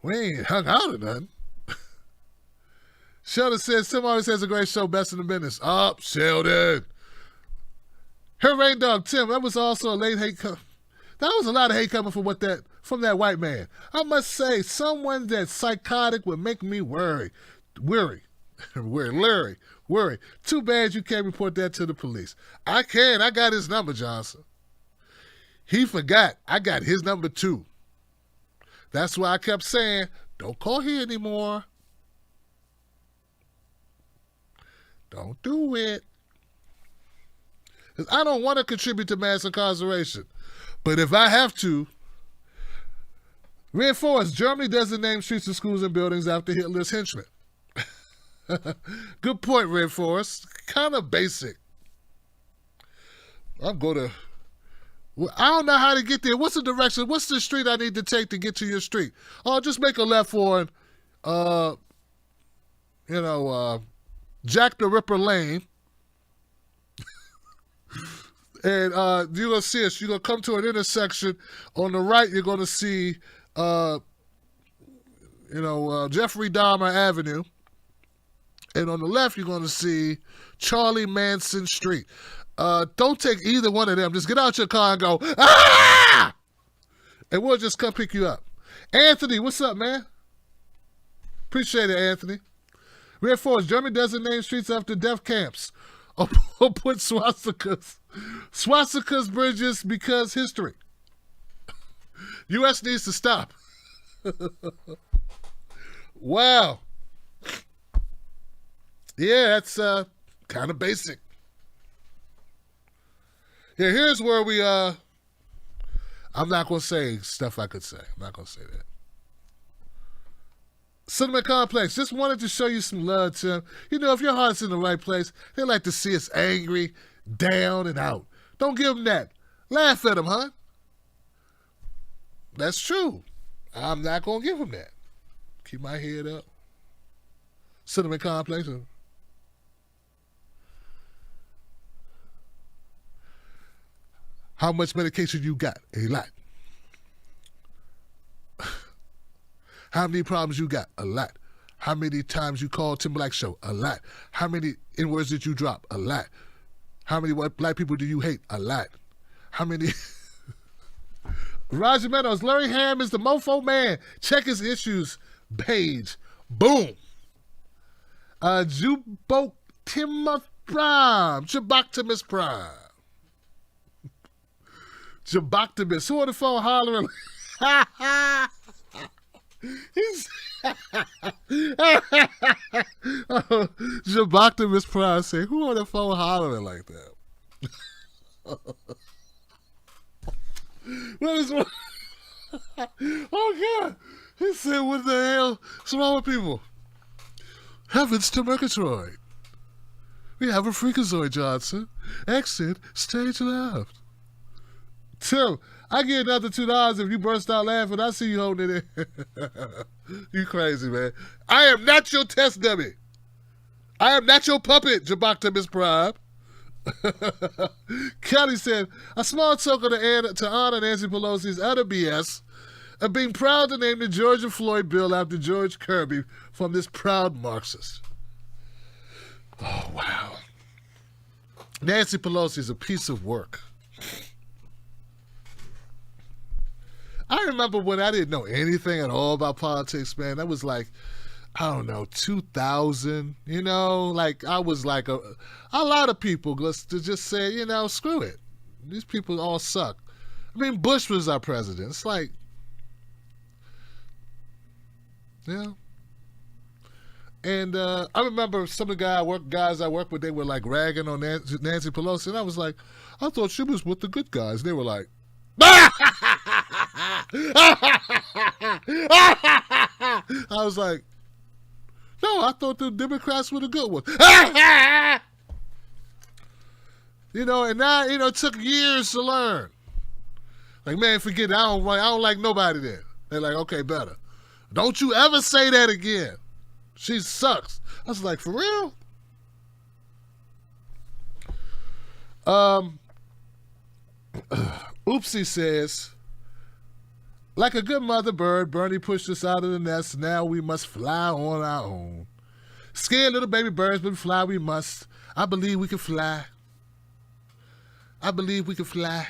We ain't hung out or nothing. Sheldon says, Tim always has a great show, best in the business. Up, Sheldon. Her Rain Dog, Tim, that was also a late hate. That was a lot of hate coming from that white man. I must say, someone that's psychotic would make me worry. Too bad you can't report that to the police. I can. I got his number, Johnson. He forgot. I got his number too. That's why I kept saying, don't call here anymore. Don't do it. Because I don't want to contribute to mass incarceration. But if I have to, reinforce, Germany doesn't name streets and schools and buildings after Hitler's henchmen. Good point, Red Forest. Kind of basic. I don't know how to get there. What's the direction? What's the street I need to take to get to your street? Oh, just make a left on, Jack the Ripper Lane. And you're going to see us. You're going to come to an intersection. On the right, you're going to see, Jeffrey Dahmer Avenue. And on the left, you're going to see Charlie Manson Street. Don't take either one of them. Just get out your car and go, ah! And we'll just come pick you up. Anthony, what's up, man? Appreciate it, Anthony. Red Force, Germany doesn't name streets after death camps. Or put swastikas bridges because history. U.S. needs to stop. Wow. Yeah, that's kind of basic. Yeah, here's where we, I'm not going to say stuff I could say. I'm not going to say that. Cinnamon Complex, just wanted to show you some love, Tim. You know, if your heart's in the right place, they like to see us angry, down, and out. Don't give them that. Laugh at them, huh? That's true. I'm not going to give them that. Keep my head up. Cinnamon Complex. How much medication you got? A lot. How many problems you got? A lot. How many times you called Tim Black Show? A lot. How many N-words did you drop? A lot. How many white black people do you hate? A lot. How many? Roger Meadows, Larry Ham is the mofo man. Check his issues page. Boom. Jubok Timothy Prime. Jaboctimus Prime. Jaboctimus. Who on the phone hollering? Jaboctimus Prime say, who on the phone hollering like that? What is what? Oh God! He said, "What the hell is wrong with people?" Heavens to Murgatroyd. We have a freakazoid, Johnson. Exit stage left. Tim, I get another $2 if you burst out laughing. I see you holding it in. You crazy, man. I am not your test dummy. I am not your puppet, Jaboctimus Prime. Kelly said, a small token to honor Nancy Pelosi's utter BS of being proud to name the Georgia Floyd bill after George Kirby from this proud Marxist. Oh, wow. Nancy Pelosi is a piece of work. I remember when I didn't know anything at all about politics, man. That was like, I don't know, 2000, you know, like I was like a lot of people just say, you know, screw it. These people all suck. I mean, Bush was our president. It's like, you know. And I remember some of the guys I worked with, they were like ragging on Nancy Pelosi. And I was like, I thought she was with the good guys. They were like, I was like, no, I thought the Democrats were the good ones. You know, and now, you know, it took years to learn. Like, man, forget it. I don't like nobody there. They're like, okay, better. Don't you ever say that again. She sucks. I was like, for real? Oopsie says, like a good mother bird, Bernie pushed us out of the nest. Now we must fly on our own. Scared little baby birds, but fly we must. I believe we can fly. I believe we can fly.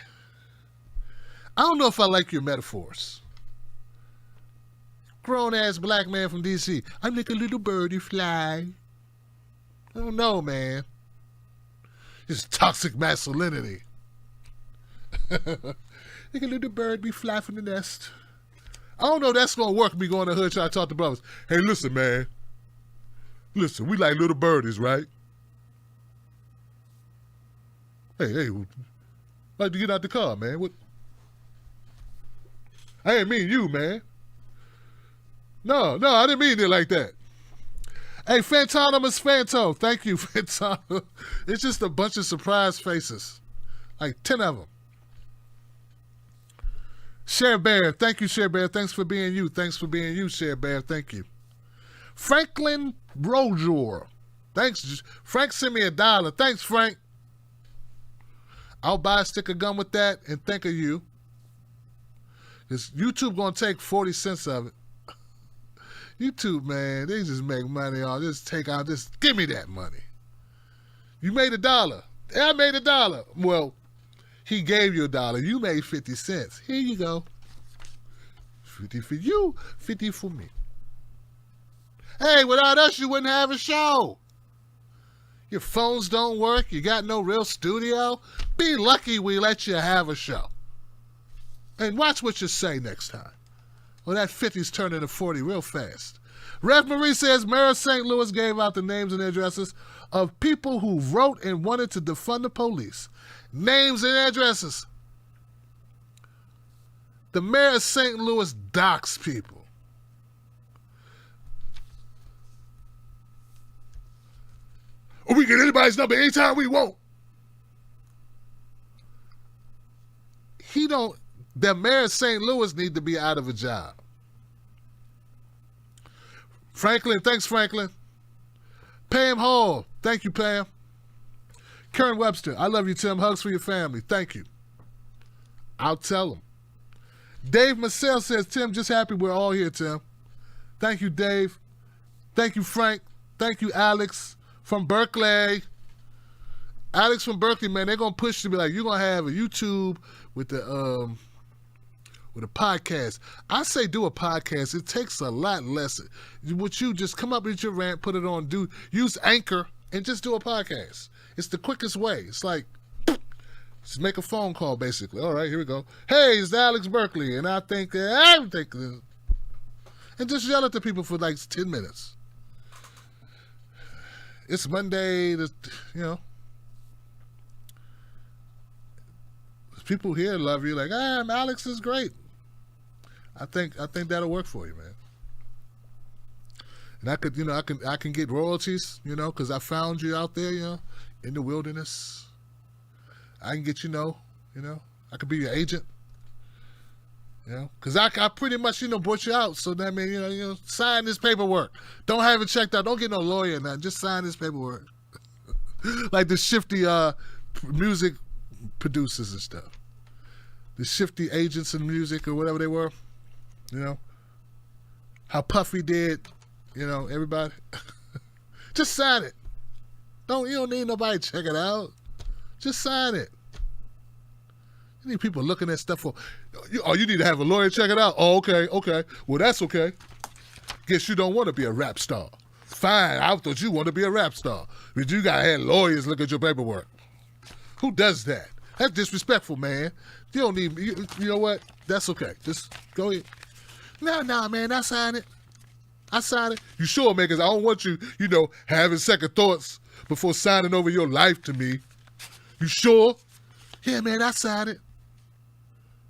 I don't know if I like your metaphors. Grown-ass black man from D.C. I'm like a little birdie fly. I don't know, man. It's toxic masculinity. Like a little bird be fly from the nest. I don't know if that's going to work, me going to the hood trying to talk to brothers. Hey, listen, man. Listen, we like little birdies, right? Hey, like to get out the car, man. What? I ain't mean you, man. No, I didn't mean it like that. Hey, Phantonomous Phantom. Thank you, Phantom. It's just a bunch of surprise faces. Like 10 of them. Cher Bear. Thank you, Cher Bear. Thanks for being you. Thanks for being you, Cher Bear. Thank you. Franklin Rojour. Thanks. Frank sent me $1. Thanks, Frank. I'll buy a stick of gum with that and think of you. Because YouTube going to take 40 cents of it. YouTube, man, they just make money on just give me that money. You made $1. I made $1. Well, he gave you $1. You made 50 cents. Here you go. 50 for you, 50 for me. Hey, without us, you wouldn't have a show. Your phones don't work. You got no real studio. Be lucky we let you have a show. And watch what you say next time. Well, that 50's turned into 40 real fast. Rev Marie says Mayor of St. Louis gave out the names and addresses of people who wrote and wanted to defund the police. Names and addresses. The mayor of St. Louis docks people. Or we get anybody's number anytime we want. The mayor of St. Louis need to be out of a job. Franklin, thanks, Franklin. Pam Hall, thank you, Pam. Karen Webster, I love you, Tim. Hugs for your family. Thank you. I'll tell him. Dave Massell says, Tim, just happy we're all here, Tim. Thank you, Dave. Thank you, Frank. Thank you, Alex from Berkeley. Alex from Berkeley, man, they're going to push you to be like, you're going to have a YouTube with a podcast. I say do a podcast. It takes a lot less. Would you just come up with your rant, put it on, use Anchor, and just do a podcast. It's the quickest way. It's like, just make a phone call, basically. All right, here we go. Hey, it's Alex Berkeley, and I think, and just yell at the people for like 10 minutes. It's Monday, people here love you. Like, Alex is great. I think that'll work for you, man. And I can get royalties, because I found you out there, in the wilderness. I can get I could be your agent. Because I pretty much, brought you out. So that means, sign this paperwork. Don't have it checked out. Don't get no lawyer now. Just sign this paperwork. Like the shifty music producers and stuff. The shifty agents in music or whatever they were. How Puffy did, everybody. Just sign it. You don't need nobody to check it out. Just sign it. You need people looking at stuff for, you need to have a lawyer check it out. Oh, okay. Well, that's okay. Guess you don't want to be a rap star. Fine, I thought you want to be a rap star. But you got to have lawyers look at your paperwork. Who does that? That's disrespectful, man. You don't need, you know what? That's okay. Just go ahead. No, man, I signed it. You sure, man? Because I don't want you, having second thoughts before signing over your life to me. You sure? Yeah, man, I signed it.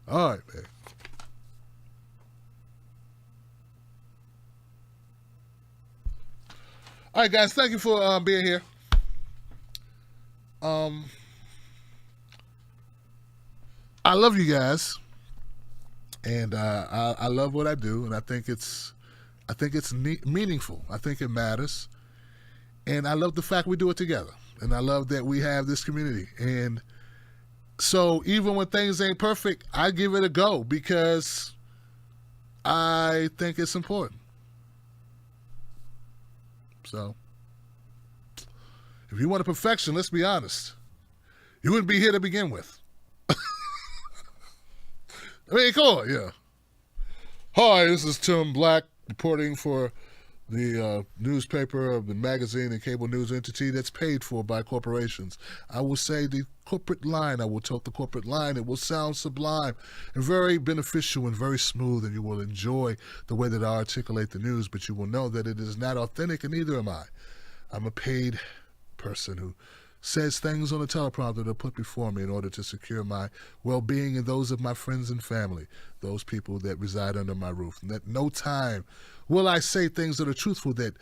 All right, man. All right, guys, thank you for being here. I love you guys, and I love what I do, and I think it's meaningful. I think it matters, and I love the fact we do it together, and I love that we have this community. And so even when things ain't perfect, I give it a go because I think it's important. So if you want a perfection, let's be honest, you wouldn't be here to begin with. I mean, come on, yeah. Hi, this is Tim Black reporting for the newspaper of the magazine and cable news entity that's paid for by corporations. I will say the corporate line. I will tote the corporate line. It will sound sublime and very beneficial and very smooth, and you will enjoy the way that I articulate the news, but you will know that it is not authentic, and neither am I. I'm a paid person who says things on a teleprompter that are put before me in order to secure my well-being and those of my friends and family, those people that reside under my roof. And at no time will I say things that are truthful that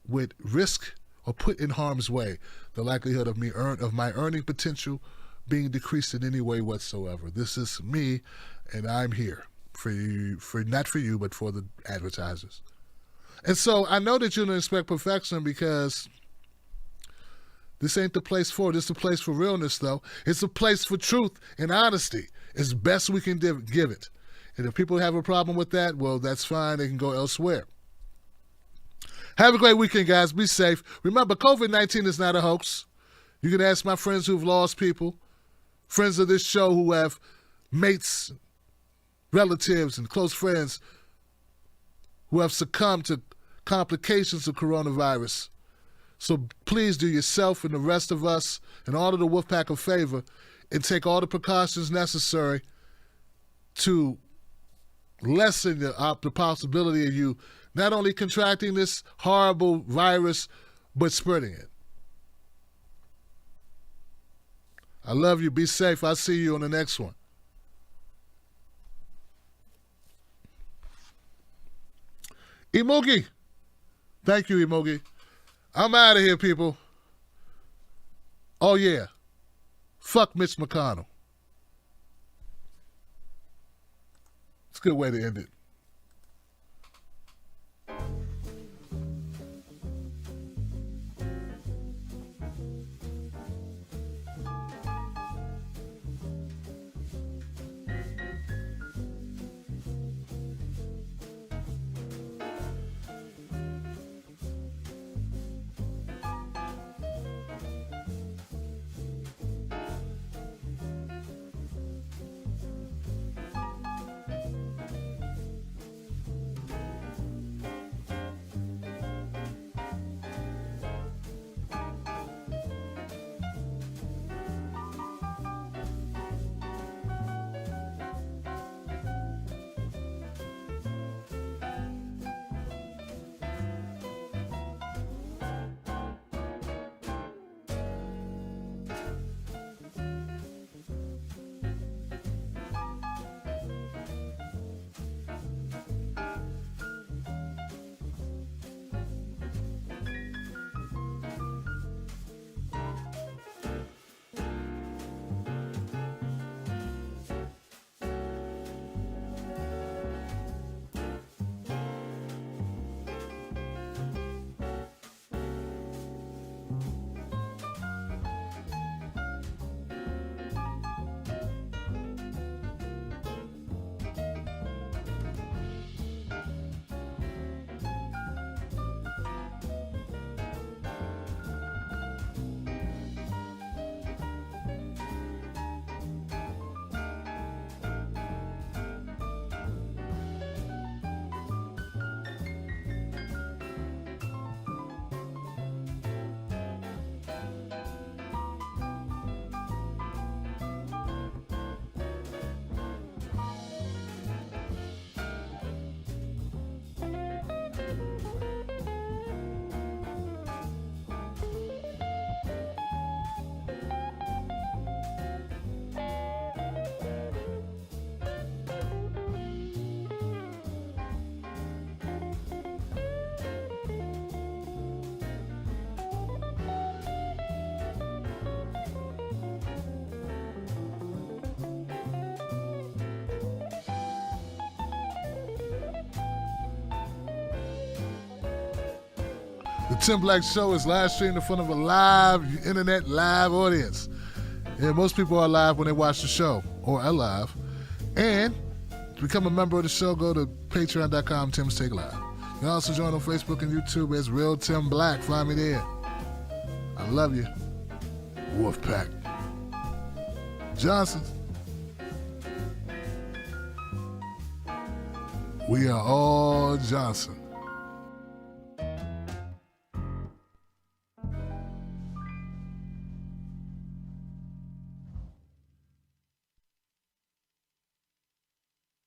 would risk or put in harm's way the likelihood of my earning potential being decreased in any way whatsoever. This is me, and I'm here for you, not for you, but for the advertisers. And so I know that you don't expect perfection because this ain't the place for it. It's the place for realness, though. It's a place for truth and honesty as best we can give it. And if people have a problem with that, well, that's fine. They can go elsewhere. Have a great weekend, guys. Be safe. Remember, COVID-19 is not a hoax. You can ask my friends who've lost people, friends of this show who have mates, relatives, and close friends who have succumbed to complications of coronavirus. So please do yourself and the rest of us and all of the Wolfpack a favor and take all the precautions necessary to lessen the possibility of you not only contracting this horrible virus, but spreading it. I love you. Be safe. I'll see you on the next one. Emogi. Thank you, Emogi. I'm out of here, people. Oh, yeah. Fuck Mitch McConnell. It's a good way to end it. The Tim Black Show is live streamed in front of a live internet live audience. Yeah, most people are live when they watch the show or are live. And to become a member of the show, go to patreon.com, Tim's Take Live. You can also join on Facebook and YouTube as Real Tim Black. Find me there. I love you. Wolfpack. Johnson. We are all Johnson.